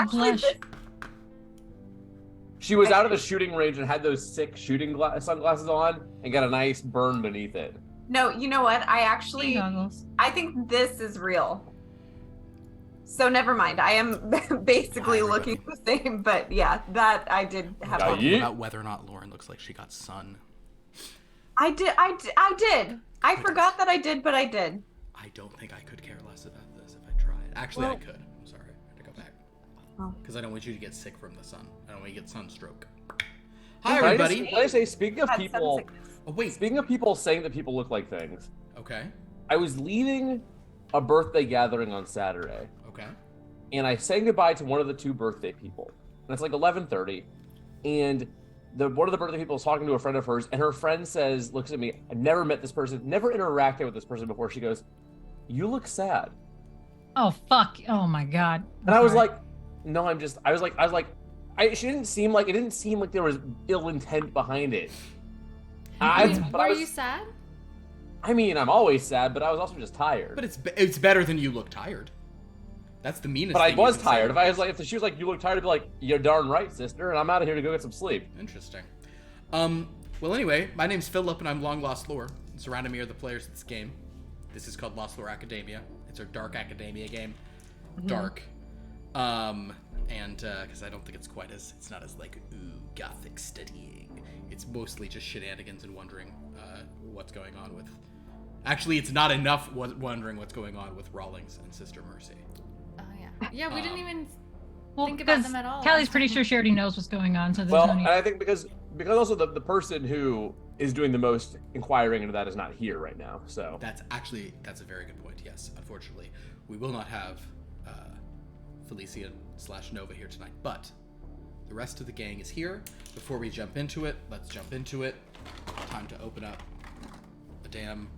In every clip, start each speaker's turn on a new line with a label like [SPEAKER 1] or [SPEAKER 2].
[SPEAKER 1] blush.
[SPEAKER 2] She was out of the shooting range and had those sick shooting sunglasses on and got a nice burn beneath it.
[SPEAKER 3] No, you know what? I think this is real. So never mind. I am basically looking the same, but yeah, that I did have.
[SPEAKER 4] Talking about whether or not Lauren looks like she got sun.
[SPEAKER 3] I did. I forgot that I did, but I did.
[SPEAKER 4] I don't think I could care less about this if I tried. Actually, I could. I'm sorry. I had to go back. Because I don't want you to get sick from the sun. I don't want you to get sunstroke. Hi, everybody.
[SPEAKER 2] Can I say, speaking of people...
[SPEAKER 4] Oh, wait.
[SPEAKER 2] Speaking of people saying that people look like things.
[SPEAKER 4] Okay.
[SPEAKER 2] I was leaving a birthday gathering on Saturday.
[SPEAKER 4] Okay.
[SPEAKER 2] And I sang goodbye to one of the two birthday people. And it's like 11:30. And one of the birthday people was talking to a friend of hers, and her friend looks at me, I've never met this person, never interacted with this person before. She goes, "You look sad."
[SPEAKER 1] Oh, fuck. Oh, my God.
[SPEAKER 2] And I was like, no, she didn't seem like, it didn't seem like there was ill intent behind it.
[SPEAKER 5] Were you sad?
[SPEAKER 2] I mean, I'm always sad, but I was also just tired.
[SPEAKER 4] But it's better than you look tired. That's the meanest
[SPEAKER 2] But I
[SPEAKER 4] thing
[SPEAKER 2] was tired. If she was like, "You look tired," I'd be like, "You're darn right, sister," and I'm out of here to go get some sleep.
[SPEAKER 4] Interesting. Well, anyway, my name's Philip, and I'm long lost lore. Surrounding me are the players of this game. This is called Lost Lore Academia. It's our dark academia game. Mm-hmm. Dark. And because I don't think it's not as like, ooh, gothic studying. It's mostly just shenanigans and wondering what's going on with... Actually, it's not enough wondering what's going on with Rawlings and Sister Mercy.
[SPEAKER 5] Oh, yeah. Yeah, we didn't even
[SPEAKER 1] Well,
[SPEAKER 5] think about them at all.
[SPEAKER 1] Callie's pretty sure she already knows what's going on, so there's no need.
[SPEAKER 2] And I think because also the person who is doing the most inquiring into that is not here right now. So
[SPEAKER 4] that's a very good point. Yes, unfortunately, we will not have Felicia / Nova here tonight, but the rest of the gang is here. Before we jump into it, let's jump into it. Time to open up a damn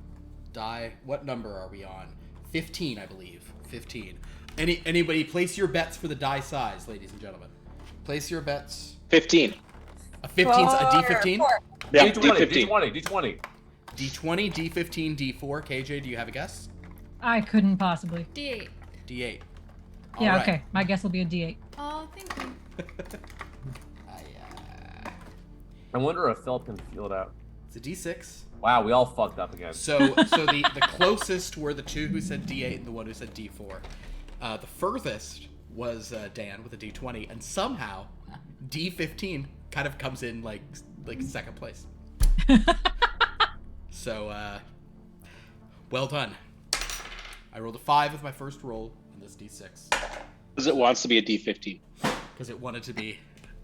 [SPEAKER 4] die. What number are we on? 15, I believe. 15. Anybody place your bets for the die size, ladies and gentlemen. Place your bets.
[SPEAKER 6] 15.
[SPEAKER 4] A 15's a D15?
[SPEAKER 6] Yeah,
[SPEAKER 2] D20.
[SPEAKER 4] D20, D15, D4. KJ, do you have a guess?
[SPEAKER 1] I couldn't possibly.
[SPEAKER 5] D8.
[SPEAKER 4] D8.
[SPEAKER 1] Yeah,
[SPEAKER 4] All right.
[SPEAKER 1] okay. My guess will be a D8.
[SPEAKER 5] Oh, thank you.
[SPEAKER 2] I wonder if Philip can feel it out.
[SPEAKER 4] It's a D6.
[SPEAKER 2] Wow, we all fucked up again.
[SPEAKER 4] So the closest were the two who said D8 and the one who said D4. The furthest was Dan with a D20, and somehow D15 kind of comes in like second place. So, well done. I rolled a 5 with my first roll on this D6.
[SPEAKER 6] Because it wants to be a D15.
[SPEAKER 4] Because it wanted to be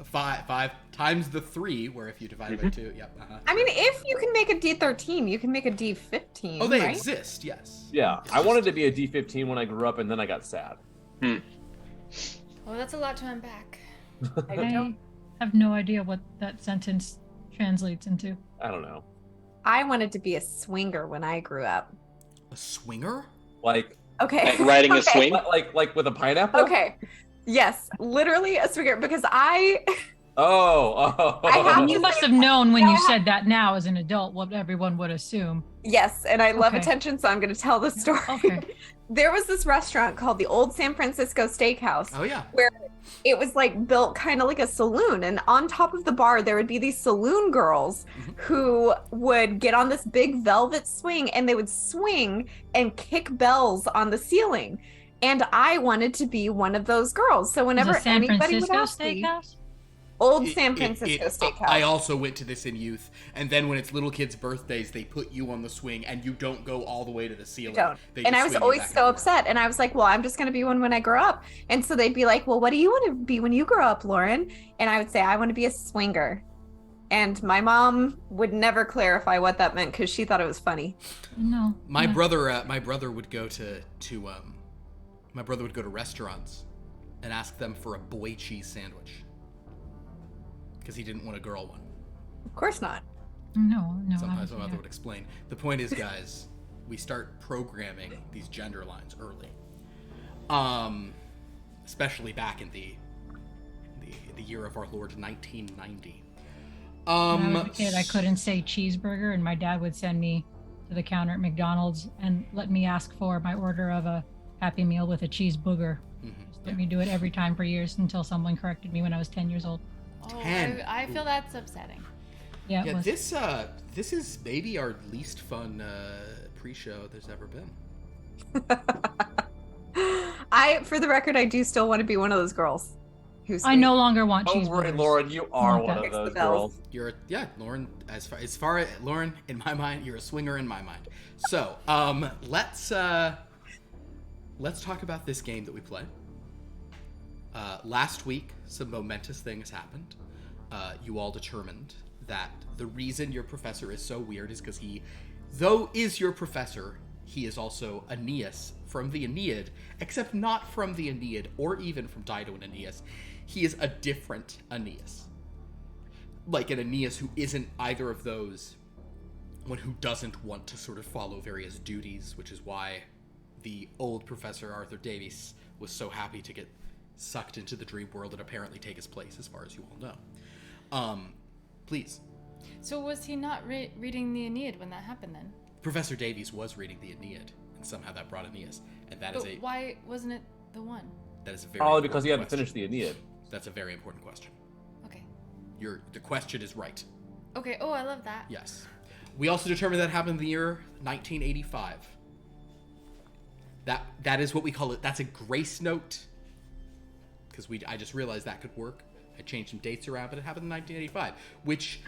[SPEAKER 4] 5 times the 3, where if you divide it by 2, yep.
[SPEAKER 3] I mean, if you can make a D13, you can make a D15.
[SPEAKER 4] Oh, they
[SPEAKER 3] right?
[SPEAKER 4] exist, yes.
[SPEAKER 2] Yeah, I wanted to be a D15 when I grew up, and then I got sad.
[SPEAKER 5] Well, that's a lot to unpack.
[SPEAKER 1] I have no idea what that sentence translates into.
[SPEAKER 2] I don't know.
[SPEAKER 3] I wanted to be a swinger when I grew up.
[SPEAKER 4] A swinger?
[SPEAKER 2] Like
[SPEAKER 3] Okay.
[SPEAKER 6] Riding a swing?
[SPEAKER 2] Like with a pineapple?
[SPEAKER 3] Okay. Yes, literally a swinger, because I
[SPEAKER 1] You must have known when you said that now as an adult what everyone would assume.
[SPEAKER 3] Yes, and I love attention, so I'm going to tell the story.
[SPEAKER 1] Okay.
[SPEAKER 3] There was this restaurant called the Old San Francisco Steakhouse.
[SPEAKER 4] Oh, yeah.
[SPEAKER 3] Where it was like built kind of like a saloon. And on top of the bar, there would be these saloon girls who would get on this big velvet swing, and they would swing and kick bells on the ceiling. And I wanted to be one of those girls. So whenever anybody would ask me, Old San Francisco Steakhouse.
[SPEAKER 4] I also went to this in youth, and then when it's little kids' birthdays, they put you on the swing, and you don't go all the way to the ceiling.
[SPEAKER 3] And I was always so upset, and I was like, well, I'm just going to be one when I grow up. And so they'd be like, well, what do you want to be when you grow up, Lauren? And I would say, I want to be a swinger. And my mom would never clarify what that meant, because she thought it was funny.
[SPEAKER 1] No.
[SPEAKER 4] My brother would go to restaurants and ask them for a boy cheese sandwich. Because he didn't want a girl one.
[SPEAKER 3] Of course not.
[SPEAKER 1] No.
[SPEAKER 4] Sometimes my mother would explain. The point is, guys, we start programming these gender lines early. Especially back in the year of our Lord 1990.
[SPEAKER 1] When I was a kid, I couldn't say cheeseburger, and my dad would send me to the counter at McDonald's and let me ask for my order of a Happy Meal with a cheese booger. Let me do it every time for years until someone corrected me when I was 10 years old.
[SPEAKER 5] Oh,
[SPEAKER 4] 10.
[SPEAKER 5] I feel that's upsetting.
[SPEAKER 1] Yeah, it
[SPEAKER 4] Yeah,
[SPEAKER 1] was.
[SPEAKER 4] this is maybe our least fun pre-show there's ever been.
[SPEAKER 3] For the record, I do still want to be one of those girls.
[SPEAKER 1] I no longer want
[SPEAKER 2] Don't worry,
[SPEAKER 1] cheeseburgers.
[SPEAKER 2] Lauren, you are
[SPEAKER 1] Okay.
[SPEAKER 2] one of
[SPEAKER 3] Fix the
[SPEAKER 2] those
[SPEAKER 3] bells.
[SPEAKER 2] girls.
[SPEAKER 4] Lauren. As far as Lauren, in my mind, you're a swinger in my mind. So, let's talk about this game that we play. Last week, some momentous things happened. You all determined that the reason your professor is so weird is because though is your professor, he is also Aeneas from the Aeneid, except not from the Aeneid or even from Dido and Aeneas. He is a different Aeneas. Like an Aeneas who isn't either of those, one who doesn't want to sort of follow various duties, which is why the old Professor Arthur Davies was so happy to get sucked into the dream world and apparently take his place, as far as you all know. Please.
[SPEAKER 5] So was he not reading the Aeneid when that happened then?
[SPEAKER 4] Professor Davies was reading the Aeneid, and somehow that brought Aeneas. And that
[SPEAKER 5] But
[SPEAKER 4] is
[SPEAKER 5] why wasn't it the one?
[SPEAKER 4] that is a very
[SPEAKER 2] Probably because
[SPEAKER 4] important
[SPEAKER 2] he hadn't
[SPEAKER 4] question.
[SPEAKER 2] finished the Aeneid.
[SPEAKER 4] That's a very important question.
[SPEAKER 5] Okay.
[SPEAKER 4] The question is right.
[SPEAKER 5] Okay, oh, I love that.
[SPEAKER 4] Yes. We also determined that happened in the year 1985. That is what we call it. That's a grace note. Because I just realized that could work. I changed some dates around, but it happened in 1985, which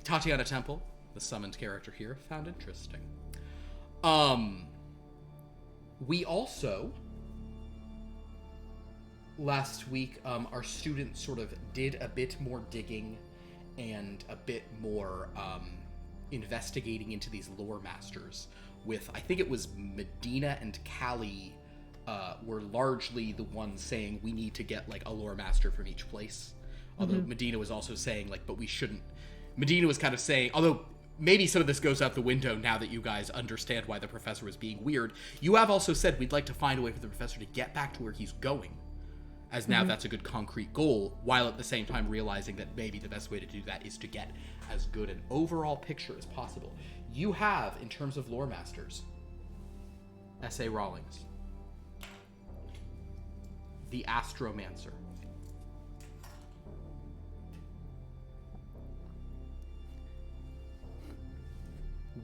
[SPEAKER 4] Tatiana Temple, the summoned character here, found interesting. We also, last week, our students sort of did a bit more digging and a bit more investigating into these lore masters with, I think it was Medina and Callie were largely the ones saying we need to get like a lore master from each place. Although Medina was also saying like, but we shouldn't. Medina was kind of saying, although maybe some of this goes out the window now that you guys understand why the professor was being weird. You have also said we'd like to find a way for the professor to get back to where he's going, as now that's a good concrete goal, while at the same time realizing that maybe the best way to do that is to get as good an overall picture as possible. You have, in terms of lore masters, S.A. Rawlings, the Astromancer,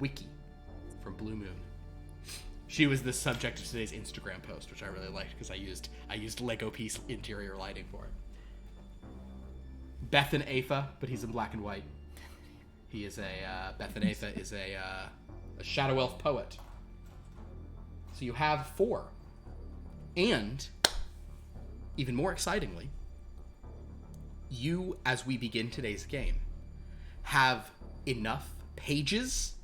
[SPEAKER 4] Wiki from Blue Moon. She was the subject of today's Instagram post, which I really liked because I used Lego piece interior lighting for it. Bethan Afa, but he's in black and white. He is Bethan Afa is a shadow elf poet. So you have 4. And, even more excitingly, you, as we begin today's game, have enough pages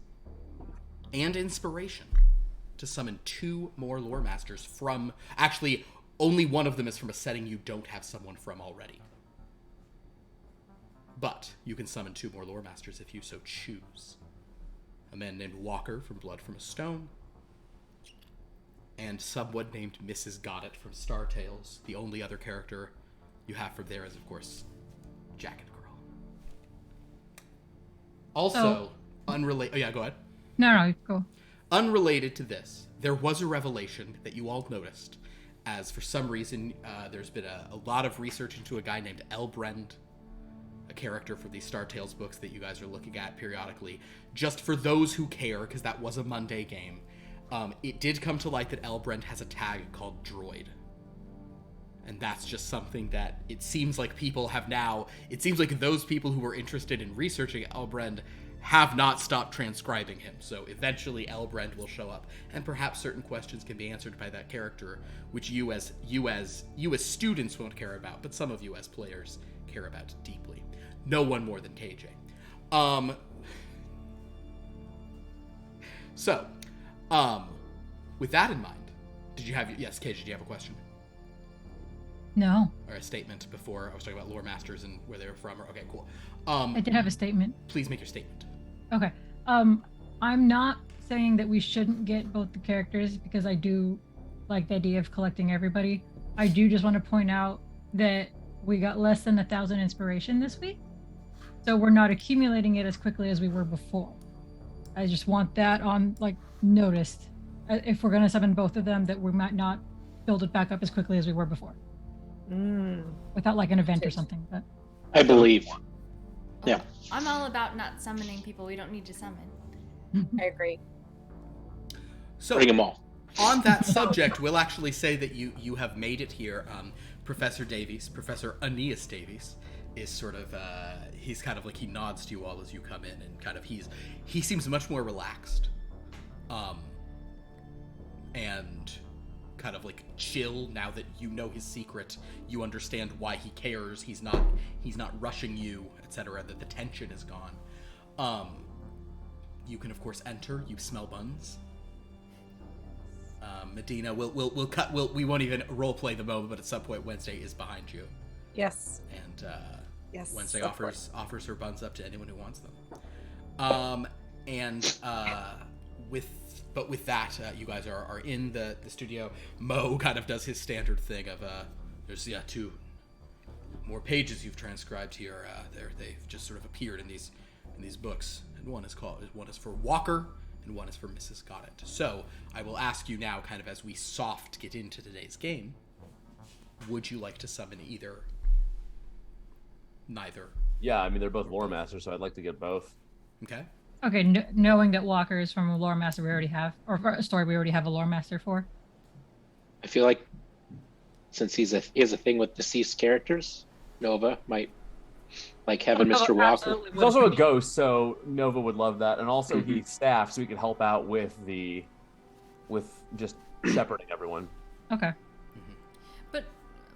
[SPEAKER 4] and inspiration to summon 2 more lore masters from... Actually, only one of them is from a setting you don't have someone from already. But you can summon 2 more lore masters if you so choose. A man named Walker from Blood from a Stone, and someone named Mrs. Goddett from Star Tales. The only other character you have from there is, of course, Jacket Girl. Also, unrelated... Oh, yeah, go ahead.
[SPEAKER 1] No, go.
[SPEAKER 4] Unrelated to this, there was a revelation that you all noticed, as for some reason, there's been a lot of research into a guy named Elbrand, a character for these Star Tales books that you guys are looking at periodically. Just for those who care, because that was a Monday game, it did come to light that Elbrand has a tag called Droid. And that's just something that it seems like people have now... It seems like those people who were interested in researching Elbrand have not stopped transcribing him. So eventually Elbrand will show up, and perhaps certain questions can be answered by that character, which you as students won't care about, but some of you as players care about deeply. No one more than KJ. With that in mind, yes, KJ, did you have a question?
[SPEAKER 1] No.
[SPEAKER 4] Or a statement before I was talking about lore masters and where they were from? Okay, cool.
[SPEAKER 1] I did have a statement.
[SPEAKER 4] Please make your statement.
[SPEAKER 1] Okay. I'm not saying that we shouldn't get both the characters because I do like the idea of collecting everybody. I do just want to point out that we got less than 1,000 inspiration this week. So we're not accumulating it as quickly as we were before. I just want that on noticed. If we're going to summon both of them, that we might not build it back up as quickly as we were before. without like an event or something. But
[SPEAKER 6] I believe. Yeah.
[SPEAKER 5] I'm all about not summoning people we don't need to summon.
[SPEAKER 3] I agree.
[SPEAKER 4] So
[SPEAKER 6] Bring them all.
[SPEAKER 4] on that subject, we'll actually say that you have made it here. Professor Davies, Professor Aeneas Davies, is sort of he's kind of like, he nods to you all as you come in, and kind of he seems much more relaxed, and kind of like chill now that you know his secret. You understand why he cares. He's not rushing you, etc. That the tension is gone. You can of course enter. You smell buns. Medina, we'll cut. We won't even role play the moment, but at some point Wednesday is behind you,
[SPEAKER 3] Yes.
[SPEAKER 4] and
[SPEAKER 3] Yes.
[SPEAKER 4] Wednesday
[SPEAKER 3] of course.
[SPEAKER 4] offers her buns up to anyone who wants them. With that, you guys are in the studio. Mo kind of does his standard thing of there's 2 more pages you've transcribed here. They've just sort of appeared in these books, and one is for Walker, and one is for Mrs. Goddard. So I will ask you now, kind of as we soft get into today's game, would you like to summon either? Neither.
[SPEAKER 2] Yeah, I mean, they're both lore masters, so I'd like to get both.
[SPEAKER 4] Okay.
[SPEAKER 1] okay, knowing that Walker is from a lore master we already have, or a story we already have a lore master for.
[SPEAKER 6] I feel like since he has a thing with deceased characters, Nova might like having
[SPEAKER 1] Nova
[SPEAKER 6] Mr. Walker.
[SPEAKER 1] absolutely
[SPEAKER 2] He's
[SPEAKER 1] would
[SPEAKER 2] also a
[SPEAKER 1] appreciate-
[SPEAKER 2] ghost, so Nova would love that, and also he's staff, so he can help out with just shepherding everyone.
[SPEAKER 1] Okay.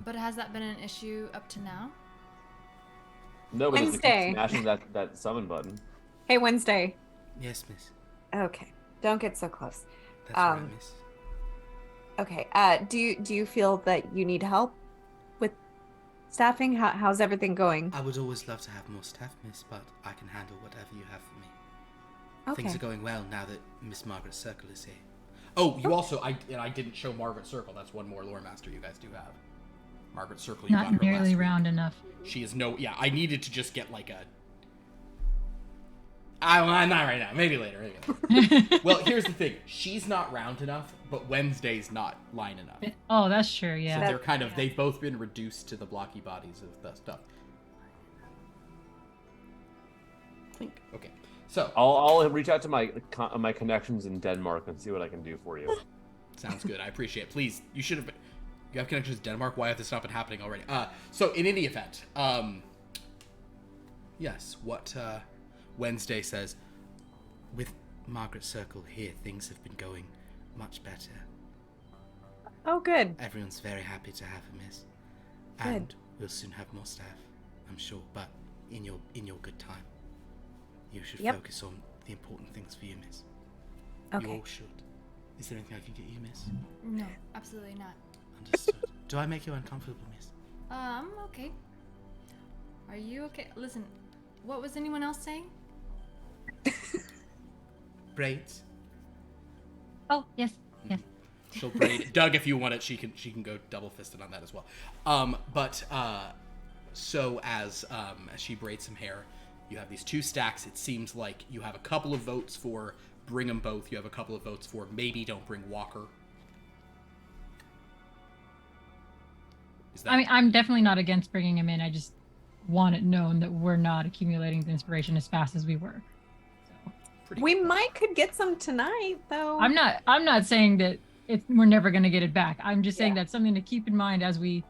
[SPEAKER 5] But has that been an issue up to now?
[SPEAKER 2] No, but he
[SPEAKER 3] Wednesday.
[SPEAKER 2] smashing that summon button.
[SPEAKER 3] Hey, Wednesday.
[SPEAKER 4] Yes, miss.
[SPEAKER 3] Okay. Don't get so close.
[SPEAKER 4] That's
[SPEAKER 3] right,
[SPEAKER 4] miss.
[SPEAKER 3] Okay. Do you feel that you need help with staffing? How's everything going?
[SPEAKER 4] I would always love to have more staff, miss, but I can handle whatever you have for me.
[SPEAKER 3] Okay.
[SPEAKER 4] Things are going well now that Miss Margaret Circle is here. Oh, you also, I didn't show Margaret Circle. That's one more lore master you guys do have. Margaret Circle, you got her
[SPEAKER 1] Not nearly
[SPEAKER 4] last week.
[SPEAKER 1] round enough.
[SPEAKER 4] She is I needed to just get like a... not right now. Maybe later. Well, here's the thing. She's not round enough, but Wednesday's not line enough.
[SPEAKER 1] Oh, that's true.
[SPEAKER 4] So
[SPEAKER 1] Yeah.
[SPEAKER 4] they're kind of, they've both been reduced to the blocky bodies of the stuff. Okay. So,
[SPEAKER 2] I'll reach out to my connections in Denmark and see what I can do for you.
[SPEAKER 4] sounds good. I appreciate it. Please, you should have been... You have connections to Denmark? Why have this not been happening already? So in any event, yes, what Wednesday says, with Margaret Circle here, things have been going much better.
[SPEAKER 3] Oh, good.
[SPEAKER 4] Everyone's very happy to have her, miss.
[SPEAKER 3] Good.
[SPEAKER 4] And we'll soon have more staff, I'm sure, but in your good time. You should
[SPEAKER 3] Yep.
[SPEAKER 4] focus on the important things for you, miss.
[SPEAKER 3] Okay.
[SPEAKER 4] You all should. Is there anything I can get you, miss?
[SPEAKER 5] No, absolutely not.
[SPEAKER 4] Understood. Do I make you uncomfortable, miss?
[SPEAKER 5] Okay. Are you okay? Listen, what was anyone else saying?
[SPEAKER 4] Braids?
[SPEAKER 1] Oh, yes. Yes.
[SPEAKER 4] She'll braid. Doug, if you want it, she can go double fisted on that as well. So as she braids some hair, you have these 2 stacks. It seems like you have a couple of votes for bring them both. You have a couple of votes for maybe don't bring Walker. Is that...
[SPEAKER 1] I mean, I'm definitely not against bringing him in. I just want it known that we're not accumulating the inspiration as fast as we were. So,
[SPEAKER 4] pretty
[SPEAKER 3] We
[SPEAKER 4] cool.
[SPEAKER 3] might could get some tonight, though.
[SPEAKER 1] I'm not saying that we're never going to get it back. I'm just saying
[SPEAKER 3] Yeah.
[SPEAKER 1] that's something to keep in mind as we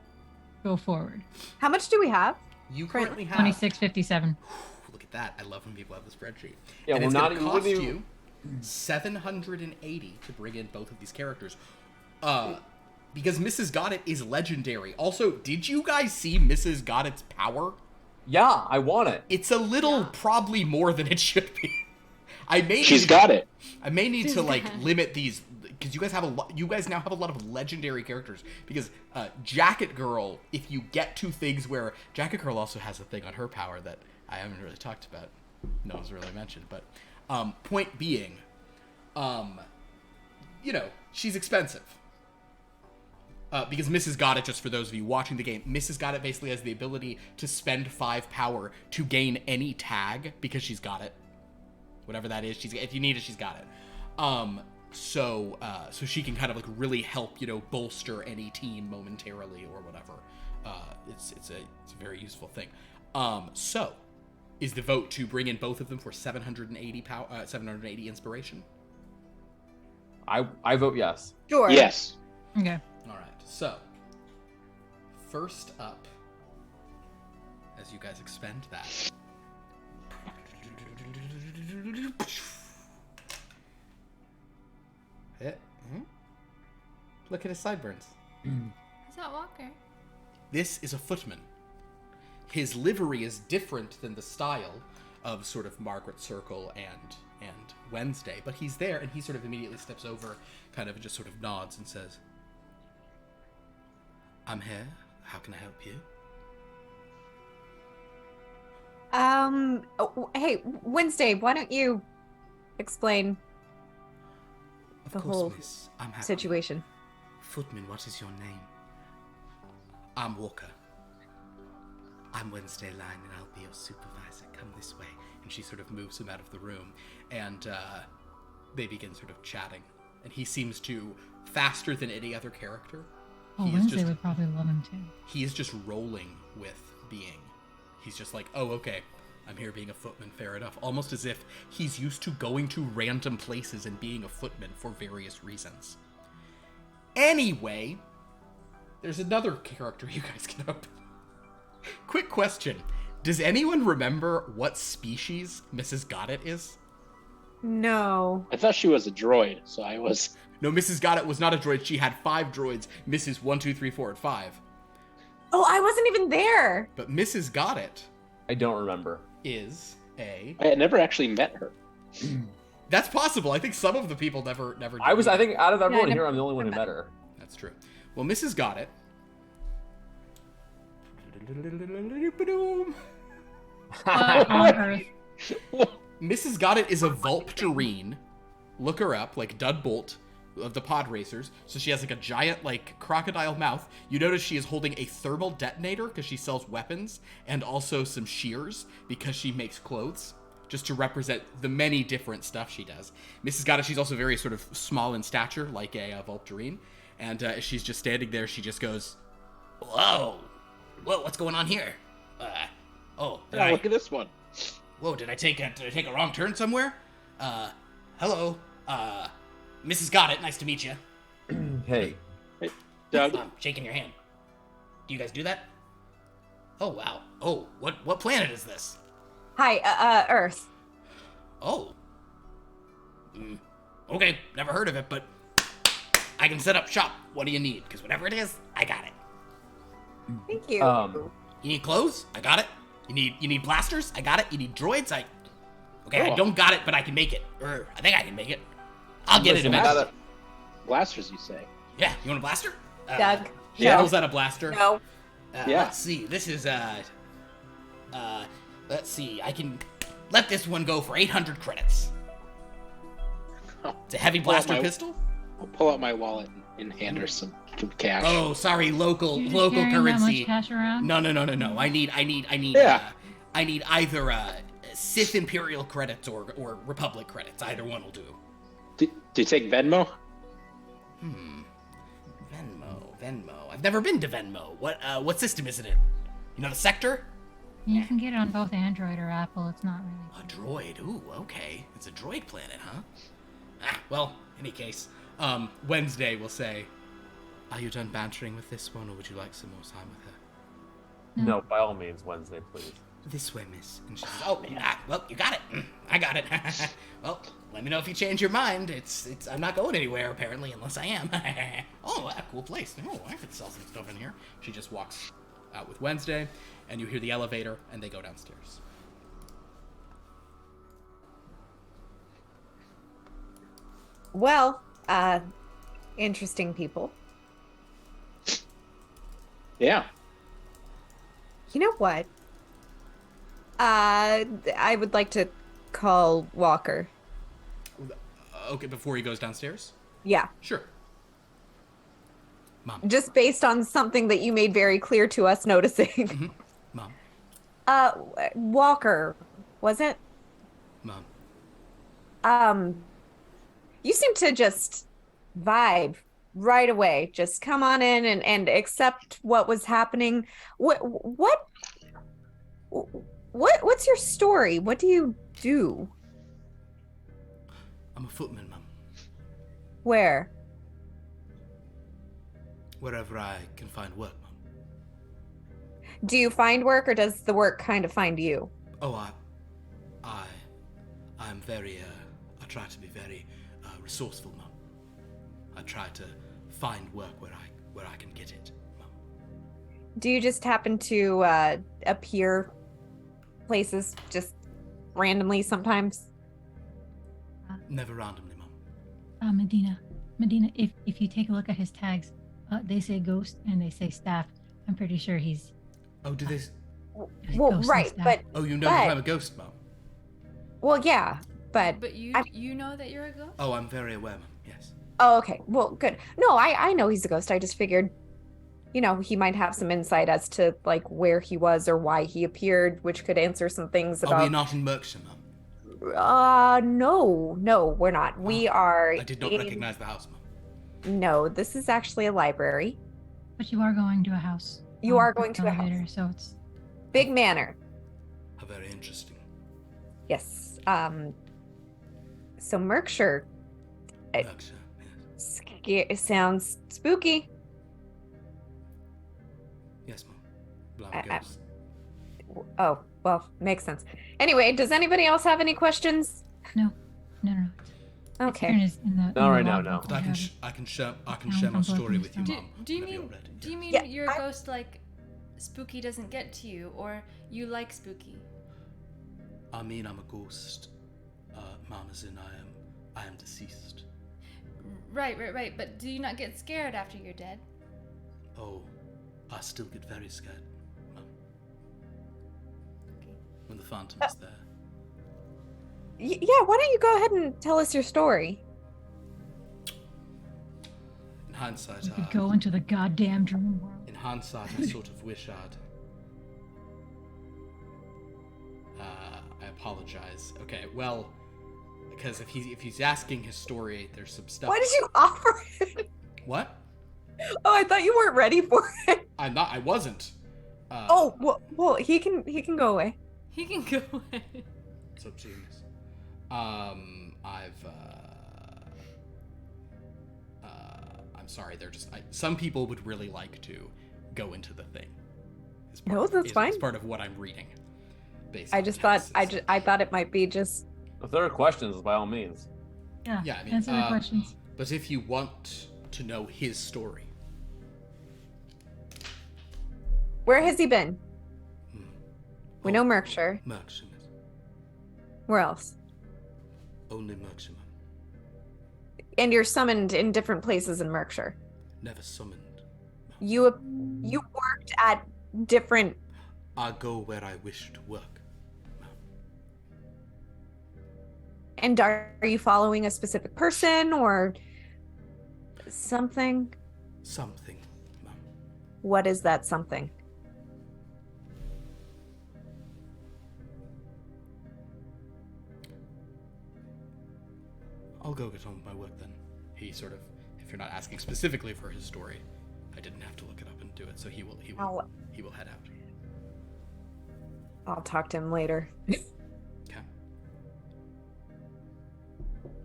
[SPEAKER 1] go forward.
[SPEAKER 3] How much do we have?
[SPEAKER 4] You currently have
[SPEAKER 1] 2657.
[SPEAKER 4] Look at that. I love when people have the spreadsheet.
[SPEAKER 2] Yeah,
[SPEAKER 4] and
[SPEAKER 2] we're
[SPEAKER 4] it's
[SPEAKER 2] not
[SPEAKER 4] going to
[SPEAKER 2] even-
[SPEAKER 4] cost
[SPEAKER 2] wouldn't
[SPEAKER 4] you 780 to bring in both of these characters. Because Mrs. Goddard is legendary. Also, did you guys see Mrs. Goddard's power?
[SPEAKER 2] Yeah, I want it.
[SPEAKER 4] It's a little probably more than it should be.
[SPEAKER 6] She's got it.
[SPEAKER 4] I may need to like limit these because you guys now have a lot of legendary characters. Because Jacket Girl, if you get to things where Jacket Girl also has a thing on her power that I haven't really talked about, no one's really mentioned. But point being, she's expensive. Because Mrs. Goddard, just for those of you watching the game, Mrs. Goddard basically has the ability to spend 5 power to gain any tag because she's got it. Whatever that is, if you need it, she's got it. So she can kind of like really help, bolster any team momentarily or whatever. It's a very useful thing. So, is the vote to bring in both of them for 780 inspiration?
[SPEAKER 2] I vote yes.
[SPEAKER 3] Sure.
[SPEAKER 6] Yes.
[SPEAKER 1] Okay.
[SPEAKER 4] All right. So, first up, as you guys expend that. Look at his sideburns.
[SPEAKER 5] Is that Walker?
[SPEAKER 4] This is a footman. His livery is different than the style of sort of Margaret Circle and Wednesday, but he's there, and he sort of immediately steps over, kind of just sort of nods and says, "I'm here. How can I help you?"
[SPEAKER 3] Hey, Wednesday, why don't you explain
[SPEAKER 4] Of
[SPEAKER 3] the
[SPEAKER 4] course,
[SPEAKER 3] whole
[SPEAKER 4] miss. I'm happy.
[SPEAKER 3] situation?
[SPEAKER 4] Footman, what is your name? I'm Walker. I'm Wednesday Line, and I'll be your supervisor. Come this way. And she sort of moves him out of the room, and they begin sort of chatting. And he seems to, faster than any other character,
[SPEAKER 1] Oh,
[SPEAKER 4] he is
[SPEAKER 1] Wednesday
[SPEAKER 4] just
[SPEAKER 1] would probably love him too.
[SPEAKER 4] he is just rolling with being. He's just like, oh, okay, I'm here being a footman, fair enough. Almost as if he's used to going to random places and being a footman for various reasons. Anyway, there's another character you guys can open. Quick question. Does anyone remember what species Mrs. Goddett is?
[SPEAKER 3] No.
[SPEAKER 6] I thought she was a droid, so I was.
[SPEAKER 4] No, Mrs. Goddett was not a droid. She had 5 droids. Mrs. 1, 2, 3, 4, and 5.
[SPEAKER 3] Oh, I wasn't even there.
[SPEAKER 4] But Mrs. Goddett
[SPEAKER 2] I don't remember.
[SPEAKER 4] is a...
[SPEAKER 6] I had never actually met her.
[SPEAKER 4] That's possible. I think some of the people never did.
[SPEAKER 2] I think out of everyone
[SPEAKER 3] I
[SPEAKER 2] here,
[SPEAKER 3] never
[SPEAKER 2] I'm the only one who
[SPEAKER 3] met
[SPEAKER 2] met her.
[SPEAKER 4] That's true. Well, Mrs. Goddett.
[SPEAKER 1] What on earth?
[SPEAKER 4] Mrs. Goddett is a Vulpturine. Look her up, like Dudbolt of the pod racers. So she has like a giant, like, crocodile mouth. You notice she is holding a thermal detonator because she sells weapons, and also some shears because she makes clothes, just to represent the many different stuff she does. Mrs. Goddett, she's also very sort of small in stature, like a Vulpturine. And as she's just standing there, she just goes, "Whoa, what's going on here? Did
[SPEAKER 6] Look at this one.
[SPEAKER 4] Whoa, did I take a wrong turn somewhere? Hello, Mrs. Goddett, nice to meet you.
[SPEAKER 2] Hey,
[SPEAKER 6] Doug,
[SPEAKER 4] I'm shaking your hand. Do you guys do that? Oh, wow. Oh, what planet is this?
[SPEAKER 3] Hi, Earth.
[SPEAKER 4] Oh. Okay, never heard of it, but I can set up shop. What do you need? Because whatever it is, I got it.
[SPEAKER 3] Thank you.
[SPEAKER 4] You need clothes? I got it. You need blasters? I got it. You need droids? Okay, I
[SPEAKER 6] Oh.
[SPEAKER 4] don't got it, but I can make it. Or I think I can make it. I'll get
[SPEAKER 2] listen,
[SPEAKER 4] it eventually.
[SPEAKER 6] blasters, you say?
[SPEAKER 4] Yeah, you want a blaster?
[SPEAKER 3] Doug.
[SPEAKER 4] Yeah,
[SPEAKER 3] No.
[SPEAKER 4] was that a blaster?
[SPEAKER 3] No.
[SPEAKER 6] Yeah.
[SPEAKER 4] Let's see. This is let's see. I can let this one go for 800 credits. It's a heavy blaster
[SPEAKER 6] my-
[SPEAKER 4] pistol.
[SPEAKER 6] I'll pull out my wallet and hand her some cash.
[SPEAKER 4] Oh, sorry, local
[SPEAKER 1] You're just carrying
[SPEAKER 4] currency.
[SPEAKER 1] That much cash around?
[SPEAKER 4] No. I need
[SPEAKER 6] Yeah.
[SPEAKER 4] I need either Sith Imperial credits or Republic credits. Either one will do.
[SPEAKER 6] Do you take Venmo?
[SPEAKER 4] Venmo. I've never been to Venmo. What system is it in? You know the sector?
[SPEAKER 1] You can get it on both Android or Apple. It's not really.
[SPEAKER 4] A droid. Ooh, okay. It's a droid planet, huh? Well, any case, Wednesday will say, "Are you done bantering with this one, or would you like some more time with her?"
[SPEAKER 2] no, by all means, Wednesday, please.
[SPEAKER 4] This way, miss. And she says, "Oh, well, you got it. I got it. Well, let me know if you change your mind. It's. I'm not going anywhere apparently, unless I am. Oh, cool place. Oh, I could sell some stuff in here." She just walks out with Wednesday, and you hear the elevator, and they go downstairs.
[SPEAKER 3] Well, interesting people.
[SPEAKER 6] Yeah.
[SPEAKER 3] You know what? I would like to call Walker.
[SPEAKER 4] Okay, before he goes downstairs.
[SPEAKER 3] Yeah.
[SPEAKER 4] Sure. Mom.
[SPEAKER 3] Just based on something that you made very clear to us noticing.
[SPEAKER 4] Mom.
[SPEAKER 3] Walker, was it?
[SPEAKER 4] Mom.
[SPEAKER 3] You seem to just vibe right away. Just come on in and accept what was happening. What's your story? What do you do?
[SPEAKER 4] I'm a footman, Mum.
[SPEAKER 3] Where?
[SPEAKER 4] Wherever I can find work, Mum.
[SPEAKER 3] Do you find work, or does the work kind of find you?
[SPEAKER 4] Oh, I'm very, I try to be very resourceful, Mum. I try to find work where I can get it, Mum.
[SPEAKER 3] Do you just happen to appear places just randomly sometimes?
[SPEAKER 4] Never randomly, Mum.
[SPEAKER 1] Medina, if you take a look at his tags, they say ghost and they say staff. I'm pretty sure he's
[SPEAKER 4] Oh, do they?
[SPEAKER 3] Well,
[SPEAKER 1] ghost and
[SPEAKER 3] right,
[SPEAKER 1] staff.
[SPEAKER 3] but
[SPEAKER 4] Oh, you know that I'm a ghost, Mum.
[SPEAKER 3] well, yeah, but
[SPEAKER 5] But you know that you're a ghost?
[SPEAKER 4] Oh, I'm very aware, Mum. Yes.
[SPEAKER 3] oh, okay. Well, good. No, I know he's a ghost. I just figured, he might have some insight as to like where he was or why he appeared, which could answer some things
[SPEAKER 4] Are we
[SPEAKER 3] about.
[SPEAKER 4] not in Berkshire, Mum?
[SPEAKER 3] No, we're not. We are.
[SPEAKER 4] I did not recognize the house, Mum.
[SPEAKER 3] No, this is actually a library.
[SPEAKER 1] But you are going to a house.
[SPEAKER 3] You are going to a
[SPEAKER 1] elevator,
[SPEAKER 3] house.
[SPEAKER 1] so it's
[SPEAKER 3] Big manor.
[SPEAKER 4] How very interesting.
[SPEAKER 3] Yes. So Merkshire
[SPEAKER 4] Berkshire, yes.
[SPEAKER 3] sounds spooky.
[SPEAKER 4] Yes, Mum. Well, I'm a ghost.
[SPEAKER 3] Oh, well, makes sense. Anyway, does anybody else have any questions?
[SPEAKER 1] no. It's
[SPEAKER 3] Okay.
[SPEAKER 1] here in his- in the-
[SPEAKER 2] Not
[SPEAKER 1] in the
[SPEAKER 2] right now,
[SPEAKER 1] log
[SPEAKER 2] no.
[SPEAKER 1] book
[SPEAKER 4] But I
[SPEAKER 1] we
[SPEAKER 4] can
[SPEAKER 1] have.
[SPEAKER 4] I can share
[SPEAKER 1] Down
[SPEAKER 4] my
[SPEAKER 1] from
[SPEAKER 4] story with you,
[SPEAKER 1] Brooklyn
[SPEAKER 4] Mum.
[SPEAKER 5] Do you
[SPEAKER 4] whenever
[SPEAKER 5] mean
[SPEAKER 4] you're ready.
[SPEAKER 5] do you mean
[SPEAKER 3] Yeah,
[SPEAKER 5] you're a ghost like spooky doesn't get to you, or you like spooky?
[SPEAKER 4] I mean, I'm a ghost, Mum, as in I am deceased.
[SPEAKER 5] Right. But do you not get scared after you're dead?
[SPEAKER 4] Oh, I still get very scared, Mum.
[SPEAKER 5] Okay.
[SPEAKER 4] When the phantom is there.
[SPEAKER 3] Yeah, why don't you go ahead and tell us your story?
[SPEAKER 4] In hindsight,
[SPEAKER 1] You could go into the goddamn dream world.
[SPEAKER 4] in hindsight, I sort of wish I'd. I apologize. Okay, well, because if he's asking his story, there's some stuff.
[SPEAKER 3] Why did you offer it?
[SPEAKER 4] What?
[SPEAKER 3] Oh, I thought you weren't ready for it.
[SPEAKER 4] I'm not. I wasn't.
[SPEAKER 3] Oh, well, he can go away.
[SPEAKER 5] He can go away.
[SPEAKER 4] So genius. I'm sorry. They're just. Some people would really like to go into the thing. As part
[SPEAKER 3] No,
[SPEAKER 4] of-
[SPEAKER 3] that's
[SPEAKER 4] is-
[SPEAKER 3] fine.
[SPEAKER 4] As part of what I'm reading. Based
[SPEAKER 3] I
[SPEAKER 4] on
[SPEAKER 3] just thought
[SPEAKER 4] Genesis.
[SPEAKER 3] I thought it might be just.
[SPEAKER 2] If there are questions, by all means.
[SPEAKER 1] Yeah.
[SPEAKER 4] Yeah, I mean,
[SPEAKER 1] Answer the questions.
[SPEAKER 4] But if you want to know his story,
[SPEAKER 3] Where has he been? We know Merkshire.
[SPEAKER 4] Merkshire, miss.
[SPEAKER 3] Where else?
[SPEAKER 4] Only Merkshire, Mum.
[SPEAKER 3] And you're summoned in different places in Merkshire.
[SPEAKER 4] Never summoned.
[SPEAKER 3] You worked at different.
[SPEAKER 4] I go where I wish to work.
[SPEAKER 3] And are you following a specific person or something?
[SPEAKER 4] Something, Mum.
[SPEAKER 3] What is that something?
[SPEAKER 4] I'll go get on with my work then. He sort of, if you're not asking specifically for his story, I didn't have to look it up and do it, so he will head out.
[SPEAKER 3] I'll talk to him later.
[SPEAKER 4] Okay.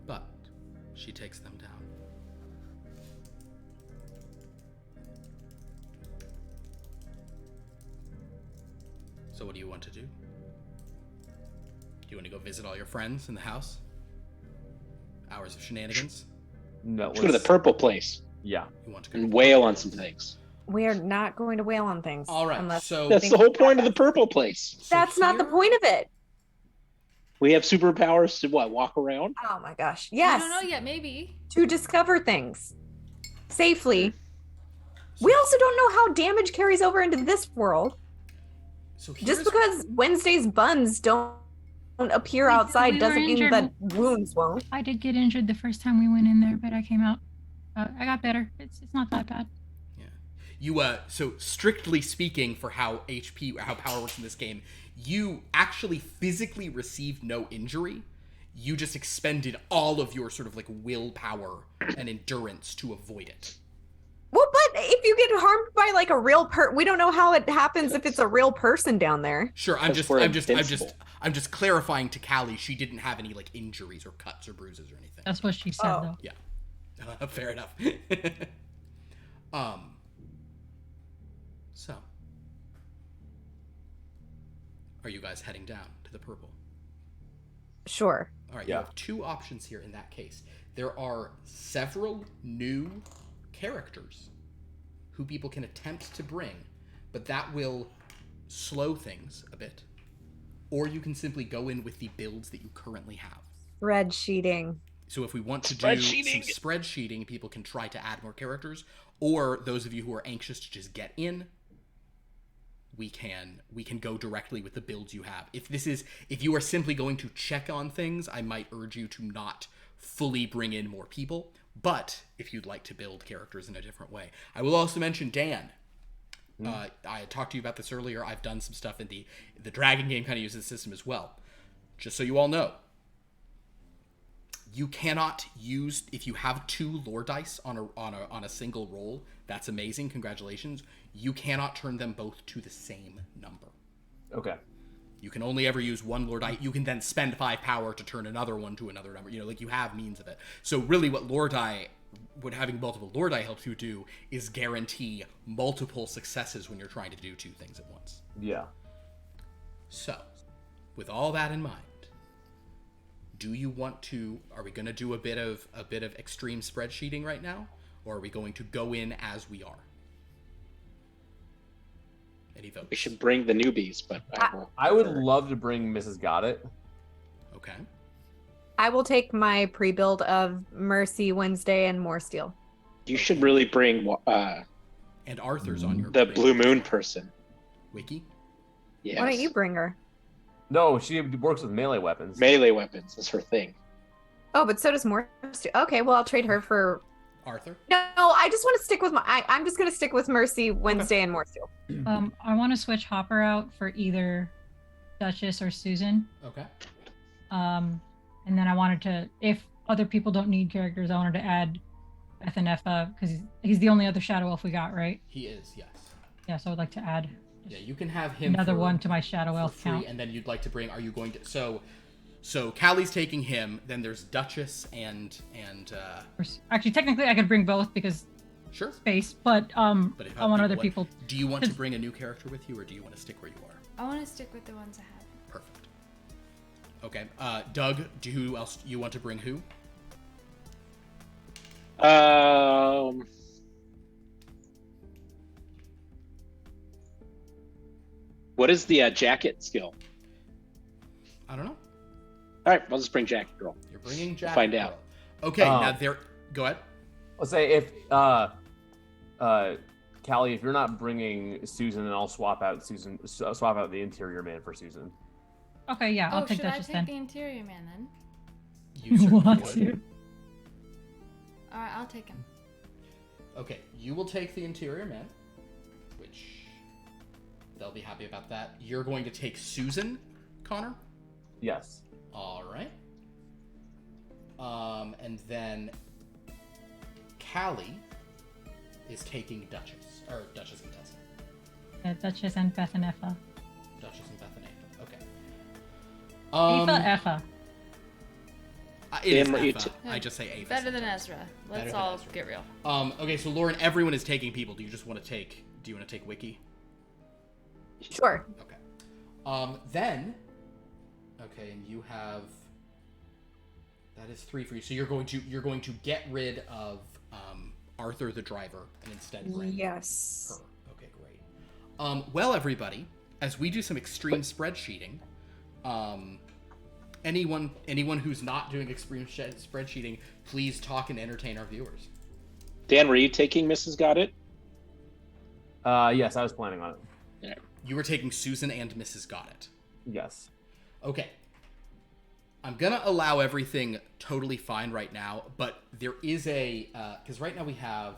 [SPEAKER 4] But she takes them down. So what do you want to do? Do you want to go visit all your friends in the house? Hours of shenanigans?
[SPEAKER 2] No.
[SPEAKER 6] Let's go to the purple place
[SPEAKER 2] Yeah.
[SPEAKER 4] You want to go
[SPEAKER 6] and wail on some things.
[SPEAKER 3] We are not going to wail on things.
[SPEAKER 4] All right,
[SPEAKER 3] unless
[SPEAKER 4] so-
[SPEAKER 6] That's the whole point of the purple place.
[SPEAKER 4] So
[SPEAKER 3] That's not the
[SPEAKER 4] here-
[SPEAKER 3] point of it.
[SPEAKER 6] We have superpowers to what? Walk around?
[SPEAKER 3] Oh my gosh.
[SPEAKER 5] I
[SPEAKER 3] Yes.
[SPEAKER 5] don't know yet. Maybe.
[SPEAKER 3] To discover things safely. We also don't know how damage carries over into this world.
[SPEAKER 4] So
[SPEAKER 3] Just
[SPEAKER 4] here's-
[SPEAKER 3] because Wednesday's buns don't appear
[SPEAKER 1] We
[SPEAKER 3] outside
[SPEAKER 1] were
[SPEAKER 3] doesn't mean
[SPEAKER 1] injured.
[SPEAKER 3] that wounds won't.
[SPEAKER 1] I did get injured the first time we went in there, but I came out. I got better. It's not that bad.
[SPEAKER 4] You so strictly speaking, for how power works in this game, you actually physically received no injury. You just expended all of your sort of like willpower and endurance to avoid it.
[SPEAKER 3] if you get harmed by like a real we don't know how it happens if it's a real person down there.
[SPEAKER 4] Sure, I'm just clarifying to Callie she didn't have any like injuries or cuts or bruises or anything.
[SPEAKER 1] That's what she said, though.
[SPEAKER 4] Yeah. Fair enough. So, are you guys heading down to the purple?
[SPEAKER 3] Sure.
[SPEAKER 4] All right, you have two options here in that case. There are several new characters who people can attempt to bring, but that will slow things a bit. Or you can simply go in with the builds that you currently have.
[SPEAKER 3] Spreadsheeting.
[SPEAKER 4] So if we want to do some spreadsheeting, people can try to add more characters. Or those of you who are anxious to just get in, we can go directly with the builds you have. If you are simply going to check on things, I might urge you to not fully bring in more people. But if you'd like to build characters in a different way, I will also mention Dan. I had talked to you about this earlier. I've done some stuff in the Dragon game, kind of uses the system as well. Just so you all know, you cannot use, if you have 2 lore dice on a single roll. That's amazing. Congratulations. You cannot turn them both to the same number.
[SPEAKER 2] Okay.
[SPEAKER 4] You can only ever use 1 lore die. You can then spend 5 power to turn another one to another number. Like you have means of it. So really what having multiple lore die helps you do is guarantee multiple successes when you're trying to do 2 things at once.
[SPEAKER 2] Yeah.
[SPEAKER 4] So, with all that in mind, are we going to do a bit of extreme spreadsheeting right now? Or are we going to go in as we are? Any votes?
[SPEAKER 6] We should bring the newbies, but
[SPEAKER 2] I would love to bring Mrs. Got It.
[SPEAKER 4] Okay.
[SPEAKER 3] I will take my pre-build of Mercy, Wednesday, and more steel.
[SPEAKER 6] You should really bring
[SPEAKER 4] and Arthur's on your
[SPEAKER 6] the Blue Moon person.
[SPEAKER 4] Wiki?
[SPEAKER 6] Yes.
[SPEAKER 3] Why don't you bring her?
[SPEAKER 2] No, she works with melee weapons.
[SPEAKER 6] Melee weapons is her thing.
[SPEAKER 3] Oh, but so does more steel. Okay, well, I'll trade her for...
[SPEAKER 4] Arthur?
[SPEAKER 3] No, I just want to stick with I'm just going to stick with Mercy, Wednesday, and more steel.
[SPEAKER 1] I want to switch Hopper out for either Duchess or Susan.
[SPEAKER 4] Okay.
[SPEAKER 1] And then I wanted to, if other people don't need characters, I wanted to add Beth and Effa, because he's the only other Shadow Elf we got, right?
[SPEAKER 4] He is, yes.
[SPEAKER 1] Yeah, so I'd like to add
[SPEAKER 4] Yeah, you can have him
[SPEAKER 1] another one to my Shadow Elf
[SPEAKER 4] free,
[SPEAKER 1] count.
[SPEAKER 4] and then you'd like to bring, are you going to, so Callie's taking him, then there's Duchess and
[SPEAKER 1] Actually, technically I could bring both because
[SPEAKER 4] sure.
[SPEAKER 1] space, but I want other people.
[SPEAKER 4] Do you want to bring a new character with you, or do you want to stick where you are?
[SPEAKER 5] I want to stick with the ones I have.
[SPEAKER 4] Perfect. Okay, Doug, who else you want to bring? Who?
[SPEAKER 6] What is the jacket skill?
[SPEAKER 4] I don't know.
[SPEAKER 6] All right, I'll just bring Jacket Girl.
[SPEAKER 4] You're bringing Jacket
[SPEAKER 6] Find
[SPEAKER 4] Girl.
[SPEAKER 6] out.
[SPEAKER 4] Okay, now there. Go ahead.
[SPEAKER 2] Let's say if Callie, if you're not bringing Susan, then I'll swap out the interior man for Susan.
[SPEAKER 1] Okay, yeah, I'll take
[SPEAKER 5] should
[SPEAKER 1] Duchess
[SPEAKER 5] I take
[SPEAKER 1] then.
[SPEAKER 5] the interior man then?
[SPEAKER 4] You certainly
[SPEAKER 1] Want
[SPEAKER 4] would.
[SPEAKER 1] to?
[SPEAKER 5] All right, I'll take him.
[SPEAKER 4] Okay, you will take the interior man, which they'll be happy about that. You're going to take Susan, Connor?
[SPEAKER 2] Yes.
[SPEAKER 4] All right. And then Callie is taking Duchess and Tessa.
[SPEAKER 1] Yeah, Duchess and Beth and Effa.
[SPEAKER 4] Duchess and Beth and Ava. Okay.
[SPEAKER 1] Effa.
[SPEAKER 4] It is
[SPEAKER 6] Damn,
[SPEAKER 4] Ava. I just say Ava.
[SPEAKER 5] Better than
[SPEAKER 4] sometimes.
[SPEAKER 5] Ezra.
[SPEAKER 4] Better
[SPEAKER 5] Let's
[SPEAKER 4] than
[SPEAKER 5] all
[SPEAKER 4] Ezra.
[SPEAKER 5] get real.
[SPEAKER 4] Okay, so Lauren, everyone is taking people. Do you want to take Wiki?
[SPEAKER 3] Sure.
[SPEAKER 4] Okay. Then. Okay, and you have. That is 3 for you. So you're going to get rid of Arthur the driver and instead bring
[SPEAKER 3] Yes.
[SPEAKER 4] her. Okay, great. Well, everybody, as we do some extreme spreadsheeting, anyone who's not doing extreme spreadsheeting, please talk and entertain our viewers.
[SPEAKER 6] Dan, were you taking Mrs. Got It?
[SPEAKER 2] Yes, I was planning on it.
[SPEAKER 6] Yeah.
[SPEAKER 4] You were taking Susan and Mrs. Got It.
[SPEAKER 2] Yes.
[SPEAKER 4] Okay. I'm gonna allow everything totally fine right now, but there is a because right now we have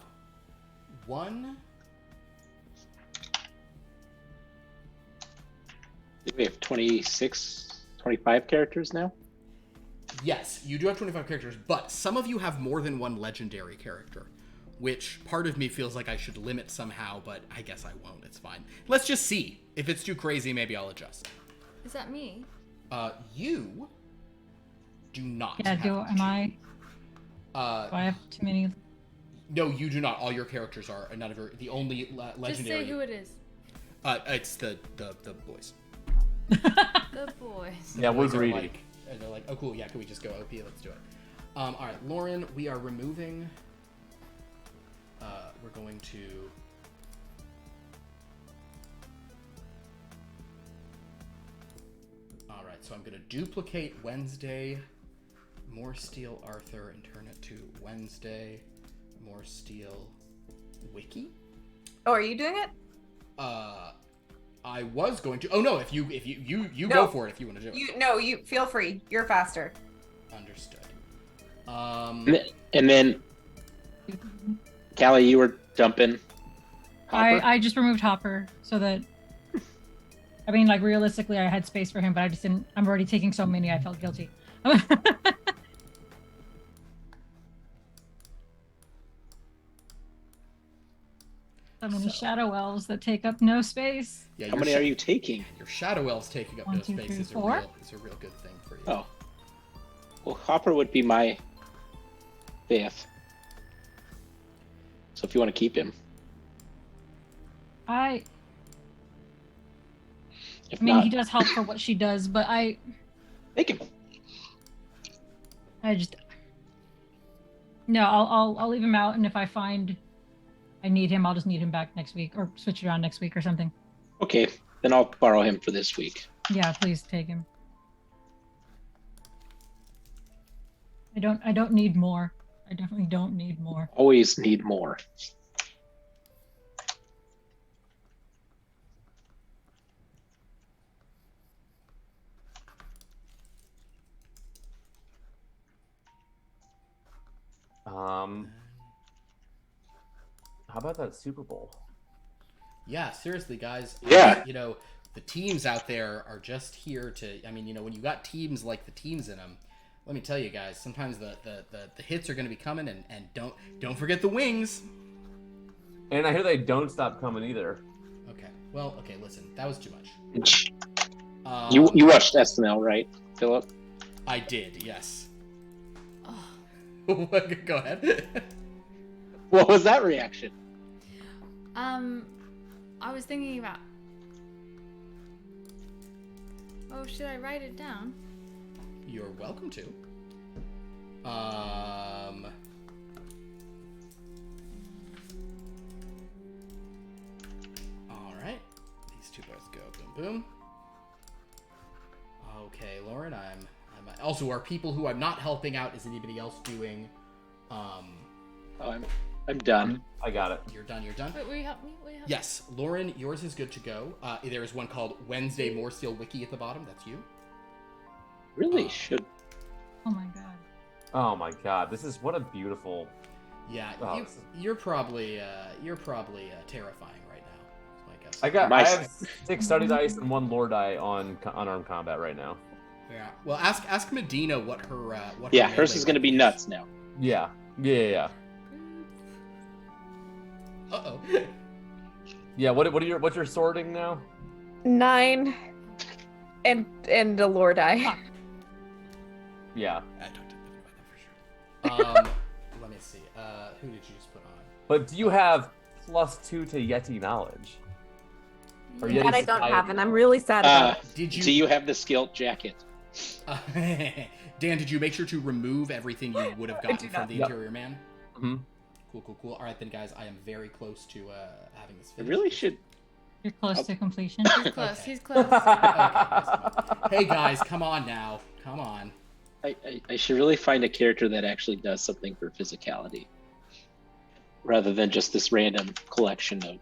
[SPEAKER 6] We have 26, 25 characters now?
[SPEAKER 4] Yes, you do have 25 characters, but some of you have more than one legendary character, which part of me feels like I should limit somehow, but I guess I won't. It's fine. Let's just see. If it's too crazy, maybe I'll adjust.
[SPEAKER 5] Is that me?
[SPEAKER 4] You do not.
[SPEAKER 1] Yeah, am I? Do I have too many?
[SPEAKER 4] No, you do not. All your characters are. None of the only legendary.
[SPEAKER 5] Just say who it is.
[SPEAKER 4] It's the boys.
[SPEAKER 5] The boys.
[SPEAKER 2] Yeah, we're
[SPEAKER 4] Boys are
[SPEAKER 2] greedy.
[SPEAKER 4] like, and they're like, oh cool, yeah, can we just go OP? Let's do it. All right, Lauren, we are removing. We're going to. All right, so I'm going to duplicate Wednesday, more steel Arthur, and turn it to Wednesday, more steel Wiki.
[SPEAKER 3] Oh, are you doing it?
[SPEAKER 4] I was going to. Oh no! If you
[SPEAKER 3] No.
[SPEAKER 4] go for it if you want to do it.
[SPEAKER 3] You feel free. You're faster.
[SPEAKER 4] Understood.
[SPEAKER 6] And then, Callie, you were dumping Hopper?
[SPEAKER 1] I just removed Hopper so that. I mean, like realistically, I had space for him, but I just didn't. I'm already taking so many. I felt guilty. So many shadow elves that take up no space.
[SPEAKER 4] Yeah,
[SPEAKER 6] How many are you taking?
[SPEAKER 4] Your shadow elves taking up
[SPEAKER 1] 1,
[SPEAKER 4] no
[SPEAKER 1] 2,
[SPEAKER 4] space
[SPEAKER 1] 3,
[SPEAKER 4] is
[SPEAKER 1] 4.
[SPEAKER 4] is a real good thing for you.
[SPEAKER 6] Oh. Well, Hopper would be my 5th. So if you want to keep him.
[SPEAKER 1] I
[SPEAKER 6] If
[SPEAKER 1] mean,
[SPEAKER 6] not,
[SPEAKER 1] he does help for what she does, but I
[SPEAKER 6] take him.
[SPEAKER 1] just no. I'll leave him out, and if I find I need him, I'll just need him back next week, or switch it around next week or something.
[SPEAKER 6] Okay, then I'll borrow him for this week.
[SPEAKER 1] Yeah, please take him. I don't need more. I definitely don't need more.
[SPEAKER 6] Always need more.
[SPEAKER 2] How about that Super Bowl?
[SPEAKER 4] Yeah, seriously, guys.
[SPEAKER 6] Yeah.
[SPEAKER 4] You know, the teams out there are just here to. I mean, you know, when you got teams like the teams in them, let me tell you guys. Sometimes the hits are going to be coming, and don't forget the wings.
[SPEAKER 2] And I hear they don't stop coming either.
[SPEAKER 4] Okay. Well, okay. Listen, that was too much.
[SPEAKER 6] You watched SNL, right, Philip?
[SPEAKER 4] I did. Yes.
[SPEAKER 5] Oh.
[SPEAKER 4] Go ahead.
[SPEAKER 6] What was that reaction?
[SPEAKER 5] I was thinking about. Oh, should I write it down?
[SPEAKER 4] You're welcome to. All right. These two both go boom boom. Okay, Lauren, I'm also are people who I'm not helping out. Is anybody else doing?
[SPEAKER 6] Oh, I'm done.
[SPEAKER 2] I got it.
[SPEAKER 4] You're done.
[SPEAKER 5] Wait, will you help me?
[SPEAKER 4] Yes, Lauren, yours is good to go. There is one called Wednesday More Steel Wiki at the bottom. That's you.
[SPEAKER 6] Really should.
[SPEAKER 1] Oh my god.
[SPEAKER 2] Oh my god, this is what a beautiful.
[SPEAKER 4] Yeah,
[SPEAKER 2] Oh,
[SPEAKER 4] you're probably terrifying right now. Is my guess.
[SPEAKER 2] I have 6 study dice and 1 lore die on unarmed combat right now.
[SPEAKER 4] Yeah. Well, ask Medina what her what.
[SPEAKER 6] Yeah,
[SPEAKER 4] her
[SPEAKER 6] hers
[SPEAKER 4] melee
[SPEAKER 6] is going to be
[SPEAKER 4] weapon
[SPEAKER 6] nuts now.
[SPEAKER 2] Yeah.
[SPEAKER 4] Uh-oh.
[SPEAKER 2] Yeah. What's your sorting now?
[SPEAKER 3] 9 and a lore die.
[SPEAKER 2] Yeah.
[SPEAKER 4] I talked to them about that for sure. Let me see. Who did you just put on?
[SPEAKER 2] But do you have +2 to Yeti knowledge? Or
[SPEAKER 3] That I
[SPEAKER 2] Yeti
[SPEAKER 3] don't
[SPEAKER 2] society
[SPEAKER 3] have, and I'm
[SPEAKER 2] knowledge?
[SPEAKER 3] really sad about it.
[SPEAKER 4] Did you?
[SPEAKER 6] Do you have the skill jacket?
[SPEAKER 4] Dan, did you make sure to remove everything you would have gotten
[SPEAKER 3] do
[SPEAKER 4] from
[SPEAKER 3] not.
[SPEAKER 4] the
[SPEAKER 2] Yep.
[SPEAKER 4] interior man?
[SPEAKER 2] Mhm.
[SPEAKER 4] Cool. All right then, guys. I am very close to having this
[SPEAKER 6] I
[SPEAKER 4] finished.
[SPEAKER 6] really should.
[SPEAKER 1] You're close to completion.
[SPEAKER 5] He's close.
[SPEAKER 4] Okay.
[SPEAKER 5] He's close.
[SPEAKER 4] Hey guys, come on now. Come on.
[SPEAKER 6] I should really find a character that actually does something for physicality, rather than just this random collection of.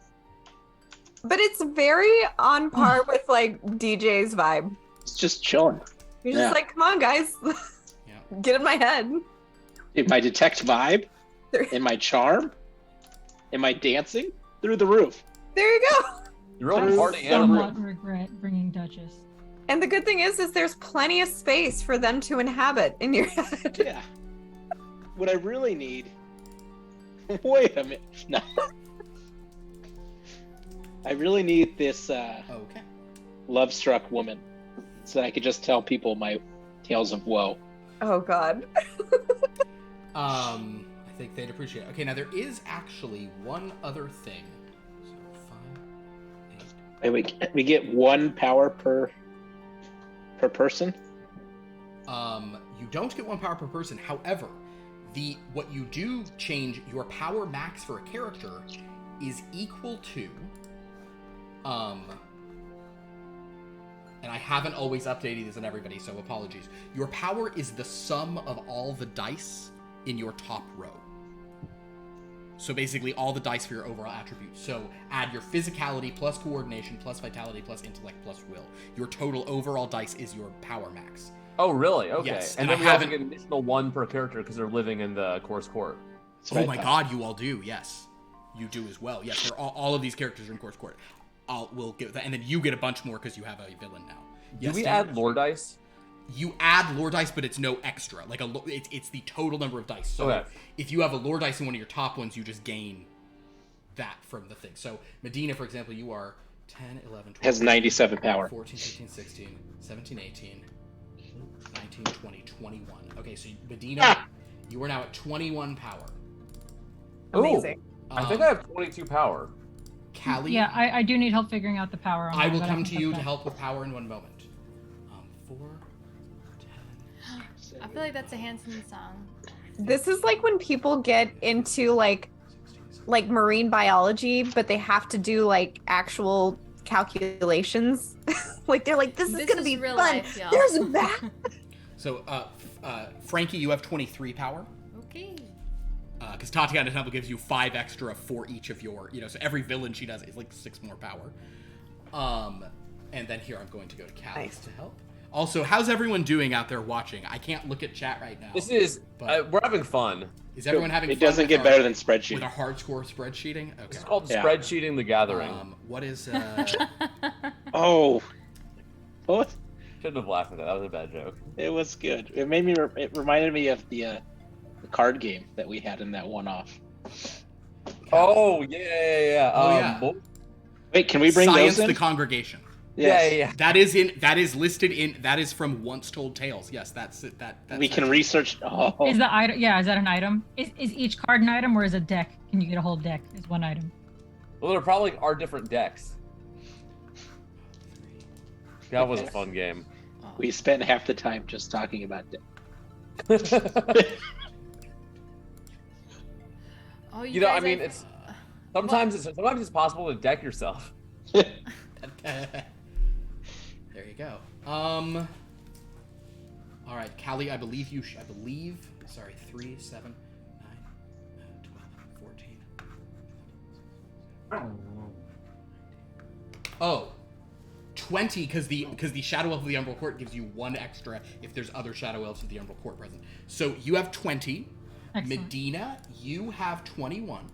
[SPEAKER 3] But it's very on par with like DJ's vibe.
[SPEAKER 6] It's just chilling.
[SPEAKER 3] You're
[SPEAKER 6] Yeah.
[SPEAKER 3] just like, come on, guys,
[SPEAKER 4] Yeah.
[SPEAKER 3] get in my head.
[SPEAKER 6] In my detect vibe, in my charm, in my dancing, through the roof.
[SPEAKER 3] There you go.
[SPEAKER 2] You're
[SPEAKER 1] I
[SPEAKER 2] real party animal.
[SPEAKER 1] somewhat regret bringing Duchess.
[SPEAKER 3] And the good thing is there's plenty of space for them to inhabit in your head.
[SPEAKER 6] Yeah. What I really need Wait a minute. No. I really need this
[SPEAKER 4] Okay.
[SPEAKER 6] love-struck woman so that I could just tell people my tales of woe.
[SPEAKER 3] Oh God.
[SPEAKER 4] I think they'd appreciate it. Okay, now there is actually one other thing. So 5, 8.
[SPEAKER 6] We get 1 power per person.
[SPEAKER 4] You don't get 1 power per person. However, what you do change, your power max for a character is equal to, and I haven't always updated this on everybody, so apologies. Your power is the sum of all the dice in your top row. So basically all the dice for your overall attributes. So add your physicality plus coordination plus vitality plus intellect plus will. Your total overall dice is your power max.
[SPEAKER 2] Oh, really? Okay.
[SPEAKER 4] Yes,
[SPEAKER 2] and
[SPEAKER 4] and
[SPEAKER 2] then
[SPEAKER 4] I
[SPEAKER 2] we also
[SPEAKER 4] haven't-
[SPEAKER 2] get an additional 1 per character because they're living in the course court.
[SPEAKER 6] That's what
[SPEAKER 4] Oh
[SPEAKER 6] I
[SPEAKER 4] my
[SPEAKER 6] thought.
[SPEAKER 4] god, you all do, yes. You do as well. Yes, all of these characters are in course court. We'll give that, and then you get a bunch more because you have a villain now.
[SPEAKER 2] Do
[SPEAKER 4] Yes,
[SPEAKER 2] we
[SPEAKER 4] Dan?
[SPEAKER 2] add lore dice?
[SPEAKER 4] You add lore dice, but it's no extra. Like it's the total number of dice. So
[SPEAKER 2] Okay.
[SPEAKER 4] if you have a lore dice in one of your top ones, you just gain that from the thing. So Medina, for example, you are 10, 11, 12,
[SPEAKER 6] Has 97 power.
[SPEAKER 4] 14, 15, 16, 17, 18, 19, 20, 21. Okay, so Medina, you are now at 21 power.
[SPEAKER 3] Amazing.
[SPEAKER 2] I think I have 22 power.
[SPEAKER 4] Callie,
[SPEAKER 1] Yeah, I do need help figuring out the power on
[SPEAKER 4] I
[SPEAKER 1] that,
[SPEAKER 4] will
[SPEAKER 1] but
[SPEAKER 4] come
[SPEAKER 1] can
[SPEAKER 4] to you
[SPEAKER 1] check
[SPEAKER 4] to
[SPEAKER 1] that.
[SPEAKER 4] help with power in one moment. 4, 10,
[SPEAKER 5] I feel like that's a Hanson song.
[SPEAKER 3] This is like when people get into like marine biology, but they have to do like actual calculations. Like they're like, this is gonna be
[SPEAKER 5] real
[SPEAKER 3] fun.
[SPEAKER 5] life, y'all.
[SPEAKER 3] There's math.
[SPEAKER 4] So, Frankie, you have 23 power.
[SPEAKER 5] Okay.
[SPEAKER 4] Because Tatiana Temple gives you 5 extra for each of your, so every villain she does is like 6 more power. And then here I'm going to go to Callie
[SPEAKER 3] Nice.
[SPEAKER 4] to help. Also, how's everyone doing out there watching? I can't look at chat right now.
[SPEAKER 2] This is
[SPEAKER 4] But-
[SPEAKER 2] we're having fun.
[SPEAKER 4] Is everyone having
[SPEAKER 6] It
[SPEAKER 4] fun
[SPEAKER 6] doesn't
[SPEAKER 4] with
[SPEAKER 6] get
[SPEAKER 4] our-
[SPEAKER 6] better than
[SPEAKER 4] with
[SPEAKER 6] spreadsheet.
[SPEAKER 4] a hardcore spreadsheeting? Okay.
[SPEAKER 2] It's called
[SPEAKER 6] Yeah.
[SPEAKER 2] spreadsheeting the gathering.
[SPEAKER 4] What is
[SPEAKER 6] Oh. What?
[SPEAKER 2] Shouldn't have laughed at that. That was a bad joke.
[SPEAKER 6] It was good. It made me. It reminded me of the card game that we had in that one-off.
[SPEAKER 2] Oh yeah.
[SPEAKER 4] Oh, yeah.
[SPEAKER 2] what-
[SPEAKER 6] Wait, can we bring
[SPEAKER 4] Science
[SPEAKER 6] those in?
[SPEAKER 4] the Congregation?
[SPEAKER 6] Yes.
[SPEAKER 2] Yeah.
[SPEAKER 4] That is listed in, that is from Once Told Tales. Yes, that's it. That's
[SPEAKER 6] We can research. Oh,
[SPEAKER 1] Is the item? Yeah, is that an item? Is each card an item, or is a deck? Can you get a whole deck? Is one item?
[SPEAKER 2] Well, there probably are different decks. That was a fun game.
[SPEAKER 6] we spent half the time just talking about it.
[SPEAKER 5] Oh,
[SPEAKER 2] You know, I
[SPEAKER 5] guys,
[SPEAKER 2] mean, it's sometimes it's possible to deck yourself.
[SPEAKER 4] There you go. All right, Callie, I believe you. Sorry, 3, 7, 9, 12, 14. Oh, 20, because the Shadow Elf of the Umbral Court gives you 1 extra if there's other Shadow Elves of the Umbral Court present. So you have 20.
[SPEAKER 1] Excellent.
[SPEAKER 4] Medina, you have 21.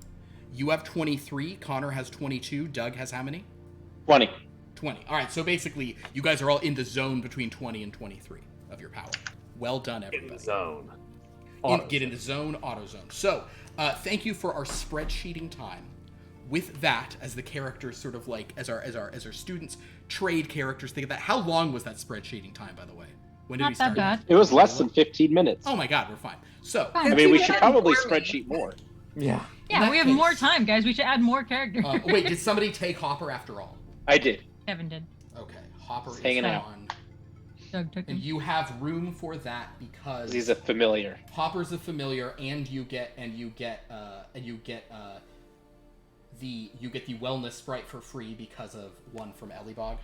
[SPEAKER 4] You have 23. Connor has 22. Doug has how many?
[SPEAKER 6] 20.
[SPEAKER 4] 20. All right, so basically, you guys are all in the zone between 20 and 23 of your power. Well done,
[SPEAKER 2] In the
[SPEAKER 4] everybody.
[SPEAKER 2] zone.
[SPEAKER 4] Get in the zone, auto zone. So, thank you for our spreadsheeting time. With that, as the characters sort of like, as our students trade characters, think of that. How long was that spreadsheeting time, by the way? When did we
[SPEAKER 1] Not that
[SPEAKER 4] start?
[SPEAKER 1] bad.
[SPEAKER 6] It was less than 15 minutes.
[SPEAKER 4] Oh my God, we're fine. So,
[SPEAKER 1] Fine.
[SPEAKER 6] I mean, we
[SPEAKER 3] You
[SPEAKER 6] should
[SPEAKER 3] had
[SPEAKER 6] probably
[SPEAKER 3] more me.
[SPEAKER 6] spreadsheet more.
[SPEAKER 2] Yeah.
[SPEAKER 1] Yeah,
[SPEAKER 4] that
[SPEAKER 1] we have
[SPEAKER 4] case-
[SPEAKER 1] more time, guys. We should add more characters.
[SPEAKER 4] wait, did somebody take Hopper after all?
[SPEAKER 6] I did.
[SPEAKER 1] Kevin did.
[SPEAKER 4] Okay, Hopper is
[SPEAKER 6] hanging out.
[SPEAKER 4] on,
[SPEAKER 1] Doug took
[SPEAKER 4] and
[SPEAKER 1] him.
[SPEAKER 4] you have room for that because
[SPEAKER 6] He's a familiar.
[SPEAKER 4] Hopper's a familiar, and you get the wellness sprite for free because of one from Ellibog.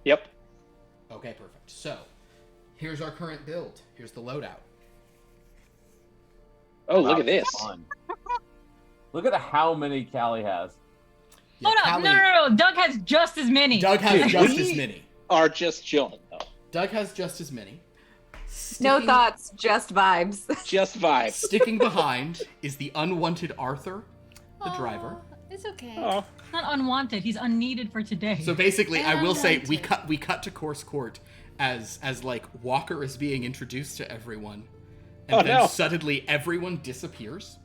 [SPEAKER 6] Yep.
[SPEAKER 4] Okay, perfect. So, here's our current build. Here's the loadout.
[SPEAKER 6] Oh, look at this.
[SPEAKER 2] Fun. Look at how many Callie has.
[SPEAKER 4] Yeah,
[SPEAKER 1] Hold on.
[SPEAKER 4] Callie-
[SPEAKER 1] No. Doug has just as many.
[SPEAKER 4] Doug has
[SPEAKER 6] Dude,
[SPEAKER 4] just
[SPEAKER 6] we-
[SPEAKER 4] as many.
[SPEAKER 6] Are just chilling though.
[SPEAKER 4] Doug has just as many.
[SPEAKER 3] No
[SPEAKER 4] Sticking-
[SPEAKER 3] thoughts, just vibes.
[SPEAKER 6] Just vibes.
[SPEAKER 4] Sticking behind is the unwanted Arthur, the driver.
[SPEAKER 5] Aw, It's okay.
[SPEAKER 6] Oh,
[SPEAKER 1] He's not unwanted. He's unneeded for today.
[SPEAKER 4] So basically, I will say we
[SPEAKER 5] Unwanted.
[SPEAKER 4] cut to Course Court as like Walker is being introduced to everyone, and
[SPEAKER 6] Oh,
[SPEAKER 4] then
[SPEAKER 6] no.
[SPEAKER 4] suddenly everyone disappears,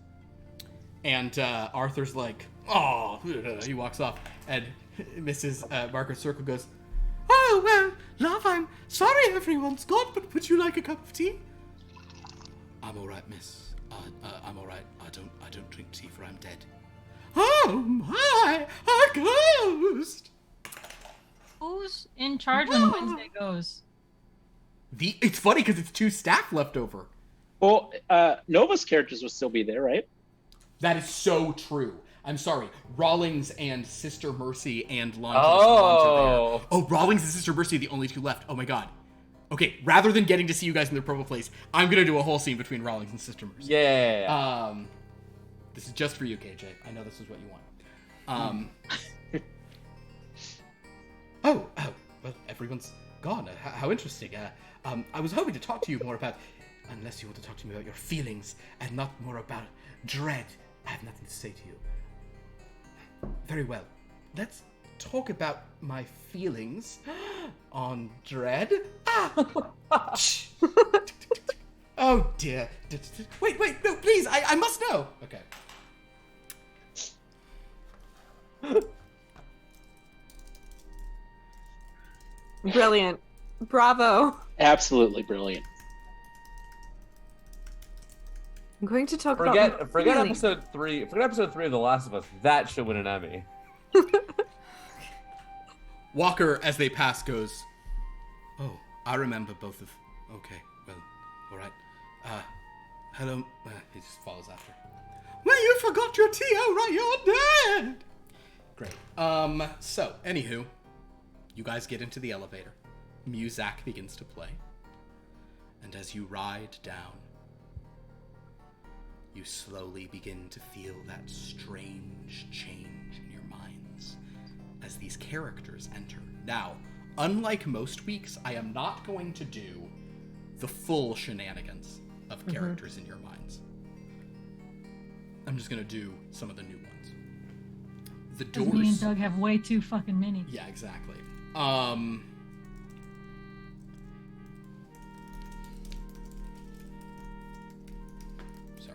[SPEAKER 4] And Arthur's like, oh, he walks off. And Mrs. Margaret Circle goes, oh, well, love, I'm sorry everyone's gone, but would you like a cup of tea? I'm all right, miss. I'm all right. I don't drink tea, for I'm dead. Oh my, a ghost!
[SPEAKER 1] Who's in charge when Wednesday goes?
[SPEAKER 4] It's funny because it's 2 staff left over.
[SPEAKER 6] Well, Nova's characters will still be there, right?
[SPEAKER 4] That is so true. I'm sorry. Rawlings and Sister Mercy and Lon
[SPEAKER 2] Oh.
[SPEAKER 4] are there. Oh, Rawlings and Sister Mercy are the only 2 left. Oh my god. Okay, rather than getting to see you guys in their proper place, I'm gonna do a whole scene between Rawlings and Sister Mercy.
[SPEAKER 2] Yeah.
[SPEAKER 4] This is just for you, KJ. I know this is what you want. Oh, well, everyone's gone. How interesting. I was hoping to talk to you more about, unless you want to talk to me about your feelings and not more about dread. I have nothing to say to you. Very well. Let's talk about my feelings on dread. Oh dear. Wait, no, please, I must know. Okay.
[SPEAKER 3] Brilliant. Bravo.
[SPEAKER 6] Absolutely brilliant.
[SPEAKER 3] I'm going to talk about
[SPEAKER 2] Forget
[SPEAKER 3] feelings.
[SPEAKER 2] episode 3. Forget episode 3 of The Last of Us. That should win an Emmy.
[SPEAKER 4] Walker, as they pass, goes, oh, I remember both of... Okay, well, all right. Hello... he just follows after. Well, you forgot your tea, all right, you're dead! Great. So, anywho, you guys get into the elevator. Music begins to play. And as you ride down, you slowly begin to feel that strange change in your minds as these characters enter. Now, unlike most weeks, I am not going to do the full shenanigans of characters in your minds. I'm just going to do some of the new ones. The doors...
[SPEAKER 1] Me and Doug have way too fucking many.
[SPEAKER 4] Yeah, exactly. Sorry,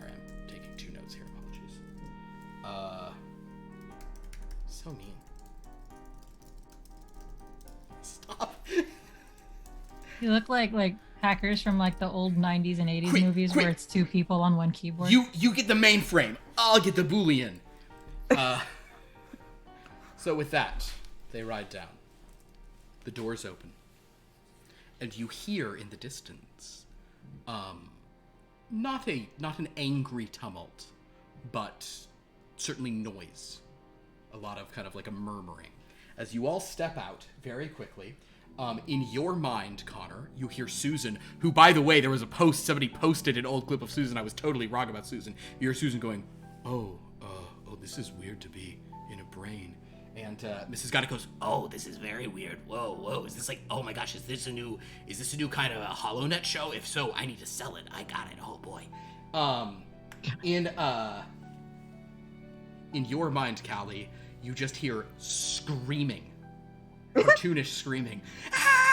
[SPEAKER 4] I'm taking 2 notes here. Apologies. So mean. Stop.
[SPEAKER 1] You look like hackers from like the old 90s and 80s movies
[SPEAKER 4] quick.
[SPEAKER 1] where it's 2 people on 1 keyboard.
[SPEAKER 4] You get the mainframe. I'll get the Boolean. So with that, they ride down. The doors open. And you hear in the distance, not an angry tumult, but certainly noise. A lot of kind of like a murmuring. As you all step out very quickly, in your mind, Connor, you hear Susan, who, by the way, there was a post, somebody posted an old clip of Susan. I was totally wrong about Susan. You hear Susan going, oh, this is weird to be in a brain. And Mrs. Gotti goes, oh, this is very weird. Whoa, is this like, oh my gosh, is this a new kind of a HoloNet show? If so, I need to sell it. I got it. Oh boy. In your mind, Callie, you just hear screaming. Cartoonish screaming. Ah!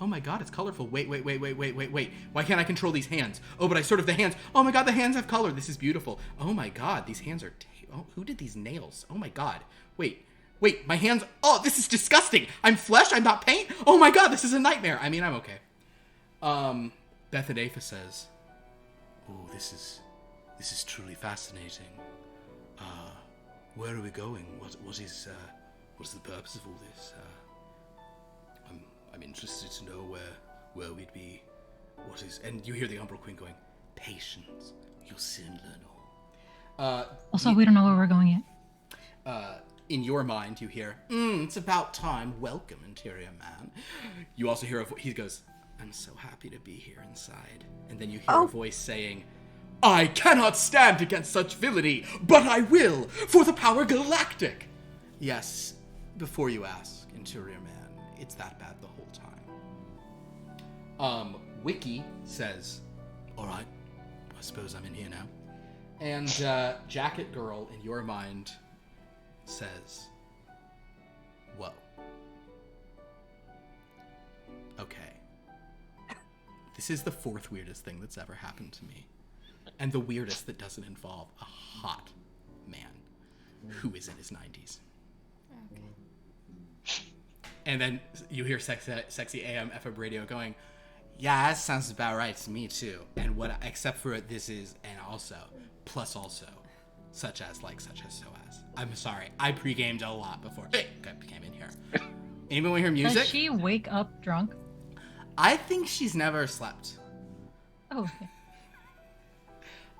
[SPEAKER 4] Oh my god, it's colorful. Wait. Why can't I control these hands? Oh, but I sort of the hands. Oh my god, the hands have color. This is beautiful. Oh my god, these hands are... Oh, who did these nails? Oh my god. Wait, my hands... Oh, this is disgusting. I'm flesh, I'm not paint. Oh my god, this is a nightmare. I mean, I'm okay. Beth and Afa says, oh, this is truly fascinating. Where are we going? What's the purpose of all this? I'm interested to know where we'd be. And you hear the Umbral Queen going, patience, you'll soon learn all.
[SPEAKER 1] Also, we don't know where we're going yet.
[SPEAKER 4] In your mind, you hear, it's about time. Welcome, interior man. You also hear he goes, I'm so happy to be here inside. And then you hear a voice saying, I cannot stand against such villainy, but I will, for the power galactic. Yes, before you ask, interior man, it's that bad the whole time. Wiki says, all right, I suppose I'm in here now. And Jacket Girl, in your mind, says, whoa. Okay. This is the 4th weirdest thing that's ever happened to me. and the weirdest that doesn't involve a hot man who is in his 90s.
[SPEAKER 5] Okay.
[SPEAKER 4] And then you hear sexy AM FM radio going, yeah, that sounds about right to me too. And what, except for this is, and also, plus also, such as so as. I'm sorry, I pre-gamed a lot before I came in here. Anyone want to hear music?
[SPEAKER 1] Does she wake up drunk?
[SPEAKER 4] I think she's never slept.
[SPEAKER 1] Oh, okay.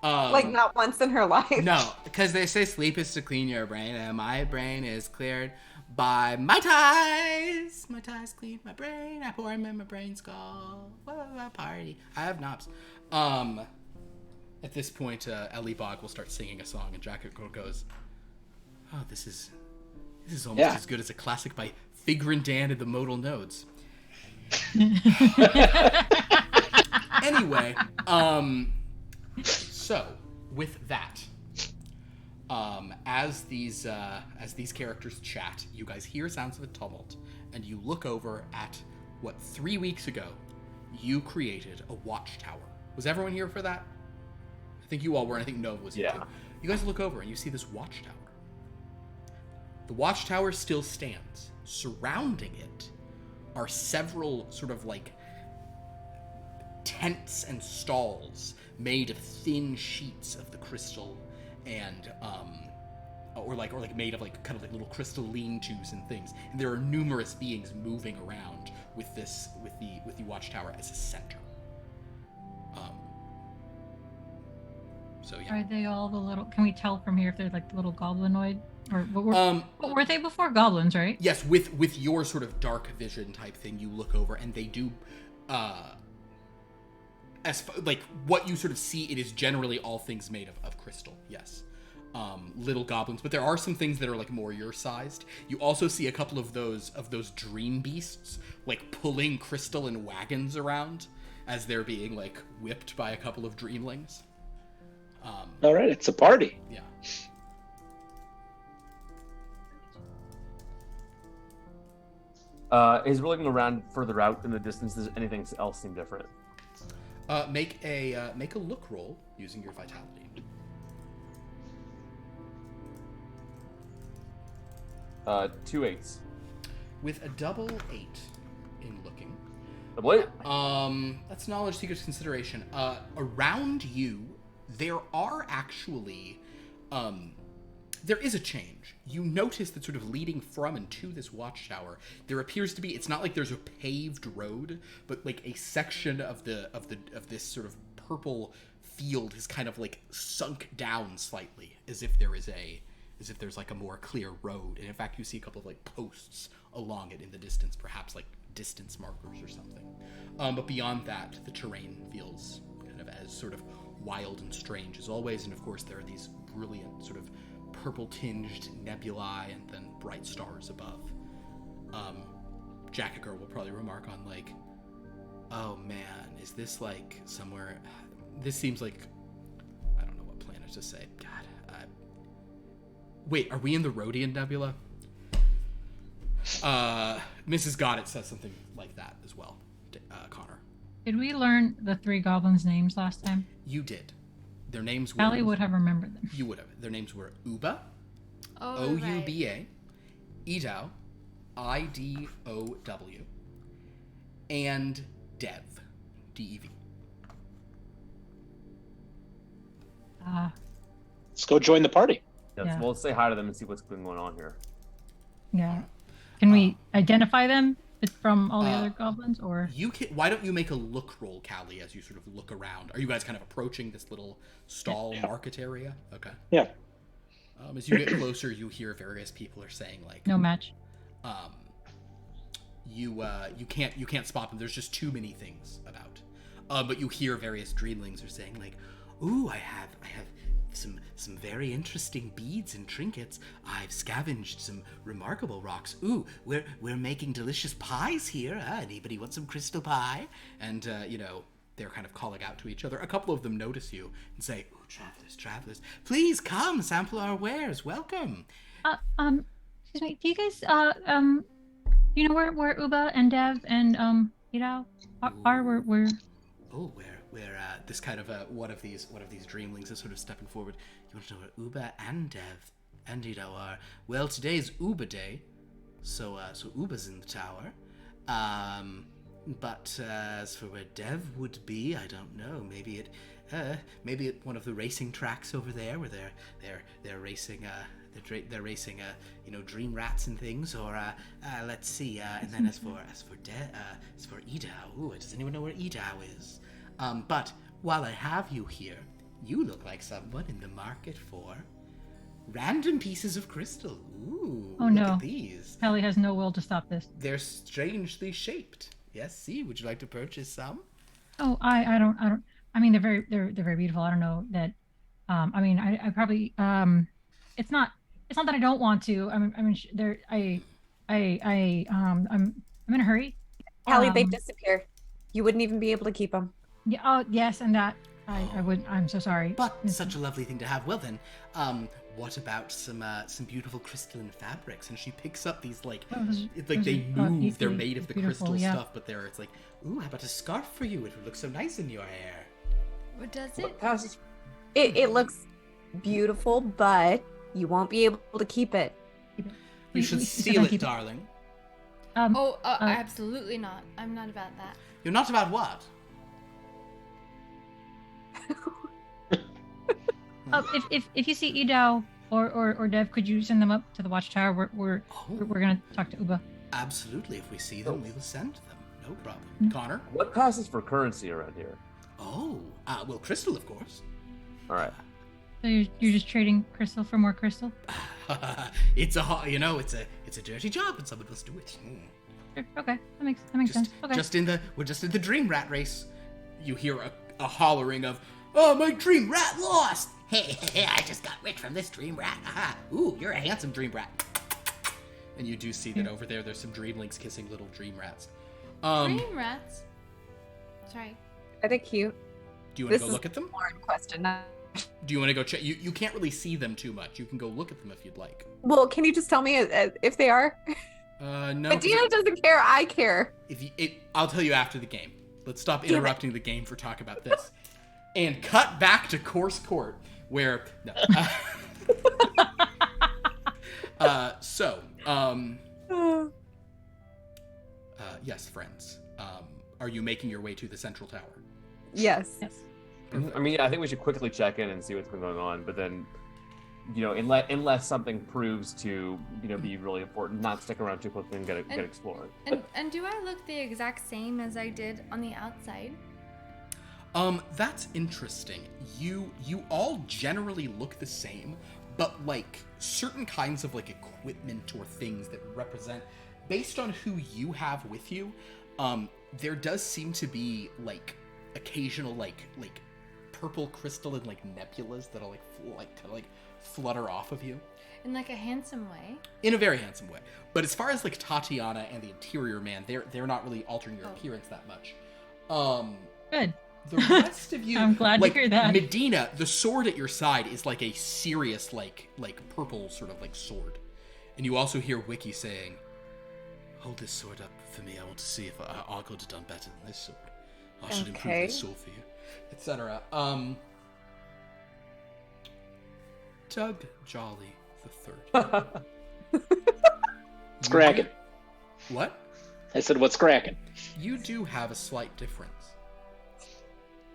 [SPEAKER 3] Like not once in her life.
[SPEAKER 4] No, because they say sleep is to clean your brain, and my brain is cleared by my ties. My ties clean my brain. I pour them in my brain skull. Party. I have knobs. At this point, Ellie Bog will start singing a song, and Jacket Girl goes, "Oh, this is almost as good as a classic by Figrin Dan and the Modal Nodes." Anyway, so with that, as these characters chat, you guys hear sounds of a tumult, and you look over at what 3 weeks ago you created a watchtower. Was everyone here for that? I think you all were, and I think Nova was here too. You guys look over and you see this watchtower. The watchtower still stands. Surrounding it are several sort of like tents and stalls made of thin sheets of the crystal, and or made of like kind of like little crystal lean-tos and things. And there are numerous beings moving around with the watchtower as a center. So yeah.
[SPEAKER 1] Are they all the little? Can we tell from here if they're like the little goblinoid, or what were they before goblins, right?
[SPEAKER 4] Yes, with your sort of dark vision type thing, you look over and they do, like what you sort of see, it is generally all things made of crystal. Yes, little goblins, but there are some things that are like more your sized. You also see a couple of those dream beasts like pulling crystal in wagons around as they're being like whipped by a couple of dreamlings.
[SPEAKER 6] All right, it's a party.
[SPEAKER 4] Yeah.
[SPEAKER 2] Is looking around further out in the distance, does anything else seem different?
[SPEAKER 4] Make a look roll using your vitality.
[SPEAKER 2] 2 8s.
[SPEAKER 4] With a double 8 in looking.
[SPEAKER 2] Double 8?
[SPEAKER 4] That's knowledge seekers consideration. Around you, there are actually, there is a change. You notice that sort of leading from and to this watchtower, there appears to be, it's not like there's a paved road, but like a section of this sort of purple field has kind of like sunk down slightly, as if there's like a more clear road. And in fact, you see a couple of like posts along it in the distance, perhaps like distance markers or something. But beyond that, the terrain feels kind of as sort of wild and strange as always. And of course, there are these brilliant sort of purple-tinged nebulae and then bright stars above. Jacket Girl will probably remark on like, "Oh man, is this like somewhere? This seems like, I don't know what planet to say. God, wait, are we in the Rhodian Nebula?" Mrs. Goddard says something like that as well. Connor,
[SPEAKER 1] Did we learn the 3 goblins' names last time?
[SPEAKER 4] you did. Their names were.
[SPEAKER 1] Allie would have remembered them.
[SPEAKER 4] You would have. Their names were Uba,
[SPEAKER 5] Oh,
[SPEAKER 4] O-U-B-A, Edow, I-D-O-W, and Dev, D-E-V.
[SPEAKER 6] Let's go join the party.
[SPEAKER 2] Yes,
[SPEAKER 1] Yeah.
[SPEAKER 2] well, let's say hi to them and see what's been going on here.
[SPEAKER 1] Yeah. Can we identify them from all the other goblins, or?
[SPEAKER 4] You can. Why don't you make a look roll, Callie, as you sort of look around? Are you guys kind of approaching this little stall market area? Okay.
[SPEAKER 6] Yeah.
[SPEAKER 4] As you get closer, you hear various people are saying like,
[SPEAKER 1] No match.
[SPEAKER 4] you can't spot them. There's just too many things about. But you hear various dreamlings are saying like, "Ooh, I have some very interesting beads and trinkets. I've scavenged some remarkable rocks. Ooh, we're making delicious pies here. Anybody want some crystal pie?" And they're kind of calling out to each other. A couple of them notice you and say, "Ooh, travelers, please come sample our wares. Welcome."
[SPEAKER 1] Excuse me. Do you guys you know where Uba and Dev and are? Where?
[SPEAKER 4] Oh, where this kind of one of these dreamlings is sort of stepping forward. You want to know where Uber and Dev and Ito are? Well, today's Uber day, so Uber's in the tower. But as for where Dev would be, I don't know. Maybe at one of the racing tracks over there, where they're racing they're racing dream rats and things. Or let's see. And then as for Edao, does anyone know where Edao is? But while I have you here, you look like someone in the market for random pieces of crystal. Ooh,
[SPEAKER 1] Oh
[SPEAKER 4] look
[SPEAKER 1] no.
[SPEAKER 4] at these.
[SPEAKER 1] Kelly has no will to stop this.
[SPEAKER 4] They're strangely shaped. Yes, see, would you like to purchase some?
[SPEAKER 1] Oh, I don't. I mean, they're very beautiful. I don't know that. I mean, I probably. It's not that I don't want to. They're. I'm in a hurry.
[SPEAKER 3] Callie, they
[SPEAKER 1] Um,
[SPEAKER 3] disappear. You wouldn't even be able to keep them.
[SPEAKER 1] Yeah. Oh, yes, and that I would. I'm so sorry.
[SPEAKER 4] But such a lovely thing to have. Well then, what about some beautiful crystalline fabrics? And she picks up these they move. They're made of the
[SPEAKER 1] beautiful,
[SPEAKER 4] crystal
[SPEAKER 1] yeah.
[SPEAKER 4] stuff, but it's like, ooh, how about a scarf for you? It would look so nice in your hair.
[SPEAKER 5] What does it?
[SPEAKER 2] What passes?
[SPEAKER 3] It looks beautiful, but you won't be able to keep it.
[SPEAKER 4] You should steal it, darling.
[SPEAKER 5] Oh, absolutely not. I'm not about that.
[SPEAKER 4] You're not about what?
[SPEAKER 1] If you see Edao or Dev, could you send them up to the watchtower? We're gonna talk to Uba.
[SPEAKER 4] Absolutely. If we see them, we will send them. No problem.
[SPEAKER 1] Mm.
[SPEAKER 4] Connor?
[SPEAKER 2] What passes for currency around here?
[SPEAKER 4] Oh, well, crystal, of course.
[SPEAKER 2] All right.
[SPEAKER 1] So you're just trading crystal for more crystal?
[SPEAKER 4] It's a dirty job, and someone must do it.
[SPEAKER 1] Sure, okay, that makes sense. Okay.
[SPEAKER 4] We're just in the dream rat race. You hear a hollering of, "Oh, my dream rat lost!" Hey, I just got rich from this dream rat. Aha! Ooh, you're a handsome dream rat. And you do see that over there's some dreamlings kissing little dream rats.
[SPEAKER 5] Dream rats. Sorry.
[SPEAKER 3] Are they cute?
[SPEAKER 4] Do you want to go look at them?
[SPEAKER 3] Lauren question.
[SPEAKER 4] Do you want to go check? You can't really see them too much. You can go look at them if you'd like.
[SPEAKER 3] Well, can you just tell me if they are?
[SPEAKER 4] No.
[SPEAKER 3] But Dina doesn't care. I care.
[SPEAKER 4] I'll tell you after the game. Let's stop interrupting the game for talk about this. And cut back to Course Court, where yes, friends. Are you making your way to the central tower?
[SPEAKER 3] Yes.
[SPEAKER 2] I mean, I think we should quickly check in and see what's been going on, but then, unless something proves to, be really important, not stick around too quickly and get explored.
[SPEAKER 5] And do I look the exact same as I did on the outside?
[SPEAKER 4] That's interesting. You all generally look the same, but certain kinds of equipment or things that represent, based on who you have with you, there does seem to be occasional purple crystalline nebulas that'll flutter off of you.
[SPEAKER 5] In a handsome way?
[SPEAKER 4] In a very handsome way. But as far as Tatiana and the interior man, they're not really altering your appearance that much.
[SPEAKER 1] Good.
[SPEAKER 4] The rest of you,
[SPEAKER 1] I'm glad to hear that.
[SPEAKER 4] Medina, the sword at your side is a serious purple sort of sword. And you also hear Wiki saying, "Hold this sword up for me. I want to see if I could have done better than this sword. I should improve this sword for you," etc. Doug Jolly the Third.
[SPEAKER 6] What's cracking?
[SPEAKER 4] What?
[SPEAKER 6] I said, what's cracking?
[SPEAKER 4] You do have a slight difference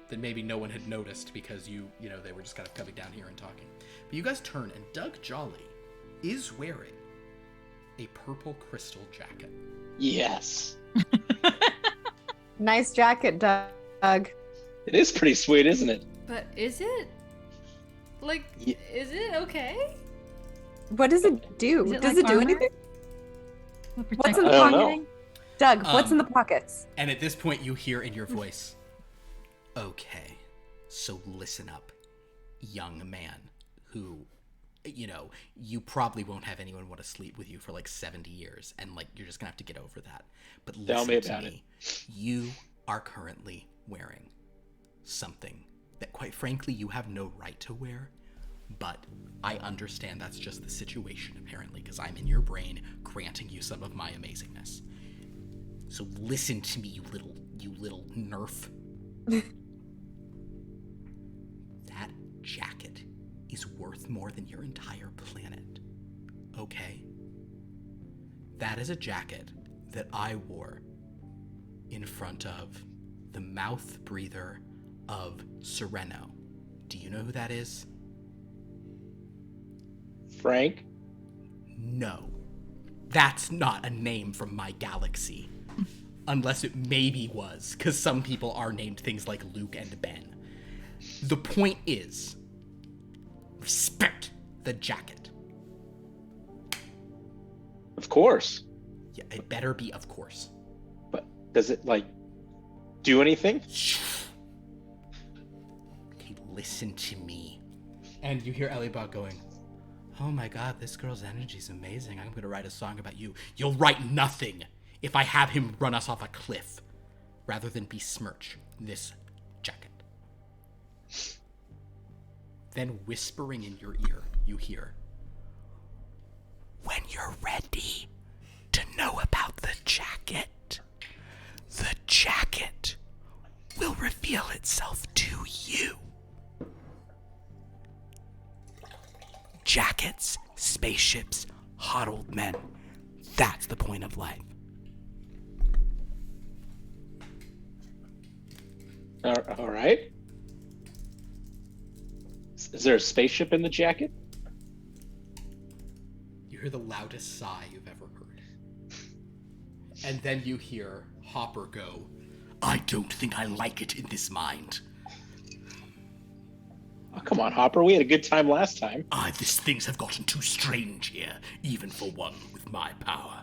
[SPEAKER 4] that maybe no one had noticed because they were just kind of coming down here and talking. But you guys turn, and Doug Jolly is wearing a purple crystal jacket.
[SPEAKER 6] Yes.
[SPEAKER 3] Nice jacket, Doug.
[SPEAKER 6] It is pretty sweet, isn't it?
[SPEAKER 5] But is it? Is it okay?
[SPEAKER 3] What does it do?
[SPEAKER 1] Is it
[SPEAKER 3] Does
[SPEAKER 1] like
[SPEAKER 3] it do
[SPEAKER 1] armor?
[SPEAKER 3] anything?
[SPEAKER 1] Will
[SPEAKER 3] What's
[SPEAKER 1] protect
[SPEAKER 3] in the
[SPEAKER 6] I don't
[SPEAKER 3] pocket?
[SPEAKER 6] know.
[SPEAKER 3] Doug, what's in the pockets?
[SPEAKER 4] And at this point, you hear in your voice, "Okay, so listen up, young man who, you probably won't have anyone want to sleep with you for 70 years, and you're just gonna have to get over that. But
[SPEAKER 6] Tell me
[SPEAKER 4] listen
[SPEAKER 6] about
[SPEAKER 4] to me. You are currently wearing something that, quite frankly, you have no right to wear. But I understand that's just the situation, apparently, because I'm in your brain granting you some of my amazingness. So listen to me, you little nerf. more than your entire planet. Okay? That is a jacket that I wore in front of the mouth breather of Sereno. Do you know who that is?
[SPEAKER 6] Frank?
[SPEAKER 4] No. That's not a name from my galaxy. Unless it maybe was, because some people are named things like Luke and Ben. The point is, respect the jacket.
[SPEAKER 6] Of course.
[SPEAKER 4] Yeah, it better be, of course.
[SPEAKER 6] But does it, like, do anything?
[SPEAKER 4] Okay, listen to me. And you hear Elibot going, oh my god, this girl's energy's amazing. I'm gonna write a song about you. You'll write nothing if I have him run us off a cliff, rather than besmirch this jacket. Then whispering in your ear, you hear, when you're ready to know about the jacket will reveal itself to you. Jackets, spaceships, hot old men. That's the point of life.
[SPEAKER 6] All right. Is there a spaceship in the jacket?
[SPEAKER 4] You hear the loudest sigh you've ever heard. And then you hear Hopper go, I don't think I like it in this mind.
[SPEAKER 6] Oh, come on, Hopper. We had a good time last time.
[SPEAKER 4] These things have gotten too strange here, even for one with my power.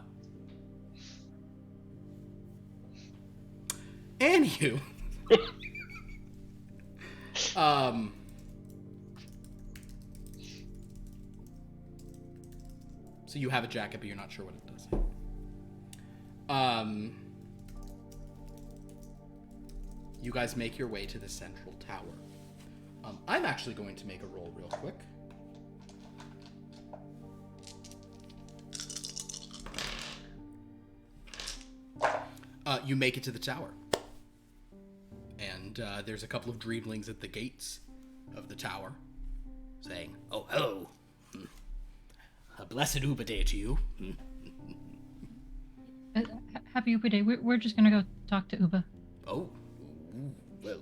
[SPEAKER 4] Anywho. So you have a jacket, but you're not sure what it does. You guys make your way to the central tower. I'm actually going to make a roll real quick. You make it to the tower. And there's a couple of dreamlings at the gates of the tower saying, oh, hello. A blessed Uber day to you.
[SPEAKER 1] Happy Uber Day. We're just gonna go talk to Uba.
[SPEAKER 4] Oh, well,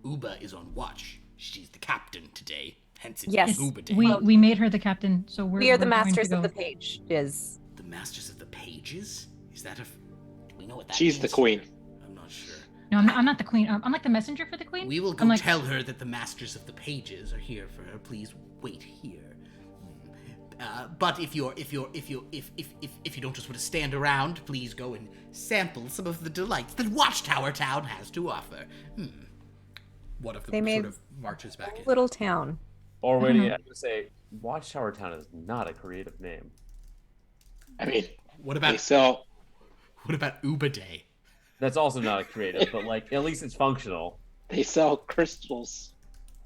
[SPEAKER 4] Uba is on watch. She's the captain today, hence it's
[SPEAKER 3] Yes.
[SPEAKER 4] Uba Day.
[SPEAKER 1] We made her the captain, so
[SPEAKER 3] We are the
[SPEAKER 1] we're going to
[SPEAKER 3] masters
[SPEAKER 1] go.
[SPEAKER 3] of the pages.
[SPEAKER 4] The Masters of the Pages? Is that a... Do we know what that
[SPEAKER 6] She's
[SPEAKER 4] means?
[SPEAKER 6] the queen.
[SPEAKER 4] I'm not sure.
[SPEAKER 1] No, I'm not the queen. I'm like the messenger for the queen.
[SPEAKER 4] We will go
[SPEAKER 1] I'm like,
[SPEAKER 4] tell her that the Masters of the Pages are here for her. Please wait here. But if you don't just want to stand around, please go and sample some of the delights that Watchtower Town has to offer. One of them
[SPEAKER 3] They made
[SPEAKER 4] sort of marches back in.
[SPEAKER 3] Little town.
[SPEAKER 2] Or waiting, I'm gonna say, Watchtower Town is not a creative name.
[SPEAKER 6] I mean,
[SPEAKER 4] What
[SPEAKER 6] they
[SPEAKER 4] about
[SPEAKER 6] sell.
[SPEAKER 4] what about Uba Day?
[SPEAKER 2] That's also not a creative, but like at least it's functional.
[SPEAKER 6] They sell crystals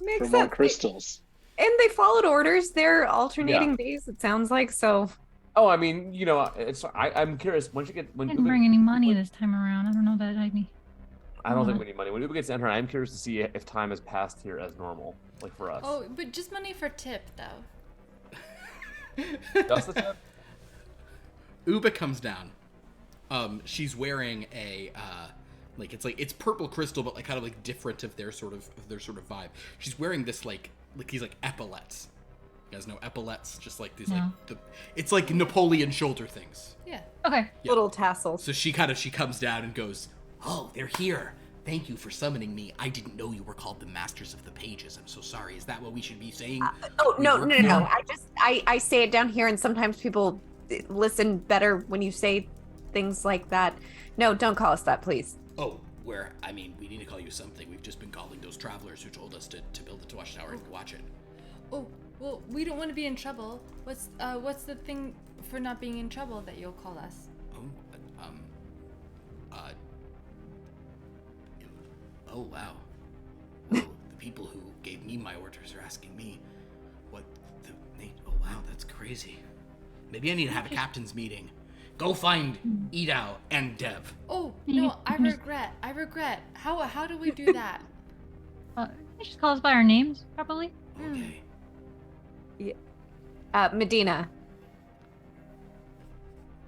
[SPEAKER 3] Makes
[SPEAKER 6] for more
[SPEAKER 3] sense.
[SPEAKER 6] crystals.
[SPEAKER 3] And they followed orders. They're alternating days, it sounds like. So
[SPEAKER 2] Oh, I mean, you know, I'm curious. Once you get
[SPEAKER 1] I didn't bring any money this time around. I don't know that I need.
[SPEAKER 2] I don't think we need money. When Uber gets in her, I'm curious to see if time has passed here as normal, like for us.
[SPEAKER 5] Oh, but just money for tip, though.
[SPEAKER 2] Just the tip?
[SPEAKER 4] Uba comes down. She's wearing a it's purple crystal, but like kind of like different of their sort of vibe. She's wearing this like these like epaulets. You guys know epaulets? Just like these
[SPEAKER 1] No.
[SPEAKER 4] it's like Napoleon shoulder things.
[SPEAKER 5] Yeah.
[SPEAKER 1] Okay.
[SPEAKER 4] Yeah.
[SPEAKER 3] little tassels.
[SPEAKER 4] So she comes down and goes, "Oh, they're here. Thank you for summoning me. I didn't know you were called the Masters of the Pages. I'm so sorry. Is that what we should be saying?"
[SPEAKER 3] Oh
[SPEAKER 4] We
[SPEAKER 3] no,
[SPEAKER 4] work
[SPEAKER 3] no,
[SPEAKER 4] for-
[SPEAKER 3] no, no! I say it down here, and sometimes people listen better when you say things like that. No, don't call us that, please.
[SPEAKER 4] Oh, we need to call you something. We've just been calling those travelers who told us to build the watchtower and watch it.
[SPEAKER 5] Oh, well, we don't want to be in trouble. What's the thing for not being in trouble that you'll call us?
[SPEAKER 4] Oh, wow. Oh, the people who gave me my orders are asking me oh, wow, that's crazy. Maybe I need to have a captain's meeting. Go find Edao and Dev.
[SPEAKER 5] Oh,
[SPEAKER 1] You-
[SPEAKER 5] no, I
[SPEAKER 1] you just-
[SPEAKER 5] regret. How do we do that?
[SPEAKER 1] You just call us by our names, probably.
[SPEAKER 4] Okay.
[SPEAKER 3] Medina.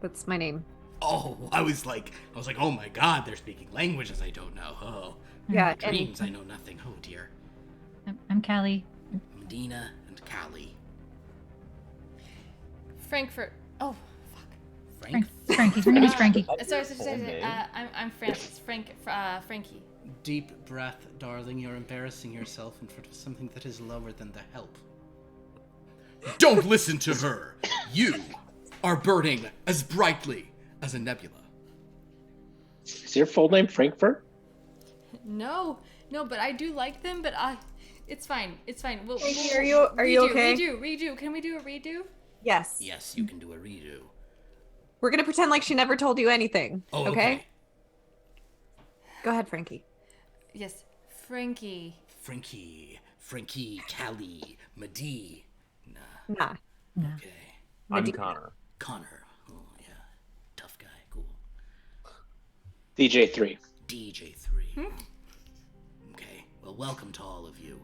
[SPEAKER 3] That's my name.
[SPEAKER 4] Oh, I was like, oh my god, they're speaking languages I don't know. Oh,
[SPEAKER 3] Yeah, and
[SPEAKER 4] dreams I know nothing. Oh dear.
[SPEAKER 1] I'm Callie.
[SPEAKER 4] Medina and Callie.
[SPEAKER 5] Frankfurt. Oh,
[SPEAKER 4] Frank?
[SPEAKER 1] Frankie. Her name is Frankie.
[SPEAKER 5] sorry.
[SPEAKER 2] Full name.
[SPEAKER 5] I'm Francis. Frankie.
[SPEAKER 4] Deep breath, darling. You're embarrassing yourself in front of something that is lower than the help. Don't listen to her. You are burning as brightly as a nebula.
[SPEAKER 6] Is your full name Frankfurt?
[SPEAKER 5] No, but I do like them. But it's fine. We'll
[SPEAKER 3] Frankie, are you okay?
[SPEAKER 5] Redo. Can we do a redo?
[SPEAKER 3] Yes.
[SPEAKER 4] Yes, you can do a redo.
[SPEAKER 3] We're gonna pretend like she never told you anything.
[SPEAKER 4] Oh,
[SPEAKER 3] okay? Go ahead, Frankie.
[SPEAKER 5] Yes, Frankie.
[SPEAKER 4] Frankie, Callie, Medina.
[SPEAKER 3] Nah.
[SPEAKER 4] Okay.
[SPEAKER 2] I'm
[SPEAKER 3] Medina.
[SPEAKER 2] Connor.
[SPEAKER 4] Connor. Oh, yeah. Tough guy. Cool.
[SPEAKER 6] DJ3.
[SPEAKER 4] DJ3. Okay. Well, welcome to all of you.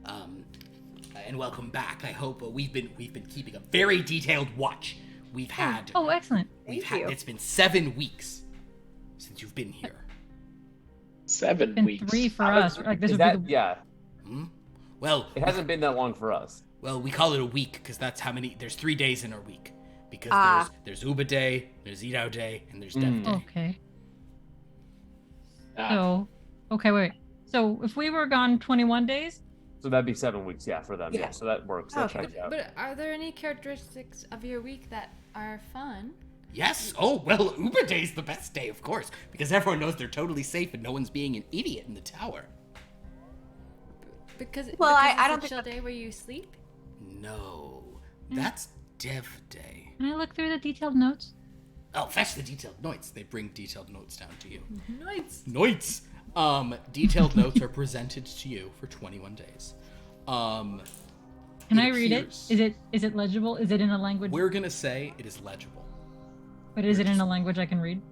[SPEAKER 4] And welcome back. I hope we've been keeping a very detailed watch. We've had
[SPEAKER 1] Oh, excellent.
[SPEAKER 3] Thank you.
[SPEAKER 4] it's been 7 weeks since you've been here.
[SPEAKER 6] 7
[SPEAKER 1] Been
[SPEAKER 6] weeks.
[SPEAKER 1] 3 for
[SPEAKER 2] How
[SPEAKER 1] us.
[SPEAKER 2] much-
[SPEAKER 1] Like this
[SPEAKER 2] is
[SPEAKER 1] would
[SPEAKER 2] that,
[SPEAKER 1] be the
[SPEAKER 2] yeah,
[SPEAKER 4] Well,
[SPEAKER 2] it hasn't been that long for us.
[SPEAKER 4] we call it a week because that's how many. There's 3 days in our week because there's Uba Day, there's Eat Out Day, and there's Dev Day.
[SPEAKER 1] Okay.
[SPEAKER 6] Ah,
[SPEAKER 1] So, okay, wait. So if we were gone 21 days,
[SPEAKER 2] So that'd be 7 weeks, yeah, for them. Yeah,
[SPEAKER 3] Yeah.
[SPEAKER 2] so that works. That
[SPEAKER 3] Okay.
[SPEAKER 2] checks out.
[SPEAKER 5] But are there any characteristics of your week that are fun?
[SPEAKER 4] Yes. Oh well, Uba Day's the best day, of course, because everyone knows they're totally safe and no one's being an idiot in the tower.
[SPEAKER 5] Because
[SPEAKER 3] Well,
[SPEAKER 5] because
[SPEAKER 3] I
[SPEAKER 5] it's
[SPEAKER 3] don't
[SPEAKER 5] a
[SPEAKER 3] think
[SPEAKER 5] chill day where you sleep.
[SPEAKER 4] No, that's Dev Day.
[SPEAKER 1] can I look through the detailed notes?
[SPEAKER 4] Oh, fetch the detailed notes. They bring detailed notes down to you.
[SPEAKER 5] Nice.
[SPEAKER 4] Notes. Detailed notes are presented to you for 21 days.
[SPEAKER 1] Can I read it?
[SPEAKER 4] appears-
[SPEAKER 1] Is it legible? Is it in a language?
[SPEAKER 4] We're gonna say it is legible.
[SPEAKER 1] But is it in a language I can read?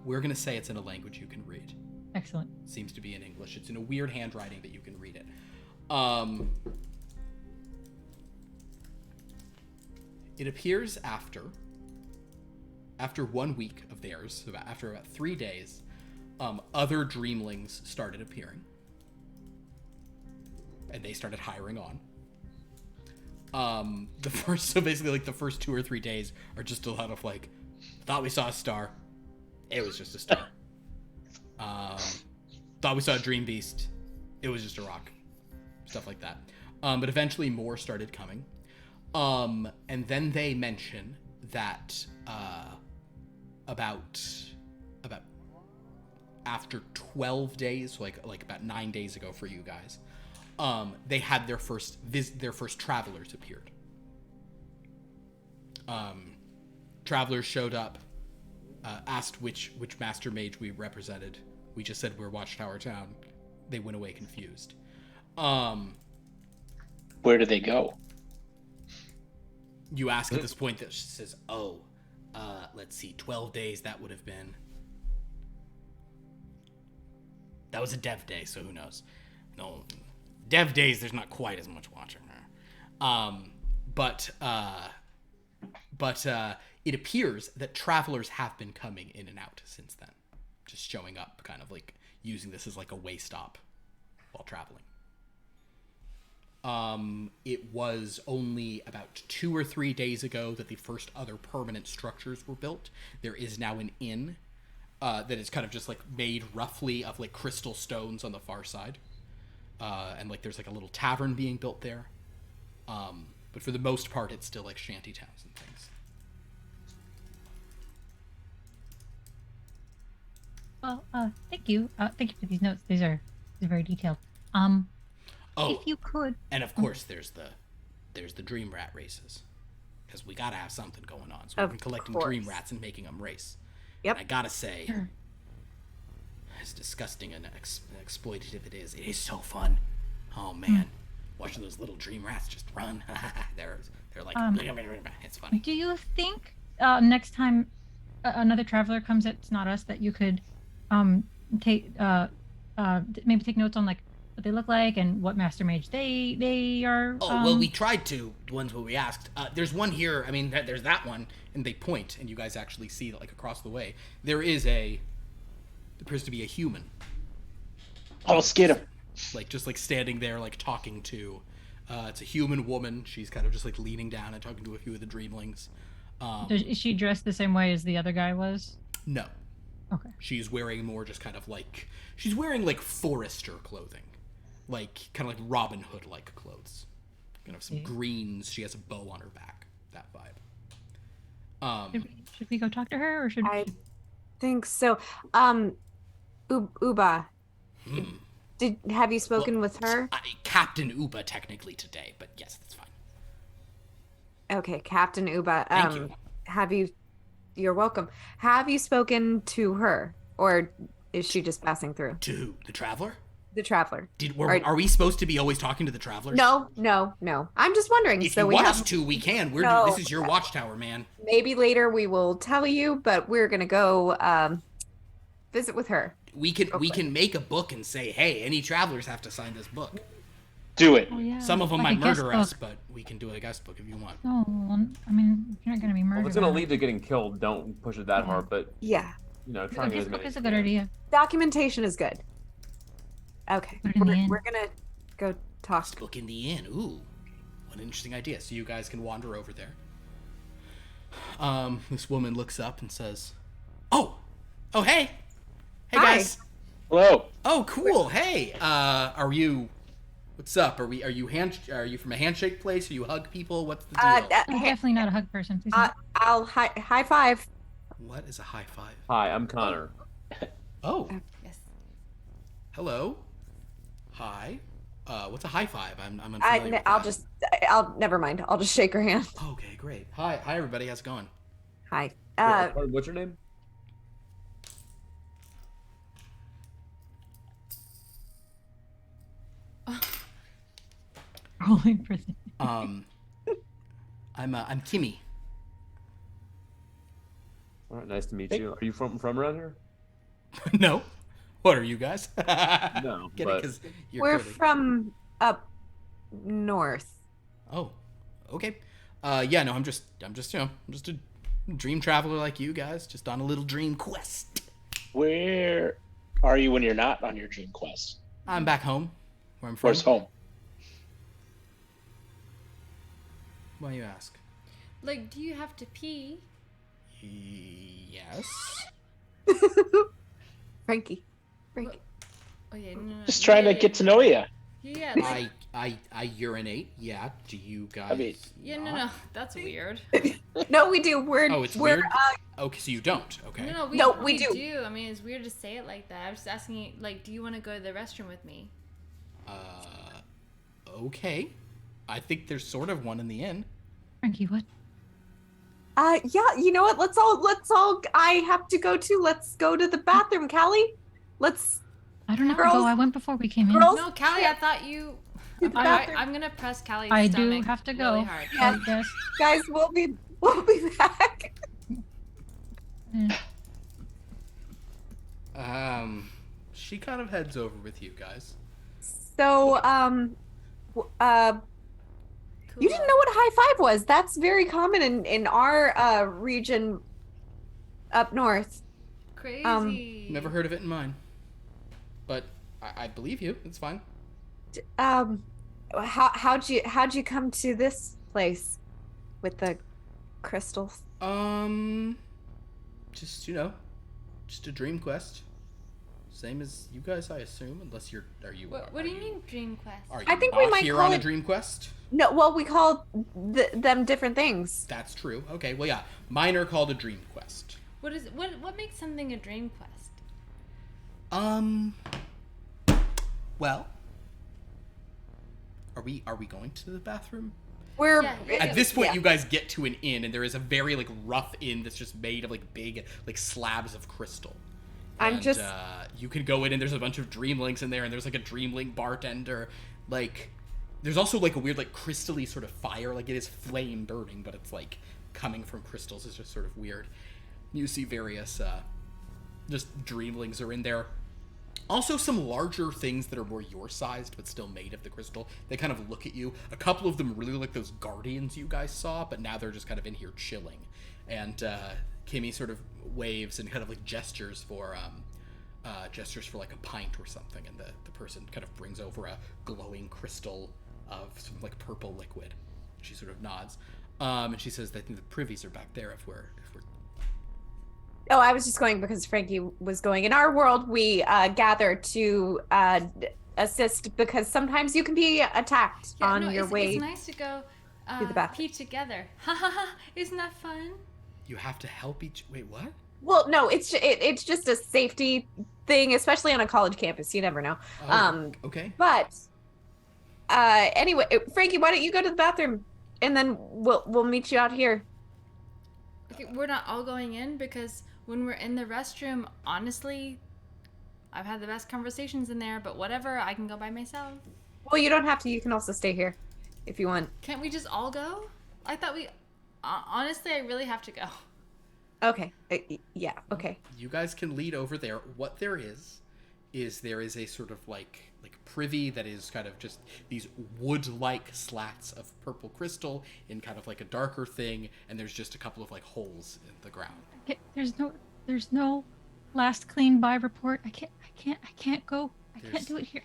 [SPEAKER 4] We're gonna say it's in a language you can read.
[SPEAKER 1] Excellent.
[SPEAKER 4] Seems to be in English. It's in a weird handwriting that you can read it. It appears after 1 week of theirs, so after about 3 days, other dreamlings started appearing. And they started hiring on. The first 2 or 3 days are just a lot of like, thought we saw a star. It was just a star. Thought we saw a dream beast. It was just a rock. Stuff like that. But eventually more started coming. And then they mention that about after 12 days, so like about 9 days ago for you guys, they had their first travelers appeared. Travelers showed up, asked which master mage we represented. We just said we're Watchtower Town. They went away confused.
[SPEAKER 6] where do they go?
[SPEAKER 4] You ask at this point that says, let's see, 12 days, that would have been... That was a dev day, so who knows? No, dev days, there's not quite as much watching there. But it appears that travelers have been coming in and out since then. Just showing up, kind of like using this as like a way stop while traveling. It was only about 2 or 3 days ago that the first other permanent structures were built. There is now an inn that is kind of just like made roughly of like crystal stones on the far side. And like there's like a little tavern being built there. But for the most part, it's still like shanty towns and things.
[SPEAKER 1] Well, thank you. Thank you for these notes. These are very detailed. If you could.
[SPEAKER 4] And of course, there's the dream rat races, because we gotta have something going on. So we've been collecting dream rats and making them race.
[SPEAKER 3] Yep.
[SPEAKER 4] And I gotta say, as disgusting and exploitative it is so fun. Oh man, watching those little dream rats just run. they're like, it's funny.
[SPEAKER 1] Do you think next time another traveler comes, it's not us, that you could maybe take notes on like what they look like and what master mage they are?
[SPEAKER 4] Oh, well, we tried to, the ones where we asked. There's one here, I mean, there's that one, and they point, and you guys actually see, like, across the way. There appears to be a human.
[SPEAKER 6] Oh, let's get him.
[SPEAKER 4] Like, just, like, standing there, like, talking to, it's a human woman. She's kind of just, like, leaning down and talking to a few of the dreamlings.
[SPEAKER 1] Is she dressed the same way as the other guy was?
[SPEAKER 4] No.
[SPEAKER 1] Okay.
[SPEAKER 4] She's wearing more just kind of, like, she's wearing, like, forester clothing. Like, kind of like Robin Hood-like clothes. Kind of some greens. She has a bow on her back. That vibe.
[SPEAKER 1] Should we go talk to her, or should
[SPEAKER 3] I think so. Uba, have you spoken with her?
[SPEAKER 4] Captain Uba, technically, today, but yes, that's fine.
[SPEAKER 3] Okay, Captain Uba.
[SPEAKER 4] Thank you.
[SPEAKER 3] You're welcome. Have you spoken to her, or is she just passing through?
[SPEAKER 4] To who? The Traveler?
[SPEAKER 3] The Traveler.
[SPEAKER 4] Are we supposed to be always talking to the Travelers?
[SPEAKER 3] No. I'm just wondering.
[SPEAKER 4] If
[SPEAKER 3] so
[SPEAKER 4] you
[SPEAKER 3] we
[SPEAKER 4] want
[SPEAKER 3] have
[SPEAKER 4] us to, we can. This is your watchtower, man.
[SPEAKER 3] maybe later we will tell you, but we're gonna go visit with her.
[SPEAKER 4] We can make a book and say, hey, any Travelers have to sign this book.
[SPEAKER 6] Do it.
[SPEAKER 1] Oh, yeah.
[SPEAKER 4] Some of them
[SPEAKER 1] Like a
[SPEAKER 4] might
[SPEAKER 1] guest
[SPEAKER 4] murder us,
[SPEAKER 1] book.
[SPEAKER 4] but we can do a guest book if you want.
[SPEAKER 1] No, well, I mean, you're not going to be murdered.
[SPEAKER 2] Well, if it's gonna
[SPEAKER 1] on it.
[SPEAKER 2] lead to getting killed, don't push it that hard. But
[SPEAKER 3] Yeah.
[SPEAKER 2] try
[SPEAKER 1] A
[SPEAKER 2] and get
[SPEAKER 1] guest
[SPEAKER 2] as
[SPEAKER 1] book
[SPEAKER 2] many.
[SPEAKER 1] is a good idea.
[SPEAKER 3] Documentation is good. Okay.
[SPEAKER 1] Put it in the inn.
[SPEAKER 3] We're gonna go talk.
[SPEAKER 4] Guest book in the inn. Ooh, what an interesting idea. So you guys can wander over there. This woman looks up and says, "Oh, hey,
[SPEAKER 3] Hi.
[SPEAKER 4] guys.
[SPEAKER 6] Hello.
[SPEAKER 4] Oh, cool. Hey, are you? What's up? Are you from a handshake place? Are you hug people? What's the deal?
[SPEAKER 1] I'm definitely not a hug person. Please don't.
[SPEAKER 3] I'll high five.
[SPEAKER 4] What is a high five?
[SPEAKER 2] Hi, I'm Connor.
[SPEAKER 4] Oh,
[SPEAKER 5] Yes.
[SPEAKER 4] hello. Hi. What's a high five? I'm unfamiliar with
[SPEAKER 3] I'll
[SPEAKER 4] that.
[SPEAKER 3] just. Never mind. I'll just shake her hand.
[SPEAKER 4] Okay, great. Hi, everybody. How's it going?
[SPEAKER 3] Hi.
[SPEAKER 2] What's your name?
[SPEAKER 1] Rolling for the...
[SPEAKER 4] I'm Kimmy.
[SPEAKER 2] All right, nice to meet you. Are you from around here?
[SPEAKER 4] No. What are you guys?
[SPEAKER 2] No,
[SPEAKER 4] Get it?
[SPEAKER 2] but
[SPEAKER 4] 'Cause you're
[SPEAKER 3] We're
[SPEAKER 4] clearly-
[SPEAKER 3] from up north.
[SPEAKER 4] Oh, okay. Yeah, no, I'm just I'm just a dream traveler like you guys, just on a little dream quest.
[SPEAKER 6] Where are you when you're not on your dream quest?
[SPEAKER 4] I'm back home, where I'm from.
[SPEAKER 6] Where's home?
[SPEAKER 4] Why you ask?
[SPEAKER 5] Like, do you have to pee?
[SPEAKER 4] Yes.
[SPEAKER 3] Frankie.
[SPEAKER 5] Oh yeah, no.
[SPEAKER 6] Just trying to get to know you.
[SPEAKER 5] Yeah, like,
[SPEAKER 4] I urinate. Yeah. Do you guys?
[SPEAKER 6] I mean-
[SPEAKER 5] yeah, no. That's weird.
[SPEAKER 3] No, we do.
[SPEAKER 4] It's
[SPEAKER 3] we're
[SPEAKER 4] weird. Okay, so you don't. Okay.
[SPEAKER 5] No,
[SPEAKER 3] we do.
[SPEAKER 5] I mean, it's weird to say it like that. I was just asking you, like, do you want to go to the restroom with me?
[SPEAKER 4] Okay. I think there's sort of one in the inn.
[SPEAKER 1] Frankie, what?
[SPEAKER 3] yeah, you know what? Let's all I have to go too. Let's go to the bathroom, Callie.
[SPEAKER 1] I don't have
[SPEAKER 3] Girls-
[SPEAKER 1] to go. I went before we came in.
[SPEAKER 3] girls-
[SPEAKER 5] No, Callie, I thought you.
[SPEAKER 3] To the
[SPEAKER 5] All
[SPEAKER 3] bathroom.
[SPEAKER 5] right, I'm gonna press Callie's
[SPEAKER 1] I do
[SPEAKER 5] stomach
[SPEAKER 1] have to
[SPEAKER 5] really
[SPEAKER 1] go.
[SPEAKER 5] hard.
[SPEAKER 1] I guess.
[SPEAKER 3] Guys, we'll be back.
[SPEAKER 4] She kind of heads over with you guys.
[SPEAKER 3] So, you didn't know what high five was. That's very common in our region up north.
[SPEAKER 5] Crazy.
[SPEAKER 4] Never heard of it in mine. But I believe you. It's fine.
[SPEAKER 3] How'd you come to this place with the crystals?
[SPEAKER 4] Just just a dream quest. Same as you guys, I assume, unless are you?
[SPEAKER 5] What do you mean dream quest?
[SPEAKER 4] Are you
[SPEAKER 3] I think we
[SPEAKER 4] not
[SPEAKER 3] might
[SPEAKER 4] here
[SPEAKER 3] call
[SPEAKER 4] on a
[SPEAKER 3] it-
[SPEAKER 4] dream quest?
[SPEAKER 3] No, well, we call them different things.
[SPEAKER 4] That's true. Okay, well, yeah, mine are called a dream quest.
[SPEAKER 5] What makes something a dream quest?
[SPEAKER 4] Well, are we going to the bathroom?
[SPEAKER 3] We're
[SPEAKER 5] Yeah.
[SPEAKER 4] At this point,
[SPEAKER 3] yeah.
[SPEAKER 4] you guys get to an inn, and there is a very rough inn that's just made of big slabs of crystal.
[SPEAKER 3] I'm
[SPEAKER 4] And,
[SPEAKER 3] just-
[SPEAKER 4] you can go in, and there's a bunch of dreamlings in there, and there's a dreamling bartender. There's also a weird crystally sort of fire, it is flame burning, but it's coming from crystals. It's just sort of weird. You see various just dreamlings are in there. Also, some larger things that are more your sized, but still made of the crystal. They kind of look at you. A couple of them really like those guardians you guys saw, but now they're just kind of in here chilling. And Kimmy sort of waves and kind of like gestures for like a pint or something, and the person kind of brings over a glowing crystal of some like purple liquid. She sort of nods, and she says, "I think the privies are back there. If we're."
[SPEAKER 3] Oh, I was just going because Frankie was going. In our world, we gather to assist because sometimes you can be attacked on your way.
[SPEAKER 5] It's nice to go
[SPEAKER 3] to the bathroom.
[SPEAKER 5] pee together. Ha ha ha! Isn't that fun?
[SPEAKER 4] You have to help each. Wait, what?
[SPEAKER 3] Well, no, it's just a safety thing, especially on a college campus. You never know.
[SPEAKER 4] Oh, okay.
[SPEAKER 3] But anyway, Frankie, why don't you go to the bathroom, and then we'll meet you out here.
[SPEAKER 5] Okay, we're not all going in because when we're in the restroom, honestly, I've had the best conversations in there. But whatever, I can go by myself.
[SPEAKER 3] Well, you don't have to. You can also stay here if you want.
[SPEAKER 5] Can't we just all go? I thought we. Honestly, I really have to go.
[SPEAKER 3] Okay. Yeah. Okay.
[SPEAKER 4] You guys can lead over there. What there is there is a sort of like privy that is kind of just these wood-like slats of purple crystal in kind of like a darker thing, and there's just a couple of like holes in the ground.
[SPEAKER 1] There's no last clean by report. I can't go. I can't do it here.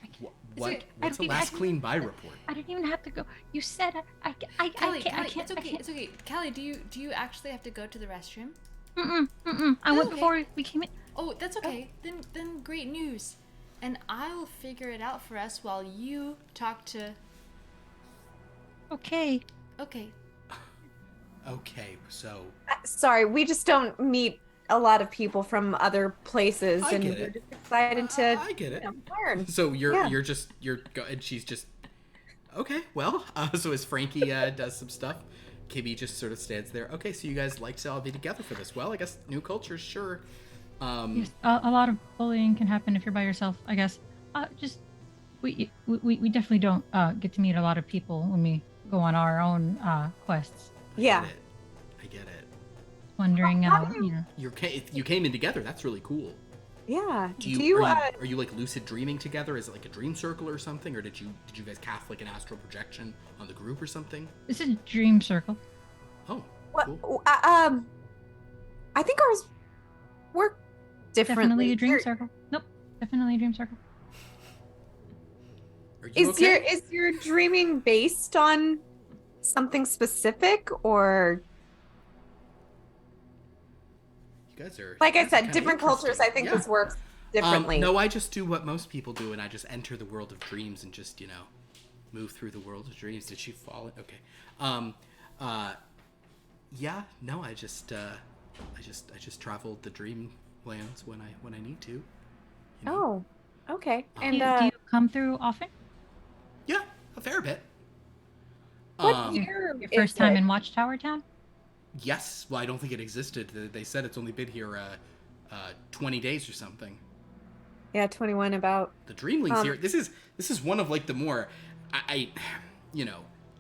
[SPEAKER 4] What's a last clean by report?
[SPEAKER 1] I didn't even have to go. You said I
[SPEAKER 5] Callie,
[SPEAKER 1] can't.
[SPEAKER 5] it's okay. It's okay. Callie, do you actually have to go to the restroom?
[SPEAKER 1] I went before we came in.
[SPEAKER 5] Oh, that's okay. Then great news. And I'll figure it out for us while you talk to...
[SPEAKER 1] Okay.
[SPEAKER 5] Okay,
[SPEAKER 4] so...
[SPEAKER 3] Sorry, we just don't meet a lot of people from other places,
[SPEAKER 4] I
[SPEAKER 3] and
[SPEAKER 4] get
[SPEAKER 3] we're
[SPEAKER 4] it.
[SPEAKER 3] just excited to
[SPEAKER 4] I get it.
[SPEAKER 3] learn.
[SPEAKER 4] So and she's just... Okay, well, so as Frankie does some stuff, Kimmy just sort of stands there. Okay, so you guys like to all be together for this. Well, I guess new cultures, sure.
[SPEAKER 1] Yes, a lot of bullying can happen if you're by yourself, I guess. We definitely don't get to meet a lot of people when we go on our own quests.
[SPEAKER 3] Yeah.
[SPEAKER 4] I get it.
[SPEAKER 1] Wondering,
[SPEAKER 4] You came in together. That's really cool.
[SPEAKER 3] Yeah.
[SPEAKER 4] Are you like lucid dreaming together? Is it like a dream circle or something, or did you guys cast like an astral projection on the group or something?
[SPEAKER 1] This is Dream Circle.
[SPEAKER 4] Oh,
[SPEAKER 3] What?
[SPEAKER 4] cool.
[SPEAKER 3] I think ours work differently.
[SPEAKER 1] Definitely a dream circle. Nope. Definitely a dream circle.
[SPEAKER 4] Are you okay?
[SPEAKER 3] Is your dreaming based on something specific, or
[SPEAKER 4] You guys are
[SPEAKER 3] like I said,
[SPEAKER 4] kinda
[SPEAKER 3] different cultures? I think
[SPEAKER 4] interesting.
[SPEAKER 3] this works differently.
[SPEAKER 4] No, I just do what most people do, and I just enter the world of dreams and just move through the world of dreams. Did she fall? Okay. Yeah. No, I just traveled the dream lands when I need to.
[SPEAKER 3] Oh, okay. And
[SPEAKER 1] do you come through often?
[SPEAKER 4] Yeah, a fair bit.
[SPEAKER 3] what year
[SPEAKER 1] Your first
[SPEAKER 3] is
[SPEAKER 1] time
[SPEAKER 3] it?
[SPEAKER 1] in Watchtower Town?
[SPEAKER 4] Yes. Well, I don't think it existed. They said it's only been here 20 days or something.
[SPEAKER 3] Yeah, 21 about.
[SPEAKER 4] The Dreamlings here. This is one of like the more I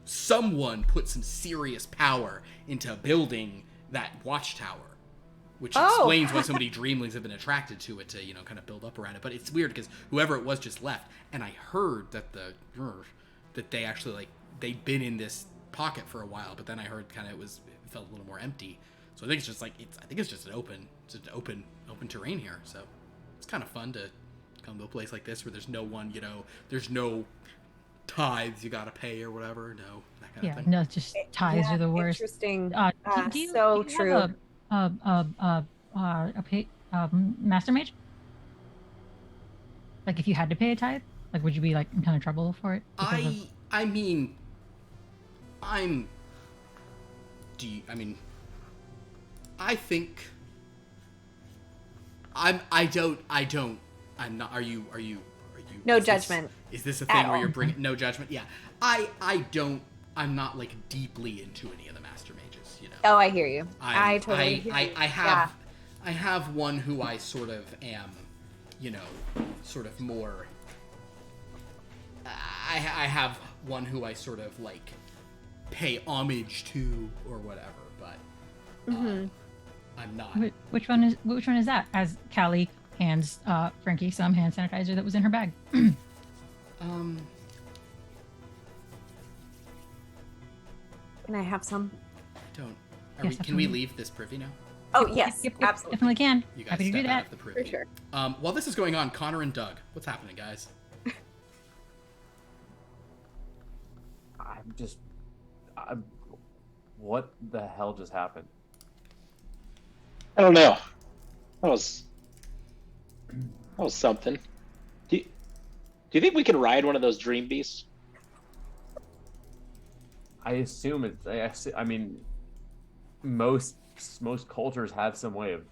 [SPEAKER 4] someone put some serious power into building that watchtower, which explains why so many Dreamlings have been attracted to it to kind of build up around it. But it's weird because whoever it was just left, and I heard that that they actually like they'd been in this pocket for a while, but then I heard kind of it felt a little more empty. So I think it's just like it's just an open terrain here. So it's kind of fun to come to a place like this where there's no one, there's no tithes you gotta pay or whatever. No, that kind of thing.
[SPEAKER 1] No, just tithes are the worst.
[SPEAKER 3] Interesting.
[SPEAKER 1] Do you
[SPEAKER 3] True.
[SPEAKER 1] have a master mage? Like, if you had to pay a tithe, like, would you be like in kind of trouble for it?
[SPEAKER 4] I mean, I think I'm not. Are you?
[SPEAKER 3] No
[SPEAKER 4] is
[SPEAKER 3] judgment.
[SPEAKER 4] Is this a thing where
[SPEAKER 3] all.
[SPEAKER 4] you're bringing no judgment? Yeah. I'm not like deeply into any of the master mages.
[SPEAKER 3] Oh, I hear you. I totally hear you.
[SPEAKER 4] I have one who I sort of am, sort of more. I have one who I sort of like pay homage to or whatever, but I'm not.
[SPEAKER 1] Which one is that? As Callie hands Frankie some hand sanitizer that was in her bag.
[SPEAKER 3] Can I have some?
[SPEAKER 4] Don't.
[SPEAKER 1] Yes,
[SPEAKER 4] Can we
[SPEAKER 1] absolutely.
[SPEAKER 4] leave this privy now?
[SPEAKER 3] Oh, yes,
[SPEAKER 1] Yep,
[SPEAKER 3] absolutely.
[SPEAKER 1] definitely can.
[SPEAKER 4] You guys
[SPEAKER 1] Happy to
[SPEAKER 4] step
[SPEAKER 1] do
[SPEAKER 4] out
[SPEAKER 1] that.
[SPEAKER 4] of the privy.
[SPEAKER 3] For sure.
[SPEAKER 4] While this is going on, Connor and Doug, what's happening, guys?
[SPEAKER 2] What the hell just happened?
[SPEAKER 6] I don't know. That was something. Do you think we could ride one of those dream beasts?
[SPEAKER 2] I assume I mean, most cultures have some way of,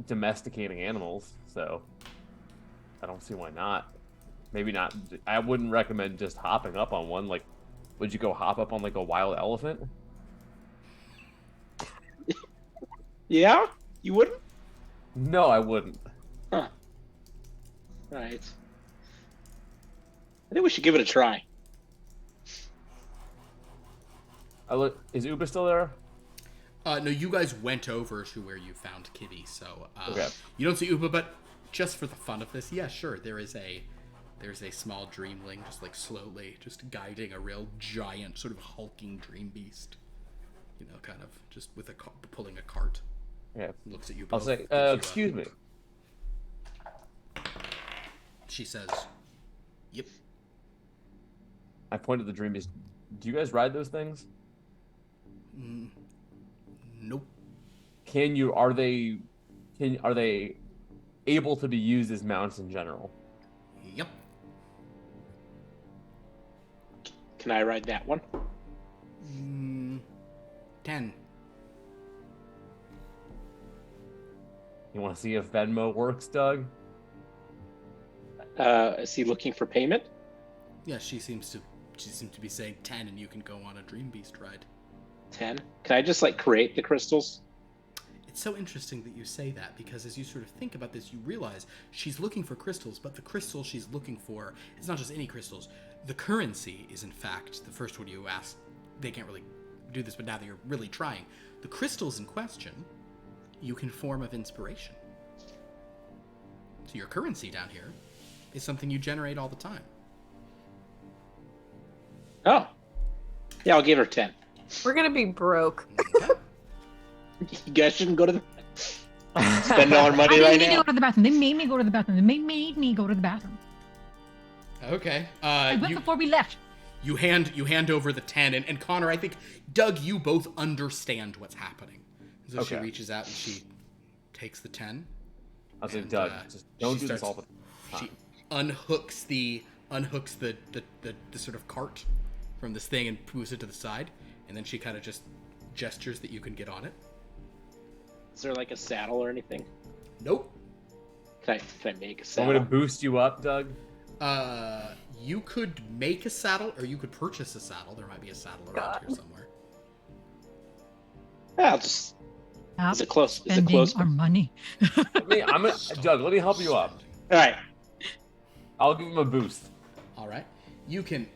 [SPEAKER 2] domesticating animals. So I don't see why not. Maybe not. I wouldn't recommend just hopping up on one. Like, would you go hop up on like a wild elephant?
[SPEAKER 6] Yeah, you wouldn't.
[SPEAKER 2] No, I wouldn't.
[SPEAKER 6] Huh. Right. I think we should give it a try.
[SPEAKER 2] Is Uba still there?
[SPEAKER 4] No, you guys went over to where you found Kibby, so
[SPEAKER 2] Okay.
[SPEAKER 4] you don't see Uba, but just for the fun of this, yeah, sure, there's a small dreamling just like slowly just guiding a real giant sort of hulking dream beast, kind of just with pulling a cart.
[SPEAKER 2] Yeah.
[SPEAKER 4] Looks at you
[SPEAKER 2] I'll
[SPEAKER 4] both.
[SPEAKER 2] say,
[SPEAKER 4] gives you a-
[SPEAKER 2] excuse me.
[SPEAKER 4] She says, "Yep."
[SPEAKER 2] I pointed the dream beast. Do you guys ride those things?
[SPEAKER 4] Nope.
[SPEAKER 2] Are they able to be used as mounts in general?
[SPEAKER 4] Yep.
[SPEAKER 6] Can I ride that one?
[SPEAKER 4] 10.
[SPEAKER 2] You want to see if Venmo works, Doug?
[SPEAKER 6] Is he looking for payment?
[SPEAKER 4] Yeah, she seems to be saying 10, and you can go on a dream beast ride.
[SPEAKER 6] 10. Can I just create the crystals?
[SPEAKER 4] It's so interesting that you say that, because as you sort of think about this, you realize she's looking for crystals, but the crystal she's looking for is not just any crystals. The currency is, in fact, the first one you asked. They can't really do this, but now that you're really trying. The crystals in question, you can form of inspiration. So your currency down here is something you generate all the time.
[SPEAKER 6] Oh. Yeah, I'll give her 10.
[SPEAKER 3] We're gonna be broke.
[SPEAKER 4] Okay.
[SPEAKER 6] You guys shouldn't go to the spend all our
[SPEAKER 1] I
[SPEAKER 6] money
[SPEAKER 1] didn't
[SPEAKER 6] right
[SPEAKER 1] need to
[SPEAKER 6] now.
[SPEAKER 1] go to the bathroom. They made me go to the bathroom. They made me go to the bathroom.
[SPEAKER 4] Okay.
[SPEAKER 1] I went before we left.
[SPEAKER 4] You hand over the 10, and Connor, I think, Doug, you both understand what's happening. So she
[SPEAKER 2] Okay.
[SPEAKER 4] reaches out and she takes the 10.
[SPEAKER 2] I'll say,
[SPEAKER 4] And,
[SPEAKER 2] Doug, just don't
[SPEAKER 4] she
[SPEAKER 2] do this all
[SPEAKER 4] starts-
[SPEAKER 2] the time.
[SPEAKER 4] She unhooks the sort of cart from this thing and moves it to the side, and then she kind of just gestures that you can get on it.
[SPEAKER 6] Is there a saddle or anything?
[SPEAKER 4] Nope.
[SPEAKER 6] Can I make a
[SPEAKER 2] I'm
[SPEAKER 6] saddle?
[SPEAKER 2] going to boost you up, Doug.
[SPEAKER 4] You could make a saddle, or you could purchase a saddle. There might be a saddle around here somewhere.
[SPEAKER 6] Yeah, I'll just.
[SPEAKER 1] Stop
[SPEAKER 6] Is it close? Is it
[SPEAKER 1] spending
[SPEAKER 6] close?
[SPEAKER 1] our money.
[SPEAKER 2] Doug, let me help you up.
[SPEAKER 6] All right.
[SPEAKER 2] I'll give him a boost.
[SPEAKER 4] All right. You can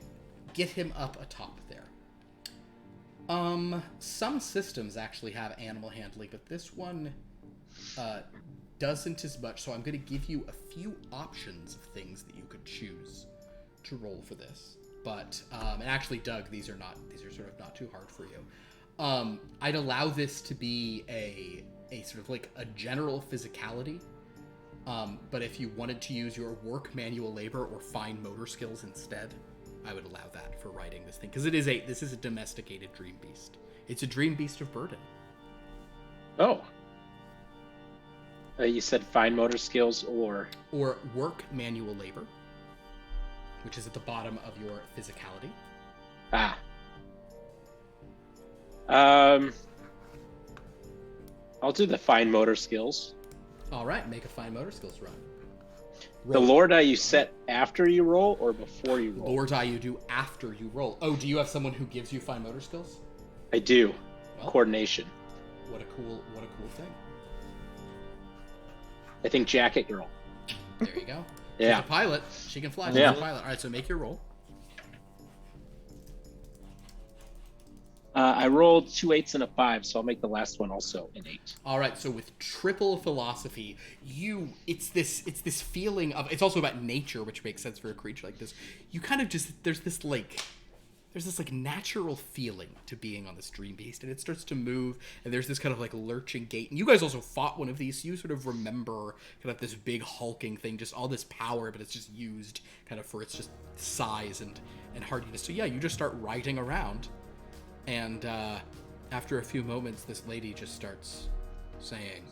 [SPEAKER 4] get him up atop there. Some systems actually have animal handling, but this one doesn't as much. So I'm going to give you a few options of things that you could choose to roll for this. But and actually, Doug, these are sort of not too hard for you. I'd allow this to be a sort of a general physicality. But if you wanted to use your work, manual labor, or fine motor skills instead, I would allow that for riding this thing, because this is a domesticated dream beast. It's a dream beast of burden.
[SPEAKER 6] Oh. You said fine motor skills or
[SPEAKER 4] work, manual labor, which is at the bottom of your physicality.
[SPEAKER 6] I'll do the fine motor skills.
[SPEAKER 4] All right, make a fine motor skills run.
[SPEAKER 6] The lore die you set after you roll or before you roll?
[SPEAKER 4] Lore die you do after you roll. Oh, do you have someone who gives you fine motor skills?
[SPEAKER 6] I do.
[SPEAKER 4] Well,
[SPEAKER 6] Coordination.
[SPEAKER 4] What a cool thing.
[SPEAKER 6] I think Jacket Girl.
[SPEAKER 4] There you go.
[SPEAKER 6] Yeah.
[SPEAKER 4] She's a pilot. She can fly. She's
[SPEAKER 6] Yeah.
[SPEAKER 4] a pilot. All right, so make your roll.
[SPEAKER 6] I rolled 2 8s and a 5, so I'll make the last one also an 8.
[SPEAKER 4] All right, so with triple philosophy, it's this feeling of, it's also about nature, which makes sense for a creature like this. You kind of just, there's this natural feeling to being on this dream beast, and it starts to move, and there's this kind of like lurching gait. And you guys also fought one of these, so you sort of remember kind of this big hulking thing, just all this power, but it's just used kind of for its just size and hardiness. So yeah, you just start riding around, and after a few moments, this lady just starts saying,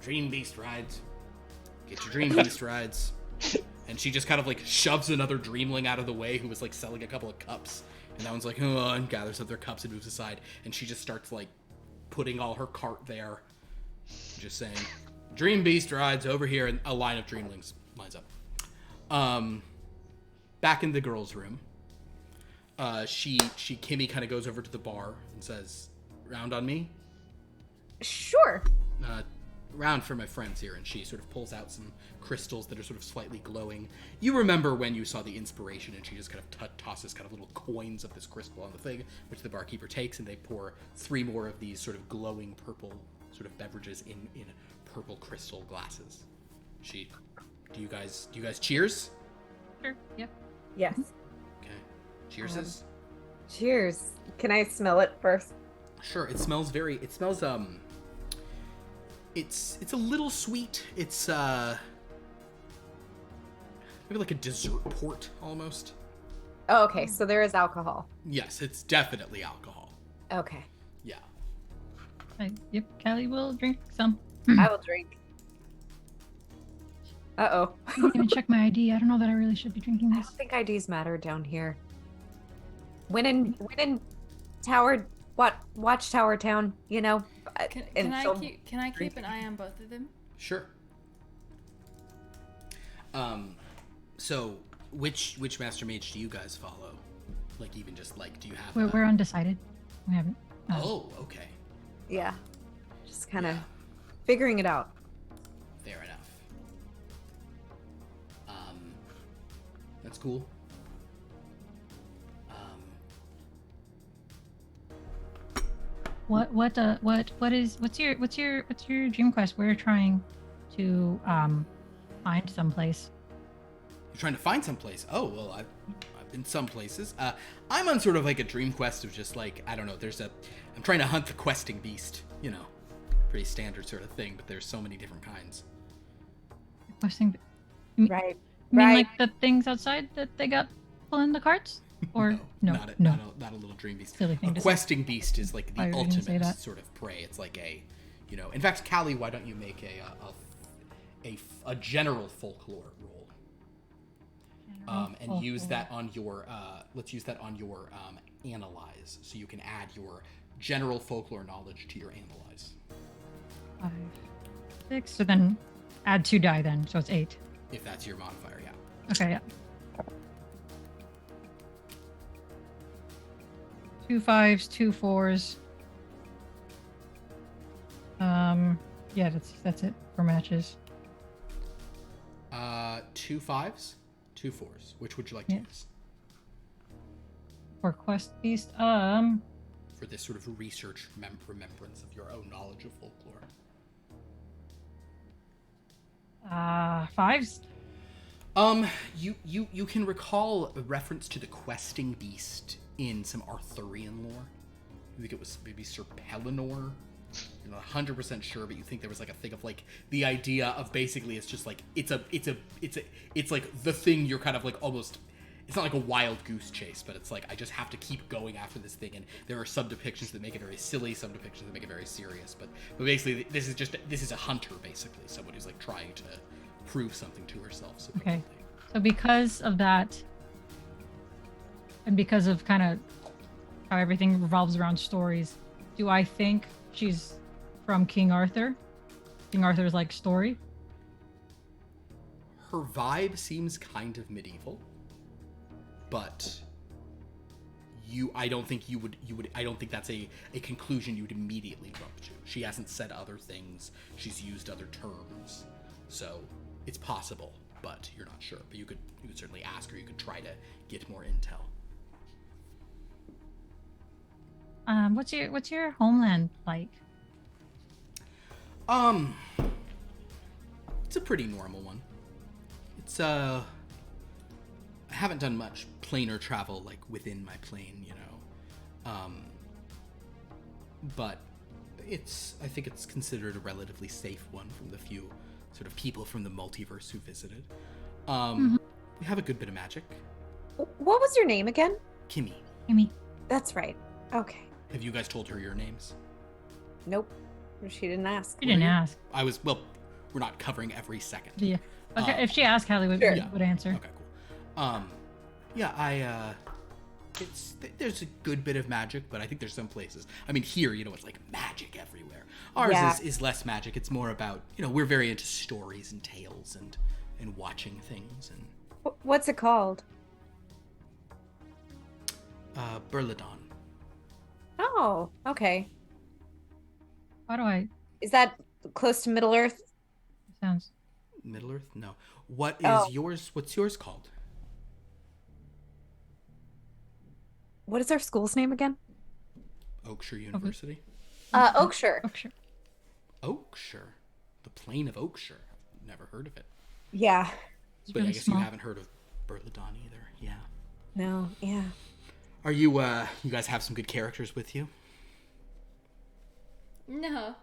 [SPEAKER 4] "Dream beast rides. Get your dream beast rides." And she just kind of like shoves another dreamling out of the way who was like selling a couple of cups. And that one's like, oh, and gathers up their cups and moves aside. And she just starts like putting all her cart there. Just saying, "Dream beast rides over here." And a line of dreamlings lines up. Back in the girls' room, Kimmy kind of goes over to the bar and says, "Round on me?"
[SPEAKER 3] Sure.
[SPEAKER 4] Round for my friends here. And she sort of pulls out some crystals that are sort of slightly glowing. You remember when you saw the inspiration, and she just kind of tosses kind of little coins of this crystal on the thing, which the barkeeper takes, and they pour 3 more of these sort of glowing purple sort of beverages in purple crystal glasses. Do you guys cheers?
[SPEAKER 1] Sure. Yep.
[SPEAKER 3] Yes.
[SPEAKER 4] Okay. Cheerses.
[SPEAKER 3] Cheers. Can I smell it first?
[SPEAKER 4] Sure. It smells it's a little sweet. It's maybe like a dessert port almost.
[SPEAKER 3] Oh, okay. So there is alcohol.
[SPEAKER 4] Yes, it's definitely alcohol.
[SPEAKER 3] Okay.
[SPEAKER 4] Yeah.
[SPEAKER 1] Yep. Callie will drink some.
[SPEAKER 3] I will drink. Uh-oh.
[SPEAKER 1] I didn't even check my ID. I don't know that I really should be drinking
[SPEAKER 3] I
[SPEAKER 1] this.
[SPEAKER 3] don't think IDs matter down here. When in Watchtower Town, you know.
[SPEAKER 5] Can I keep an eye on both of them?
[SPEAKER 4] Sure. So which master mage do you guys follow? Like, even just like, do you have?
[SPEAKER 1] We're undecided. We haven't.
[SPEAKER 4] Oh, okay.
[SPEAKER 3] Yeah. Just kind of figuring it out.
[SPEAKER 4] Fair enough. That's cool.
[SPEAKER 1] What's your dream quest? We're trying to find someplace.
[SPEAKER 4] You're trying to find someplace. Oh, well, I've been some places. I'm on sort of like a dream quest of just like, I don't know, I'm trying to hunt the questing beast, you know. Pretty standard sort of thing, but there's so many different kinds.
[SPEAKER 1] Questing.
[SPEAKER 3] Right.
[SPEAKER 1] You mean
[SPEAKER 3] Right.
[SPEAKER 1] like the things outside that they got pulling the carts? Or no.
[SPEAKER 4] Not a little dream beast.
[SPEAKER 1] Silly thing
[SPEAKER 4] A
[SPEAKER 1] to say.
[SPEAKER 4] questing beast is like the
[SPEAKER 1] Why were you gonna say
[SPEAKER 4] ultimate
[SPEAKER 1] that?
[SPEAKER 4] sort of prey. It's like in fact, Callie, why don't you make a general folklore roll? And use that on your let's use that on your analyze, so you can add your general folklore knowledge to your analyze.
[SPEAKER 1] 5, 6. So then add 2 die then, so it's 8.
[SPEAKER 4] If that's your modifier, yeah.
[SPEAKER 1] Okay, yeah. 2 5s, 2 4s. Yeah, that's it for matches.
[SPEAKER 4] 2 5s, 2 4s. Which would you like to use
[SPEAKER 1] For quest beast,
[SPEAKER 4] for this sort of research remembrance of your own knowledge of folklore?
[SPEAKER 1] 5s.
[SPEAKER 4] You can recall a reference to the questing beast in some Arthurian lore. I think it was maybe Sir Pellinor. You're not 100% sure, but you think there was like a thing of like the idea of basically it's just like it's like the thing you're kind of like almost. It's not like a wild goose chase, but it's like I just have to keep going after this thing, and there are some depictions that make it very silly, some depictions that make it very serious. But basically, this is a hunter, basically, someone who's like trying to prove something to herself.
[SPEAKER 1] Okay. So because of that, and because of kind of how everything revolves around stories, do I think she's from King Arthur? King Arthur's like story?
[SPEAKER 4] Her vibe seems kind of medieval, but I don't think that's a conclusion you would immediately jump to. She hasn't said other things. She's used other terms. So it's possible, but you're not sure. But you could certainly ask her. You could try to get more intel.
[SPEAKER 1] What's your homeland like?
[SPEAKER 4] It's a pretty normal one. It's I haven't done much planar travel like within my plane, you know. But I think it's considered a relatively safe one from the few sort of people from the multiverse who visited. We have a good bit of magic.
[SPEAKER 3] What was your name again?
[SPEAKER 4] Kimmy.
[SPEAKER 1] Amy.
[SPEAKER 3] That's right. Okay.
[SPEAKER 4] Have you guys told her your names?
[SPEAKER 3] Nope. She didn't ask.
[SPEAKER 1] You didn't ask.
[SPEAKER 4] Well, we're not covering every second.
[SPEAKER 1] Yeah. Okay. If she asked, Hallie would,
[SPEAKER 3] Sure.
[SPEAKER 1] would answer.
[SPEAKER 4] Okay, cool. Yeah, there's a good bit of magic, but I think there's some places. I mean, here, you know, it's like magic everywhere. Ours is less magic. It's more about, you know, we're very into stories and tales and watching things and.
[SPEAKER 3] What's it called?
[SPEAKER 4] Burladon.
[SPEAKER 3] Oh, okay.
[SPEAKER 1] How do I?
[SPEAKER 3] Is that close to Middle Earth?
[SPEAKER 1] Sounds.
[SPEAKER 4] Middle Earth? No. What is yours? What's yours called?
[SPEAKER 3] What is our school's name again?
[SPEAKER 4] Oakshire University.
[SPEAKER 3] Oakshire.
[SPEAKER 1] Oakshire.
[SPEAKER 4] Oakshire. The plain of Oakshire. Never heard of it.
[SPEAKER 3] Yeah.
[SPEAKER 1] It's
[SPEAKER 4] But
[SPEAKER 1] really
[SPEAKER 4] I guess
[SPEAKER 1] small.
[SPEAKER 4] you haven't heard of Burladon either. Yeah.
[SPEAKER 3] No. Yeah.
[SPEAKER 4] Are you you guys have some good characters with you?
[SPEAKER 5] No.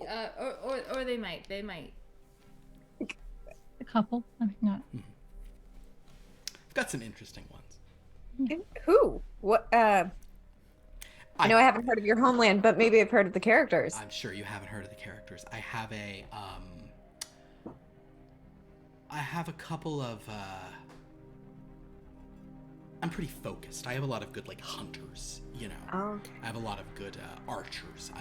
[SPEAKER 5] Or they might. They might.
[SPEAKER 1] A couple. I mean, not.
[SPEAKER 4] I've got some interesting ones.
[SPEAKER 3] Who? What? I know I haven't heard of your homeland, but maybe I've heard of the characters.
[SPEAKER 4] I'm sure you haven't heard of the characters. I have a couple of I'm pretty focused. I have a lot of good like hunters, you know.
[SPEAKER 3] Oh, okay.
[SPEAKER 4] I have a lot of good archers.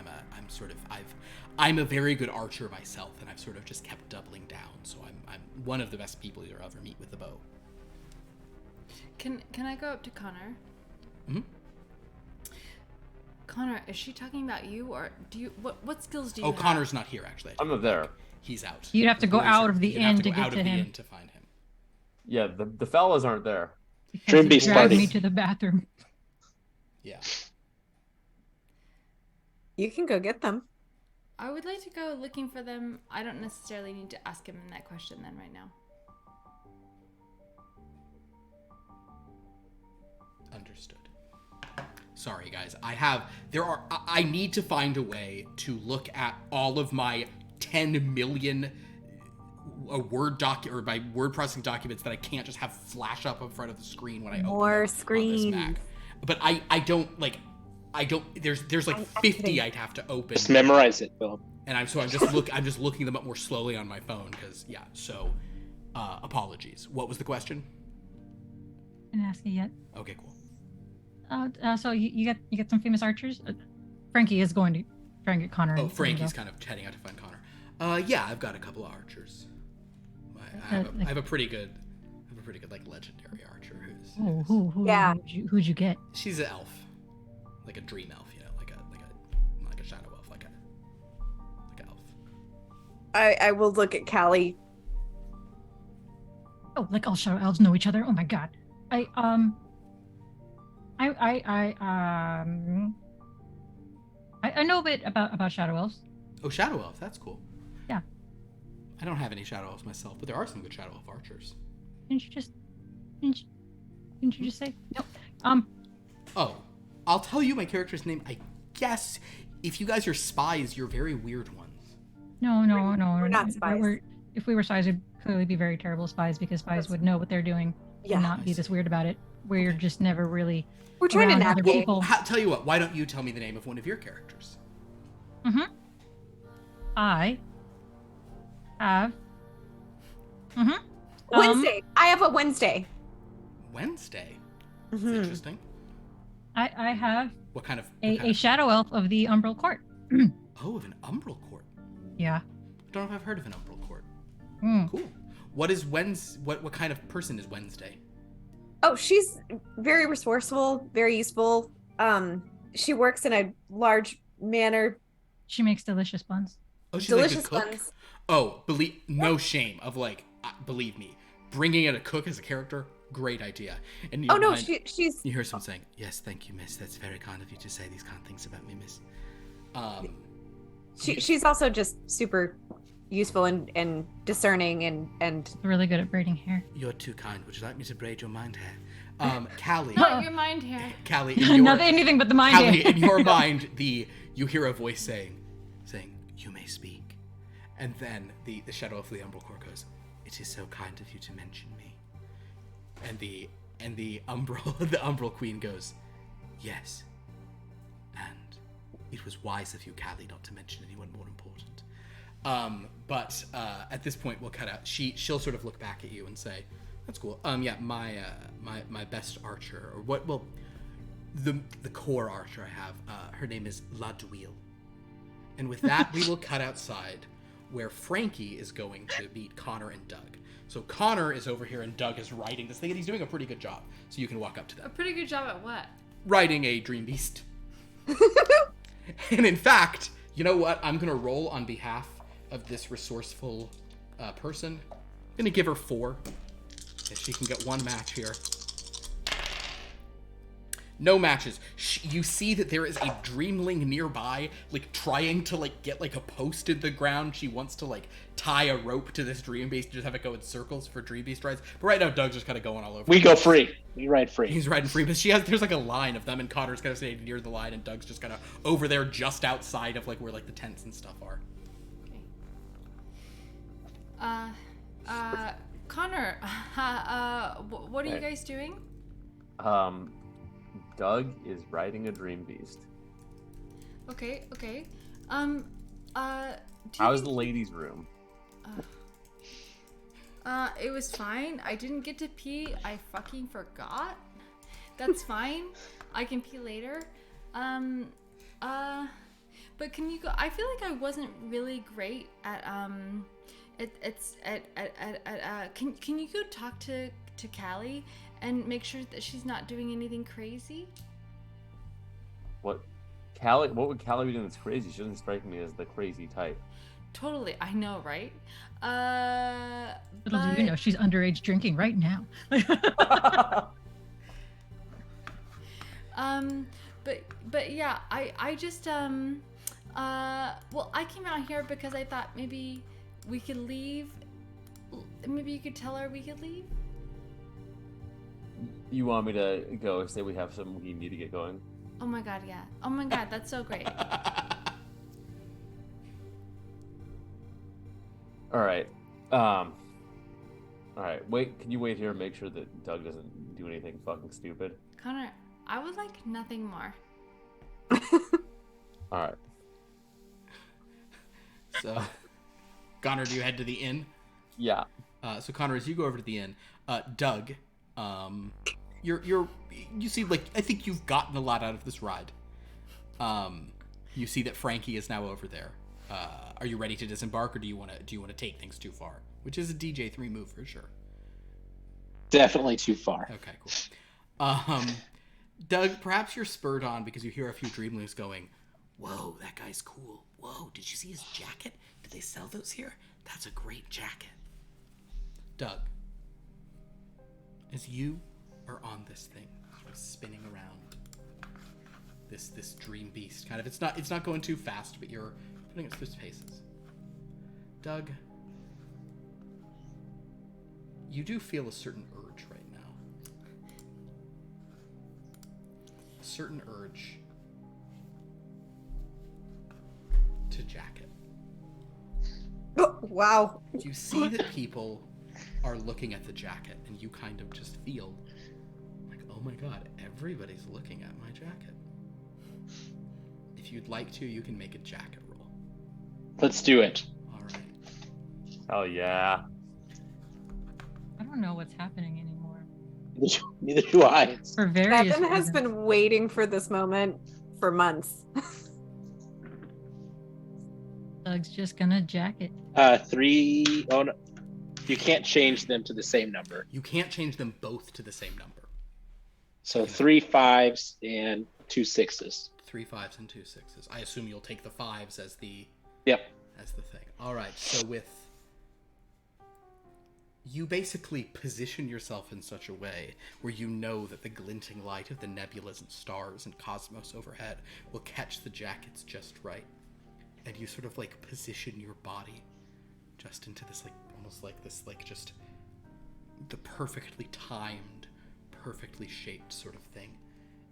[SPEAKER 4] I'm a very good archer myself, and I've sort of just kept doubling down. So I'm one of the best people you'll ever meet with the bow.
[SPEAKER 5] Can I go up to Connor?
[SPEAKER 4] Mm-hmm.
[SPEAKER 5] Connor, is she talking about you, or do you? What skills do you?
[SPEAKER 4] Oh,
[SPEAKER 5] have?
[SPEAKER 4] Connor's not here actually.
[SPEAKER 2] I'm not there.
[SPEAKER 4] He's out.
[SPEAKER 1] You'd have to go
[SPEAKER 4] Boys
[SPEAKER 1] out
[SPEAKER 4] are-
[SPEAKER 1] of the
[SPEAKER 4] you'd have
[SPEAKER 1] inn to
[SPEAKER 4] go
[SPEAKER 1] get
[SPEAKER 4] out
[SPEAKER 1] to
[SPEAKER 4] of the
[SPEAKER 1] him.
[SPEAKER 4] inn to find him.
[SPEAKER 2] Yeah, the fellas aren't there.
[SPEAKER 1] Because he
[SPEAKER 6] Dreambeast
[SPEAKER 1] dragged
[SPEAKER 6] party.
[SPEAKER 1] me to the bathroom.
[SPEAKER 4] Yeah.
[SPEAKER 3] You can go get them.
[SPEAKER 5] I would like to go looking for them. I don't necessarily need to ask him that question then right now.
[SPEAKER 4] Understood. Sorry, guys. I need to find a way to look at all of my 10 million Word doc or my word processing documents that I can't just have flash up in front of the screen when I
[SPEAKER 3] More
[SPEAKER 4] open it on this Mac.
[SPEAKER 3] screens.
[SPEAKER 4] But I don't like there's like 50 I'd have to open.
[SPEAKER 6] Just memorize it, Philip.
[SPEAKER 4] And I'm just looking them up more slowly on my phone because yeah. So apologies. What was the question?
[SPEAKER 1] Didn't ask you yet.
[SPEAKER 4] Okay, cool.
[SPEAKER 1] So you get some famous archers. Frankie is going to try and get Connor.
[SPEAKER 4] Oh,
[SPEAKER 1] and
[SPEAKER 4] Frankie's
[SPEAKER 1] go.
[SPEAKER 4] kind of heading out to find Connor. Yeah, I've got a couple of archers. I have a pretty good like legendary archer who's
[SPEAKER 1] Who?
[SPEAKER 3] Yeah.
[SPEAKER 1] Who'd you get?
[SPEAKER 4] she's an elf, like a dream elf, you know, like a shadow elf, like an elf.
[SPEAKER 3] I will look at Callie.
[SPEAKER 1] Oh, like all shadow elves know each other. Oh my god. I know a bit about shadow elves.
[SPEAKER 4] Oh, shadow elf, that's cool.
[SPEAKER 1] Yeah.
[SPEAKER 4] I don't have any shadow elves myself, but there are some good shadow elf archers.
[SPEAKER 1] Didn't you just say no?
[SPEAKER 4] Oh, I'll tell you my character's name. I guess if you guys are spies, you're very weird ones.
[SPEAKER 1] No.
[SPEAKER 3] We're not spies.
[SPEAKER 1] If we were spies, we'd clearly be very terrible spies because spies would know what they're doing and not be this weird about it. We're just never really.
[SPEAKER 3] We're trying to
[SPEAKER 1] around other
[SPEAKER 3] navigate.
[SPEAKER 1] people.
[SPEAKER 4] Tell you what, why don't you tell me the name of one of your characters?
[SPEAKER 1] I have.
[SPEAKER 3] Wednesday. I have a Wednesday.
[SPEAKER 4] Wednesday. That's
[SPEAKER 3] Mhm.
[SPEAKER 4] interesting.
[SPEAKER 1] I have
[SPEAKER 4] What kind of
[SPEAKER 1] a shadow elf of the Umbral Court.
[SPEAKER 4] Oh, of an umbral court.
[SPEAKER 1] Yeah.
[SPEAKER 4] I don't know if I've heard of an umbral court.
[SPEAKER 1] Mm.
[SPEAKER 4] Cool. What is what kind of person is Wednesday?
[SPEAKER 3] Oh, she's very resourceful, very useful. She works in a large manor.
[SPEAKER 1] She makes delicious buns.
[SPEAKER 4] Oh, she's
[SPEAKER 3] Delicious
[SPEAKER 4] like a cook.
[SPEAKER 3] buns.
[SPEAKER 4] Oh, no shame of like, believe me, bringing in a cook as a character, great idea. And
[SPEAKER 3] Oh no, she's.
[SPEAKER 4] you hear someone saying, yes, thank you, miss. That's very kind of you to say these kind of things about me, miss.
[SPEAKER 3] She's also just super useful and discerning and
[SPEAKER 1] Really good at braiding hair.
[SPEAKER 4] You're too kind. Would you like me to braid your mind hair? Callie.
[SPEAKER 5] Not your mind hair.
[SPEAKER 4] Callie, in your,
[SPEAKER 1] Not anything but the mind
[SPEAKER 4] Callie,
[SPEAKER 1] hair.
[SPEAKER 4] in your mind, you hear a voice saying, you may speak. And then the shadow of the Umbral Core goes, it is so kind of you to mention me. And the Umbral Queen goes, yes. And it was wise of you, Callie, not to mention anyone more important. But at this point, we'll cut out. She'll sort of look back at you and say, "That's cool. Yeah, my best archer, or what? Well, the core archer I have. Her name is La Duille." And with that, we will cut outside, where Frankie is going to meet Connor and Doug. So Connor is over here, and Doug is riding this thing, and he's doing a pretty good job. So you can walk up to them.
[SPEAKER 5] A pretty good job at what?
[SPEAKER 4] Riding a dream beast. And in fact, you know what? I'm gonna roll on behalf of this resourceful person. I'm gonna give her 4. If she can get 1 match here. No matches. You see that there is a dreamling nearby, like trying to get a post in the ground. She wants to tie a rope to this dream beast, just have it go in circles for dream beast rides. But right now, Doug's just kind of going all over.
[SPEAKER 6] We go free. We ride free.
[SPEAKER 4] He's riding free, but there's a line of them, and Connor's kind of staying near the line, and Doug's just kind of over there, just outside of where the tents and stuff are.
[SPEAKER 5] Okay. Connor, what are you guys doing?
[SPEAKER 2] Doug is riding a dream beast.
[SPEAKER 5] Okay.
[SPEAKER 2] How's the ladies' room?
[SPEAKER 5] It was fine. I didn't get to pee. I fucking forgot. That's fine. I can pee later. But can you go? I feel like I wasn't really great at can you go talk to Callie and make sure that she's not doing anything crazy?
[SPEAKER 2] What would Callie be doing that's crazy? She doesn't strike me as the crazy type.
[SPEAKER 5] Totally, I know, right?
[SPEAKER 1] Little do you know, she's underage drinking right now.
[SPEAKER 5] But yeah, I just well, I came out here because I thought maybe we could leave. Maybe you could tell her we could leave.
[SPEAKER 2] You want me to go say we need to get going?
[SPEAKER 5] Oh my god, yeah. Oh my god, that's so great.
[SPEAKER 2] All right. All right. Wait. Can you wait here and make sure that Doug doesn't do anything fucking stupid?
[SPEAKER 5] Connor, I would like nothing more.
[SPEAKER 2] All right.
[SPEAKER 4] So, Connor, do you head to the inn?
[SPEAKER 2] Yeah.
[SPEAKER 4] So Connor, as you go over to the inn, Doug, you see, I think you've gotten a lot out of this ride. You see that Frankie is now over there. Are you ready to disembark, or do you want to take things too far? Which is a DJ3 move for sure.
[SPEAKER 6] Definitely too far.
[SPEAKER 4] Okay, cool. Doug, perhaps you're spurred on because you hear a few dreamlings going, "Whoa, that guy's cool. Whoa, did you see his jacket? Did they sell those here? That's a great jacket." Doug, as you are on this thing, spinning around this dream beast, kind of, it's not going too fast, but you're putting it through its paces. Doug, you do feel a certain urge right now. A certain urge to jack it.
[SPEAKER 3] Oh, wow.
[SPEAKER 4] You see that people are looking at the jacket, and you kind of just feel like, oh my god, everybody's looking at my jacket. If you'd like to, you can make a jacket roll.
[SPEAKER 6] Let's do it.
[SPEAKER 4] All right.
[SPEAKER 2] Oh yeah.
[SPEAKER 1] I don't know what's happening anymore.
[SPEAKER 6] Neither do I.
[SPEAKER 1] For various
[SPEAKER 3] Evan has
[SPEAKER 1] reasons.
[SPEAKER 3] been waiting for this moment for months.
[SPEAKER 1] Doug's just gonna jack it.
[SPEAKER 6] 3. Oh no. You can't change them to the same number.
[SPEAKER 4] You can't change them both to the same number.
[SPEAKER 6] So 3 5s and 2 6s.
[SPEAKER 4] 3 5s and 2 6s. I assume you'll take the 5s as the
[SPEAKER 6] Yep.
[SPEAKER 4] thing. All right. So with you basically position yourself in such a way where you know that the glinting light of the nebulas and stars and cosmos overhead will catch the jackets just right. And you sort of like position your body just into this like almost like this like just the perfectly timed, perfectly shaped sort of thing.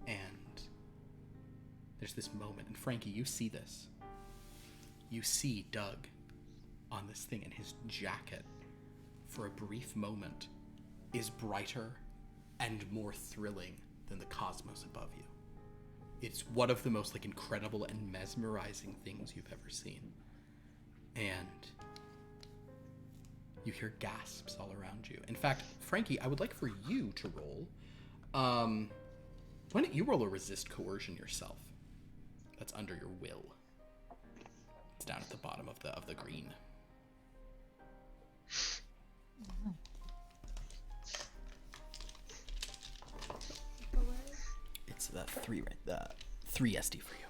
[SPEAKER 4] And there's this moment, and Frankie, you see this. You see Doug on this thing, and his jacket, for a brief moment, is brighter and more thrilling than the cosmos above you. It's one of the most like incredible and mesmerizing things you've ever seen. And you hear gasps all around you. In fact, Frankie, I would like for you to roll. Why don't you roll a resist coercion yourself? That's under your will. It's down at the bottom of the green. It's that 3 right there. 3 SD for you.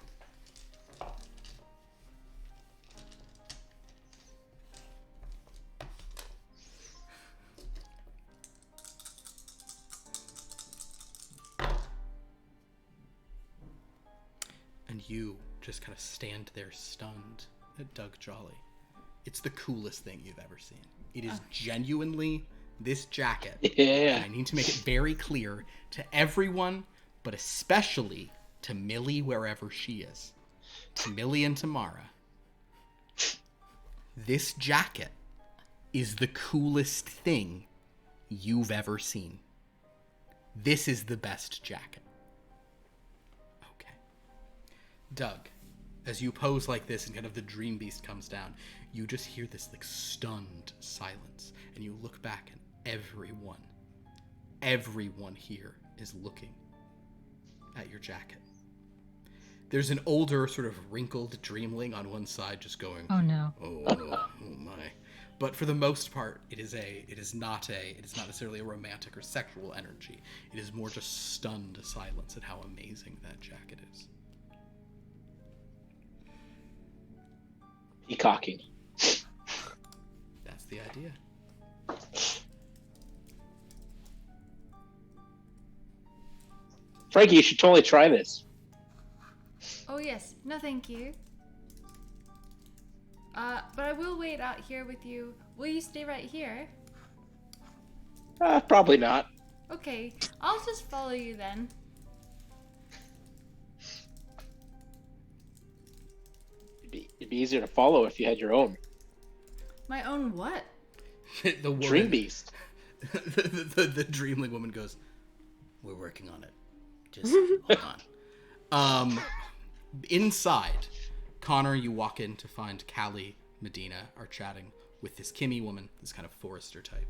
[SPEAKER 4] And you just kind of stand there stunned at Doug Jolly. It's the coolest thing you've ever seen. It is genuinely this jacket.
[SPEAKER 6] Yeah.
[SPEAKER 4] And I need to make it very clear to everyone, but especially to Millie wherever she is. To Millie and Tamara. This jacket is the coolest thing you've ever seen. This is the best jacket. Okay. Doug, as you pose like this and kind of the dream beast comes down, you just hear this like stunned silence, and you look back and everyone here is looking at your jacket. There's an older sort of wrinkled dreamling on one side just going,
[SPEAKER 1] Oh no.
[SPEAKER 4] oh my. But for the most part, it is not necessarily a romantic or sexual energy. It is more just stunned silence at how amazing that jacket is.
[SPEAKER 6] Peacocking.
[SPEAKER 4] That's the idea.
[SPEAKER 6] Frankie, you should totally try this.
[SPEAKER 5] Oh yes, no thank you. But I will wait out here with you. Will you stay right here?
[SPEAKER 6] Probably not.
[SPEAKER 5] Okay, I'll just follow you then.
[SPEAKER 6] It'd be easier to follow if you had your own.
[SPEAKER 5] My own what?
[SPEAKER 4] The woman,
[SPEAKER 6] Dream beast.
[SPEAKER 4] the dreamling woman goes, "We're working on it. Just hold on." Inside, Connor, you walk in to find Callie, Medina are chatting with this Kimmy woman, this kind of forester type,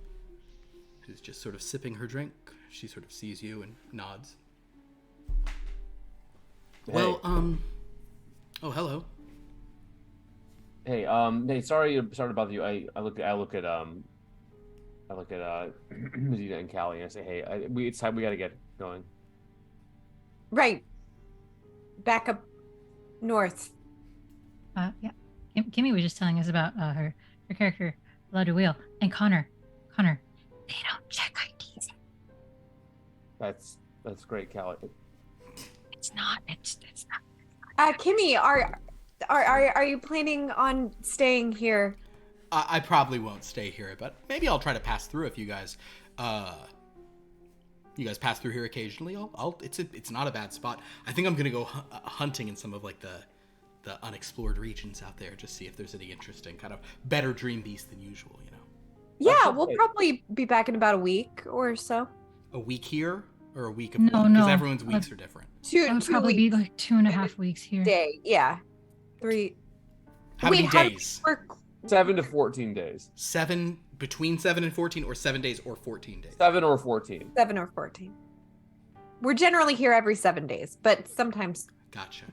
[SPEAKER 4] who's just sort of sipping her drink. She sort of sees you and nods.
[SPEAKER 2] Hey.
[SPEAKER 4] Well, oh, hello.
[SPEAKER 2] Hey, sorry to bother you. I look at Medina and Callie, and I say, hey, it's time we gotta get going.
[SPEAKER 3] Right. Back up north.
[SPEAKER 1] Yeah. Kimmy was just telling us about her character, Bloody Wheel, and Connor, they don't check IDs.
[SPEAKER 2] That's great, Callie.
[SPEAKER 1] It's not.
[SPEAKER 3] Kimmy, are you planning on staying here?
[SPEAKER 4] I probably won't stay here, but maybe I'll try to pass through if you guys pass through here occasionally. It's not a bad spot. I think I'm gonna go hunting in some of like the unexplored regions out there, just see if there's any interesting kind of better dream beast than usual, you know.
[SPEAKER 3] Yeah, we'll probably be back in about a week or so.
[SPEAKER 4] A week here or a week of
[SPEAKER 1] No,
[SPEAKER 4] because
[SPEAKER 1] no.
[SPEAKER 4] everyone's weeks are different.
[SPEAKER 1] It would probably be like 2.5 weeks here.
[SPEAKER 3] Day, yeah. 3.
[SPEAKER 4] How
[SPEAKER 3] Wait,
[SPEAKER 4] many days?
[SPEAKER 2] 7 to 14 days.
[SPEAKER 4] 7 between 7 and 14, or 7 days or 14 days.
[SPEAKER 2] 7 or 14.
[SPEAKER 3] 7 or 14. We're generally here every 7 days, but sometimes
[SPEAKER 4] Gotcha.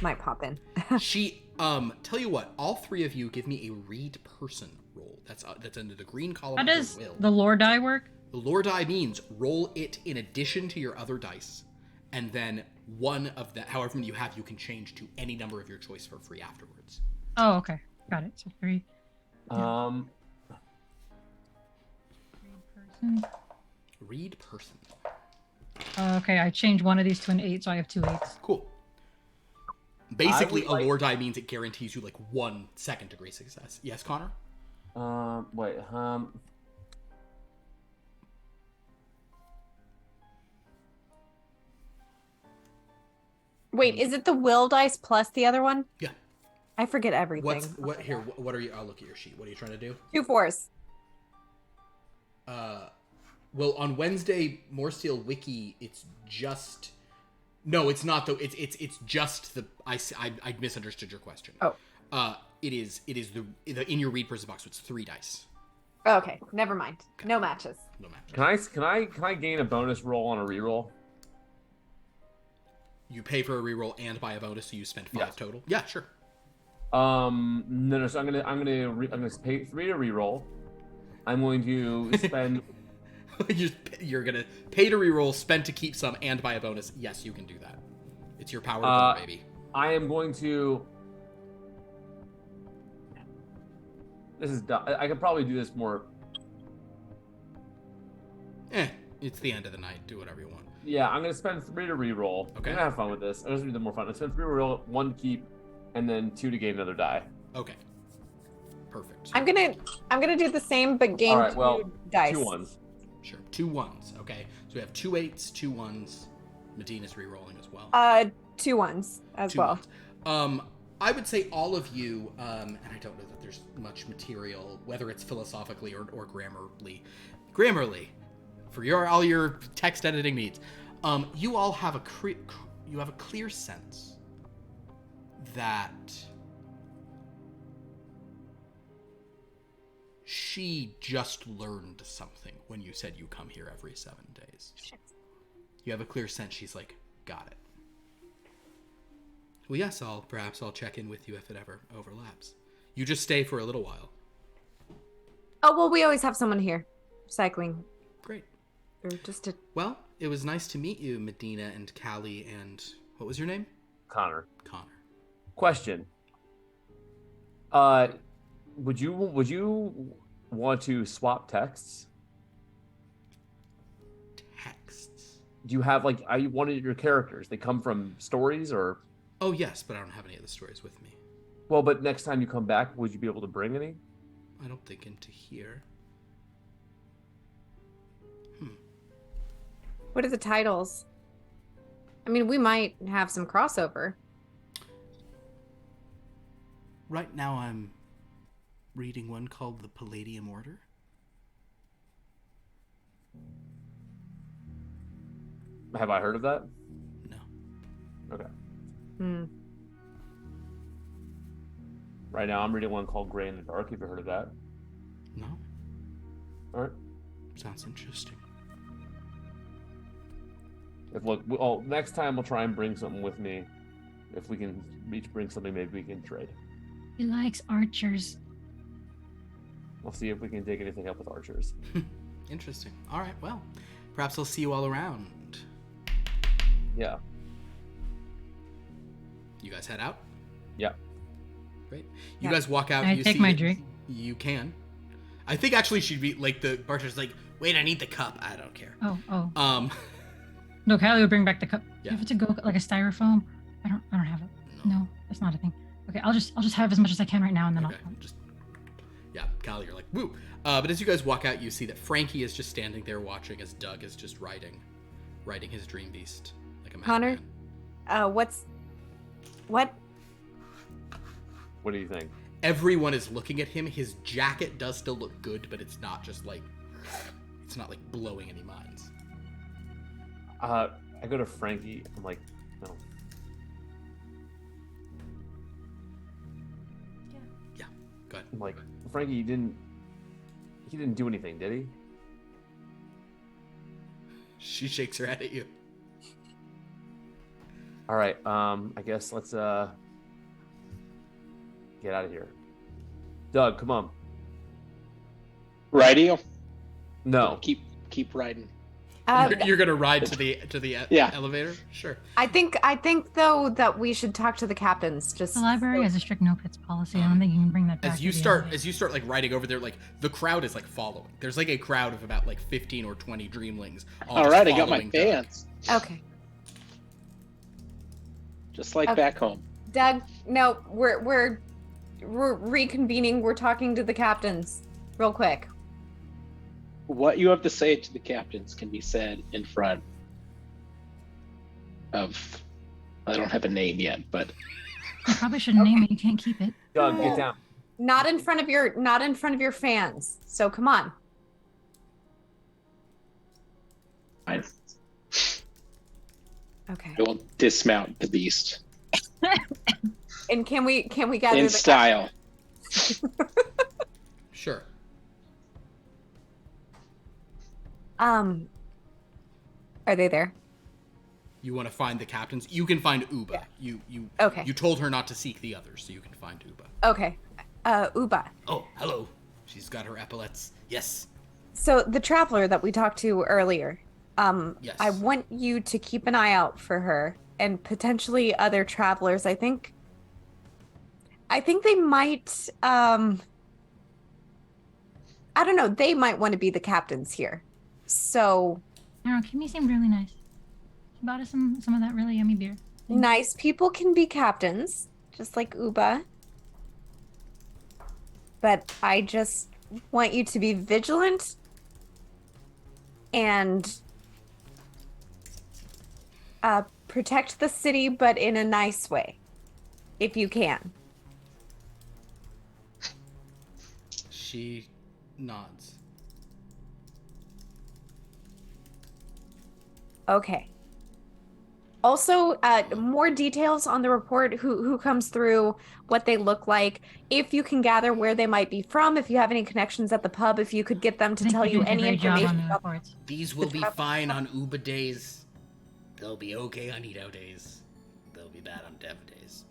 [SPEAKER 3] might pop in.
[SPEAKER 4] She tell you what, all 3 of you give me a read person roll. That's under the green column.
[SPEAKER 1] How
[SPEAKER 4] of your
[SPEAKER 1] does
[SPEAKER 4] will.
[SPEAKER 1] the lore die work?
[SPEAKER 4] The lore die means roll it in addition to your other dice, and then one of that, however many you have, you can change to any number of your choice for free afterwards.
[SPEAKER 1] Oh, okay. Got it. So 3. person.
[SPEAKER 4] Read person.
[SPEAKER 1] Okay, I changed one of these to an 8, so I have 2 8s.
[SPEAKER 4] Cool. Basically,
[SPEAKER 2] would like-
[SPEAKER 4] a lore die means it guarantees you like 1 second degree success. Yes, Connor?
[SPEAKER 2] Wait,
[SPEAKER 3] Wait, is it the will dice plus the other one?
[SPEAKER 4] Yeah.
[SPEAKER 3] I forget everything.
[SPEAKER 4] What are you? I'll look at your sheet. What are you trying to do?
[SPEAKER 3] 2 4s.
[SPEAKER 4] Well, on Wednesday, Moresteel Wiki, it's just. No, it's not though. It's just the. I misunderstood your question.
[SPEAKER 3] Oh.
[SPEAKER 4] It is the in your read person box. So it's 3 dice.
[SPEAKER 3] Okay, never mind. No matches.
[SPEAKER 4] No match.
[SPEAKER 2] can I gain a bonus roll on a reroll?
[SPEAKER 4] You pay for a reroll and buy a bonus, so you spend 5
[SPEAKER 2] Yes.
[SPEAKER 4] total. Yeah, sure.
[SPEAKER 2] No. So I'm gonna pay 3 to reroll. I'm going to spend.
[SPEAKER 4] You're gonna pay to reroll, spend to keep some, and buy a bonus. Yes, you can do that. It's your power to vote, baby.
[SPEAKER 2] I am going to. This is dumb. I could probably do this more.
[SPEAKER 4] It's the end of the night. Do whatever you want.
[SPEAKER 2] Yeah, I'm gonna spend 3 to reroll.
[SPEAKER 4] Okay.
[SPEAKER 2] I'm gonna have fun with this. I'm gonna do the more fun. I spend 3 to reroll, 1 to keep, and then 2 to gain another die.
[SPEAKER 4] Okay. Perfect.
[SPEAKER 3] I'm gonna do the same, but gain
[SPEAKER 2] All right. Well,
[SPEAKER 3] 2 dice.
[SPEAKER 2] 2 1s.
[SPEAKER 4] Sure. 2 1s. Okay. So we have 2 8s, 2 1s. Medina's re-rolling as well.
[SPEAKER 3] 2 1s as
[SPEAKER 4] 2
[SPEAKER 3] well.
[SPEAKER 4] 1s. I would say all of you, and I don't know that there's much material, whether it's philosophically or grammarly, for all your text editing needs. You all have a clear sense that she just learned something when you said you come here every 7 days. You have a clear sense she's like, got it. Well, yes, perhaps I'll check in with you if it ever overlaps. You just stay for a little while.
[SPEAKER 3] Oh, well, we always have someone here cycling.
[SPEAKER 4] Great.
[SPEAKER 3] Or just to...
[SPEAKER 4] Well, it was nice to meet you, Medina and Callie, and what was your name?
[SPEAKER 2] Connor.
[SPEAKER 4] Connor.
[SPEAKER 2] Question. Would you want to swap texts?
[SPEAKER 4] Texts.
[SPEAKER 2] Do you have one of your characters? They come from stories or?
[SPEAKER 4] Oh yes, but I don't have any of the stories with me.
[SPEAKER 2] Well, but next time you come back, would you be able to bring any?
[SPEAKER 4] I don't think into here.
[SPEAKER 3] What are the titles? I mean, we might have some crossover.
[SPEAKER 4] Right now I'm reading one called The Palladium Order.
[SPEAKER 2] Have I heard of that?
[SPEAKER 4] No.
[SPEAKER 2] Okay. Right now I'm reading one called Gray in the Dark. Have you heard of that?
[SPEAKER 4] No.
[SPEAKER 2] All right.
[SPEAKER 4] Sounds interesting.
[SPEAKER 2] Next time we'll try and bring something with me. If we can each bring something, maybe we can trade.
[SPEAKER 1] He likes archers.
[SPEAKER 2] We'll see if we can dig anything up with archers.
[SPEAKER 4] Interesting. All right, well, perhaps I'll see you all around.
[SPEAKER 2] Yeah.
[SPEAKER 4] You guys head out?
[SPEAKER 2] Yeah.
[SPEAKER 4] Great. You guys walk out.
[SPEAKER 1] Can I
[SPEAKER 4] you
[SPEAKER 1] take
[SPEAKER 4] see
[SPEAKER 1] my
[SPEAKER 4] that-
[SPEAKER 1] drink?
[SPEAKER 4] You can. I think actually she'd be like the bartender's like, wait, I need the cup. I don't care.
[SPEAKER 1] Oh. No, Callie will bring back the cup.
[SPEAKER 4] Yeah.
[SPEAKER 1] Do you have it to go like a styrofoam? I don't have it. No, that's not a thing. Okay, I'll just have as much as I can right now, and then
[SPEAKER 4] Okay. Callie, you're like, woo. But as you guys walk out, you see that Frankie is just standing there watching as Doug is just riding his dream beast like a
[SPEAKER 3] Connor?
[SPEAKER 4] madman.
[SPEAKER 3] What?
[SPEAKER 2] What do you think?
[SPEAKER 4] Everyone is looking at him. His jacket does still look good, but it's not blowing any minds.
[SPEAKER 2] I go to Frankie. I'm like, no.
[SPEAKER 4] Yeah. Go ahead.
[SPEAKER 2] I'm like, Frankie, he didn't do anything, did he?
[SPEAKER 4] She shakes her head at you.
[SPEAKER 2] All right. I guess let's get out of here. Doug, come on.
[SPEAKER 6] Riding you?
[SPEAKER 2] No.
[SPEAKER 6] Keep riding.
[SPEAKER 4] You're gonna ride to the
[SPEAKER 6] Yeah.
[SPEAKER 4] elevator? Sure.
[SPEAKER 3] I think though that we should talk to the captains. Just
[SPEAKER 1] The library has a strict no pits policy. I don't think you can bring that back.
[SPEAKER 4] As you start like riding over there, like the crowd is like following. There's like a crowd of about like 15 or 20 dreamlings.
[SPEAKER 6] All right, I got my
[SPEAKER 4] following Doug.
[SPEAKER 6] fans.
[SPEAKER 3] Okay.
[SPEAKER 6] Just like
[SPEAKER 3] Okay.
[SPEAKER 6] back home.
[SPEAKER 3] Doug, no, we're reconvening. We're talking to the captains real quick.
[SPEAKER 6] What you have to say to the captains can be said in front of. I don't have a name yet, but
[SPEAKER 1] You probably shouldn't name it. You can't keep it.
[SPEAKER 2] Doug, get down.
[SPEAKER 3] Not in front of your fans. So come on.
[SPEAKER 6] I
[SPEAKER 3] Okay.
[SPEAKER 6] will dismount the beast
[SPEAKER 3] And can we gather
[SPEAKER 6] in
[SPEAKER 3] the
[SPEAKER 6] style.
[SPEAKER 4] Sure.
[SPEAKER 3] Are they there?
[SPEAKER 4] You want to find the captains? You can find Uba. You
[SPEAKER 3] Okay.
[SPEAKER 4] You told her not to seek the others, so you can find Uba.
[SPEAKER 3] Okay. Uba.
[SPEAKER 4] Oh, hello. She's got her epaulets. Yes.
[SPEAKER 3] So the traveler that we talked to earlier,
[SPEAKER 4] Yes.
[SPEAKER 3] I want you to keep an eye out for her and potentially other travelers. I think they might, I don't know, they might want to be the captains here. So
[SPEAKER 1] I don't know. Kimmy seemed really nice. She bought us some of that really yummy beer.
[SPEAKER 3] nice people can be captains, just like Uba. But I just want you to be vigilant and protect the city, but in a nice way, if you can.
[SPEAKER 4] She nods.
[SPEAKER 3] Okay. Also, more details on the report, who comes through, what they look like, if you can gather where they might be from, if you have any connections at the pub, if you could get them to
[SPEAKER 1] I think
[SPEAKER 3] tell
[SPEAKER 1] we
[SPEAKER 3] you
[SPEAKER 1] did a
[SPEAKER 3] any
[SPEAKER 1] great job
[SPEAKER 3] information
[SPEAKER 1] on the
[SPEAKER 3] about
[SPEAKER 1] reports.
[SPEAKER 4] These will be fine on Uba days. They'll be okay on Edo days. They'll be bad on Dev days.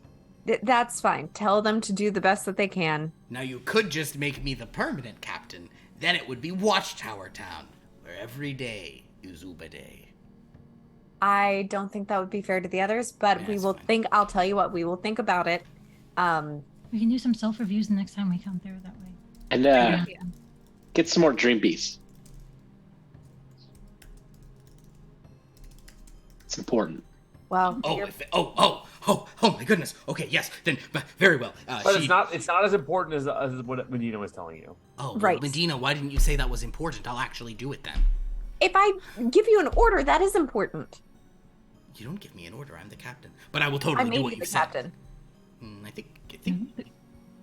[SPEAKER 3] That's fine. Tell them to do the best that they can.
[SPEAKER 4] Now you could just make me the permanent captain. Then it would be Watchtower Town, where every day is Uba Day.
[SPEAKER 3] I don't think that would be fair to the others, but
[SPEAKER 4] Yeah,
[SPEAKER 3] we
[SPEAKER 4] it's
[SPEAKER 3] will
[SPEAKER 4] fine.
[SPEAKER 3] think. I'll tell you what, we will think about it.
[SPEAKER 1] We can do some self-reviews the next time we come through that way.
[SPEAKER 6] And
[SPEAKER 1] Yeah.
[SPEAKER 6] get some more dream bees. It's important.
[SPEAKER 3] Well,
[SPEAKER 4] Oh, oh my goodness. Okay, yes, then very well.
[SPEAKER 2] But it's not as important as what Medina was telling you.
[SPEAKER 4] Oh, well,
[SPEAKER 3] Right.
[SPEAKER 4] Medina, why didn't you say that was important? I'll actually do it then.
[SPEAKER 3] if I give you an order, that is important.
[SPEAKER 4] You don't give me an order. I'm the captain, but I will
[SPEAKER 3] I
[SPEAKER 4] totally
[SPEAKER 3] made
[SPEAKER 4] do what
[SPEAKER 3] you
[SPEAKER 4] you
[SPEAKER 3] the
[SPEAKER 4] said.
[SPEAKER 3] captain.
[SPEAKER 4] I think.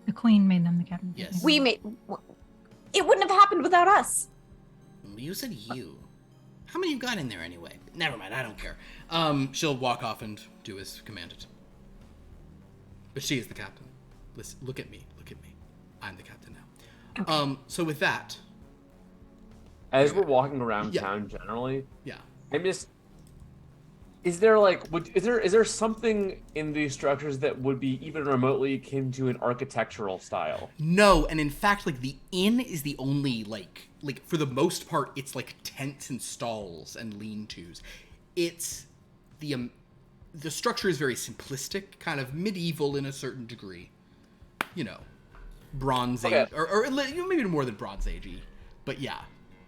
[SPEAKER 1] The queen made them the captain.
[SPEAKER 4] Yes.
[SPEAKER 3] We made. It wouldn't have happened without us.
[SPEAKER 4] You said you. How many you got in there anyway? Never mind. I don't care. She'll walk off and do as commanded. But she is the captain. Listen, look at me. Look at me. I'm the captain now.
[SPEAKER 3] Okay.
[SPEAKER 4] So with that,
[SPEAKER 2] As we're walking around
[SPEAKER 4] Yeah.
[SPEAKER 2] town generally,
[SPEAKER 4] yeah.
[SPEAKER 2] I'm just. Is there like is there something in these structures that would be even remotely akin to an architectural style?
[SPEAKER 4] No, and in fact, like the inn is the only like for the most part, it's like tents and stalls and lean-tos. It's the structure is very simplistic, kind of medieval in a certain degree. You know, Bronze
[SPEAKER 2] Okay.
[SPEAKER 4] Age, or maybe more than Bronze Agey, but yeah.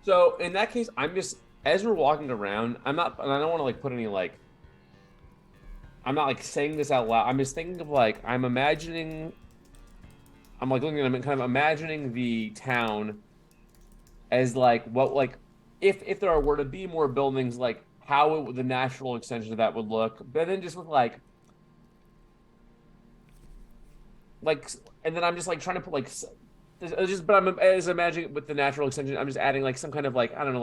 [SPEAKER 2] So in that case, I'm just as we're walking around, and I don't want to like put any like. I'm not like saying this out loud. I'm just thinking of like I'm like looking at them and kind of imagining the town as like what like if there were to be more buildings, like how the natural extension of that would look, but then just with like and then I'm just like trying to put like just but I'm as imagining it with the natural extension. I'm just adding like some kind of like I don't know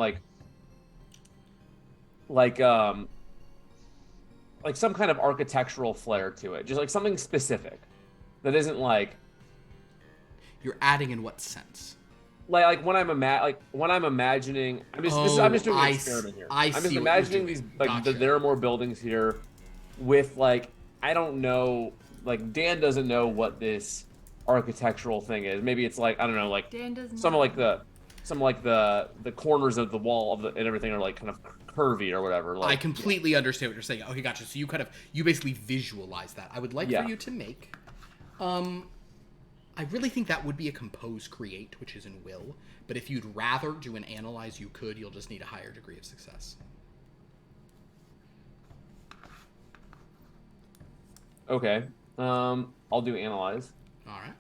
[SPEAKER 2] like some kind of architectural flair to it, just like something specific that isn't like
[SPEAKER 4] You're adding in what sense?
[SPEAKER 2] like when I'm imagining. I'm just doing an experiment here.
[SPEAKER 4] I
[SPEAKER 2] I'm just
[SPEAKER 4] see what you're
[SPEAKER 2] imagining
[SPEAKER 4] doing.
[SPEAKER 2] these like
[SPEAKER 4] Gotcha.
[SPEAKER 2] there are more buildings here, with like I don't know, like Dan doesn't know what this architectural thing is. Maybe it's like I don't know, like
[SPEAKER 5] Dan doesn't
[SPEAKER 2] some
[SPEAKER 5] know.
[SPEAKER 2] of like the corners of the wall of and everything are like kind of curvy or whatever. Like,
[SPEAKER 4] I completely understand what you're saying. Okay, gotcha. So you basically visualize that. I would like for you to make, I really think that would be a compose create, which is in will. But if you'd rather do an analyze, you could. You'll just need a higher degree of success.
[SPEAKER 2] Okay. I'll do analyze.
[SPEAKER 4] All right.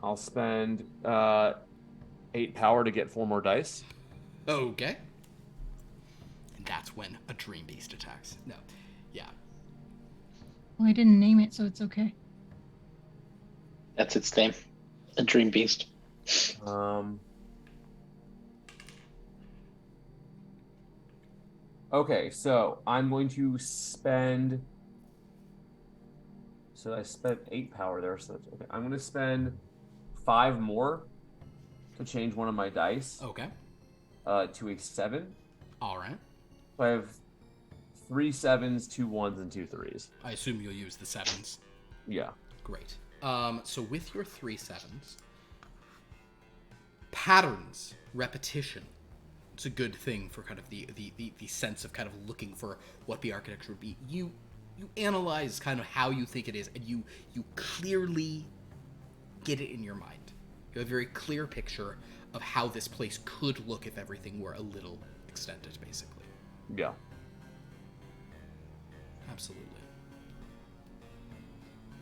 [SPEAKER 2] I'll spend 8 power to get 4 more dice.
[SPEAKER 4] Okay. And that's when a Dream Beast attacks. No. Yeah.
[SPEAKER 1] Well, I didn't name it, so it's okay.
[SPEAKER 6] That's its name. A Dream Beast.
[SPEAKER 2] Okay, so I'm going to spend. So I spent 8 power there. So that's okay. I'm going to spend 5 more to change one of my dice.
[SPEAKER 4] Okay.
[SPEAKER 2] To a 7.
[SPEAKER 4] All right.
[SPEAKER 2] So I have 3 7s, 2 1s, and 2 3s.
[SPEAKER 4] I assume you'll use the 7s.
[SPEAKER 2] Yeah.
[SPEAKER 4] Great. So with your 3 7s, patterns, repetition. It's a good thing for kind of the sense of kind of looking for what the architecture would be. You analyze kind of how you think it is, and you clearly get it in your mind. You have a very clear picture of how this place could look if everything were a little extended, basically.
[SPEAKER 2] Yeah.
[SPEAKER 4] Absolutely.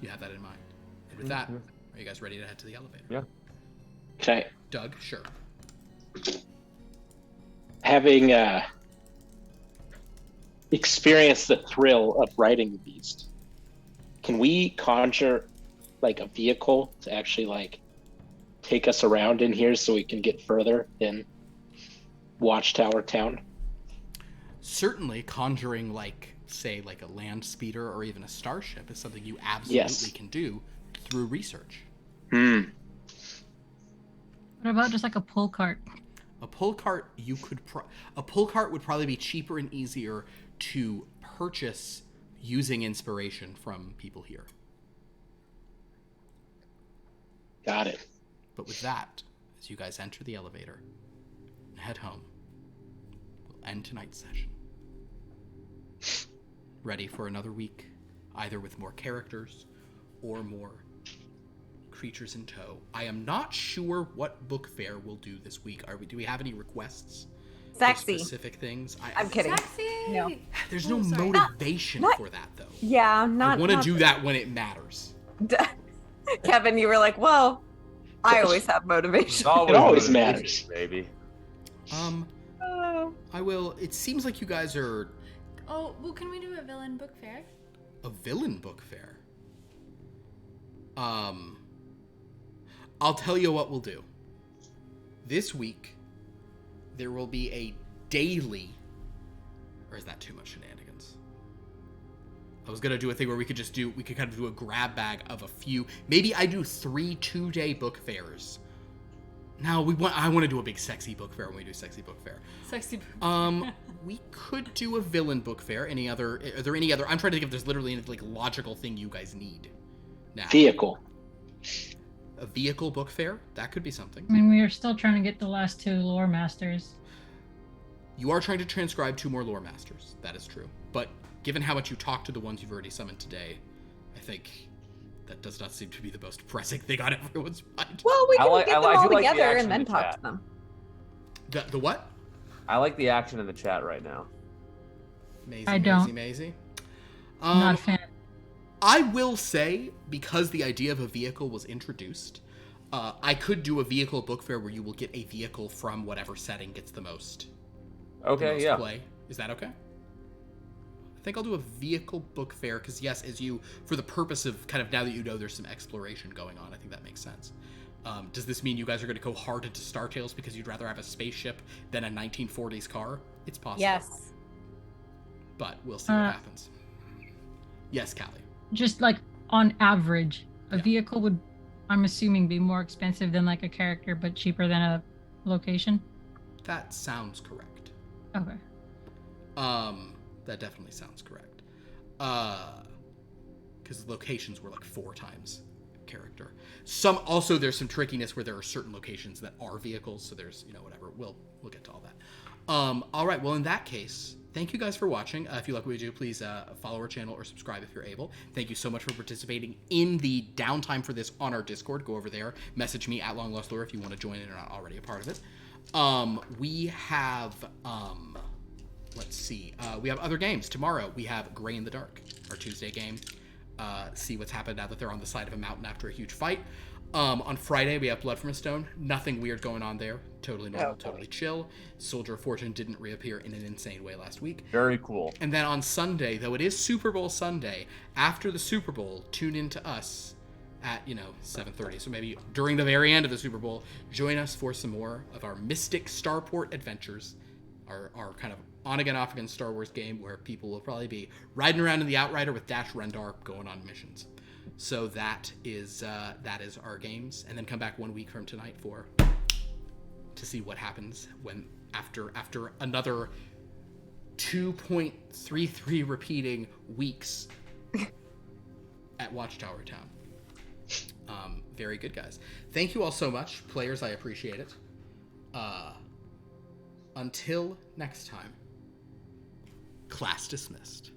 [SPEAKER 4] You have that in mind. And with that, are you guys ready to head to the elevator?
[SPEAKER 2] Yeah.
[SPEAKER 6] Okay.
[SPEAKER 4] Doug, sure.
[SPEAKER 6] Having experienced the thrill of riding the beast, can we conjure like a vehicle to actually like take us around in here so we can get further in Watchtower Town?
[SPEAKER 4] Certainly, conjuring like, say, like a land speeder or even a starship is something you absolutely can do through research.
[SPEAKER 1] What about just like a pull cart?
[SPEAKER 4] A pull cart, a pull cart would probably be cheaper and easier to purchase using inspiration from people here.
[SPEAKER 6] Got it.
[SPEAKER 4] But with that, as you guys enter the elevator and head home, we'll end tonight's session. Ready for another week, either with more characters or more creatures in tow. I am not sure what book fair we'll do this week. Do we have any requests?
[SPEAKER 3] Sexy.
[SPEAKER 4] For specific things?
[SPEAKER 3] I'm kidding.
[SPEAKER 5] Sexy.
[SPEAKER 3] No.
[SPEAKER 4] There's no
[SPEAKER 5] sorry.
[SPEAKER 4] motivation
[SPEAKER 3] Not-
[SPEAKER 4] for that, though.
[SPEAKER 3] Yeah,
[SPEAKER 4] I want to do that when it matters.
[SPEAKER 3] Kevin, you were like, well, I always have motivation.
[SPEAKER 6] It always matters.
[SPEAKER 2] Baby.
[SPEAKER 4] I will. It seems like you guys are
[SPEAKER 5] Oh, well, can we do a villain book fair?
[SPEAKER 4] a villain book fair. I'll tell you what we'll do. This week, there will be a daily... Or is that too much shenanigans? I was going to do a thing where we could kind of do a grab bag of a few... Maybe I do 3 2-day book fairs. No, I want to do a big sexy book fair when we do sexy book fair.
[SPEAKER 5] Sexy book.
[SPEAKER 4] We could do a villain book fair. Are there any other... I'm trying to think if there's literally any like logical thing you guys need now.
[SPEAKER 6] Vehicle.
[SPEAKER 4] A vehicle book fair? That could be something.
[SPEAKER 1] I mean, we are still trying to get the last 2 lore masters.
[SPEAKER 4] You are trying to transcribe 2 more lore masters. That is true. But given how much you talked to the ones you've already summoned today, I think that does not seem to be the most pressing thing on everyone's mind.
[SPEAKER 3] Well, we can get them all
[SPEAKER 2] do like the
[SPEAKER 3] together
[SPEAKER 2] action
[SPEAKER 3] and then
[SPEAKER 2] in the
[SPEAKER 3] talk
[SPEAKER 2] chat.
[SPEAKER 3] to them.
[SPEAKER 4] The what?
[SPEAKER 2] I like the action in the chat right now.
[SPEAKER 4] Maisie,
[SPEAKER 1] I don't.
[SPEAKER 4] Maisie.
[SPEAKER 1] Not a fan.
[SPEAKER 4] I will say, because the idea of a vehicle was introduced, I could do a vehicle book fair where you will get a vehicle from whatever setting gets the most
[SPEAKER 2] Okay,
[SPEAKER 4] play. Is that okay? I think I'll do a vehicle book fair, because yes, for the purpose of kind of now that you know there's some exploration going on, I think that makes sense. Does this mean you guys are going to go hard into Star Tales because you'd rather have a spaceship than a 1940s car? It's possible.
[SPEAKER 3] Yes.
[SPEAKER 4] But we'll see what happens. Yes, Callie.
[SPEAKER 1] Just like on average, a
[SPEAKER 4] Yeah.
[SPEAKER 1] vehicle would, I'm assuming, be more expensive than like a character, but cheaper than a location.
[SPEAKER 4] That sounds correct.
[SPEAKER 1] Okay.
[SPEAKER 4] That definitely sounds correct. Because locations were like 4 times character. There's some trickiness where there are certain locations that are vehicles, so there's, whatever. We'll get to all that. All right, well, in that case, thank you guys for watching. If you like what we do, please follow our channel or subscribe if you're able. Thank you so much for participating in the downtime for this on our Discord. Go over there, message me at LongLostLore if you want to join in or not already a part of it. We have, let's see, we have other games. Tomorrow we have Gray in the Dark, our Tuesday game. See what's happened now that they're on the side of a mountain after a huge fight. On Friday, we have Blood from a Stone. Nothing weird going on there. Totally normal, totally chill. Soldier of Fortune didn't reappear in an insane way last week.
[SPEAKER 2] Very cool.
[SPEAKER 4] And then on Sunday, though it is Super Bowl Sunday, after the Super Bowl, tune in to us at, 7:30. So maybe during the very end of the Super Bowl, join us for some more of our Mystic Starport adventures. Our kind of on-again, off-again Star Wars game where people will probably be riding around in the Outrider with Dash Rendar going on missions. So that is our games, and then come back 1 week from tonight to see what happens when after another 2.33 repeating weeks at Watchtower Town. Very good, guys. Thank you all so much, players. I appreciate it. Until next time, class dismissed.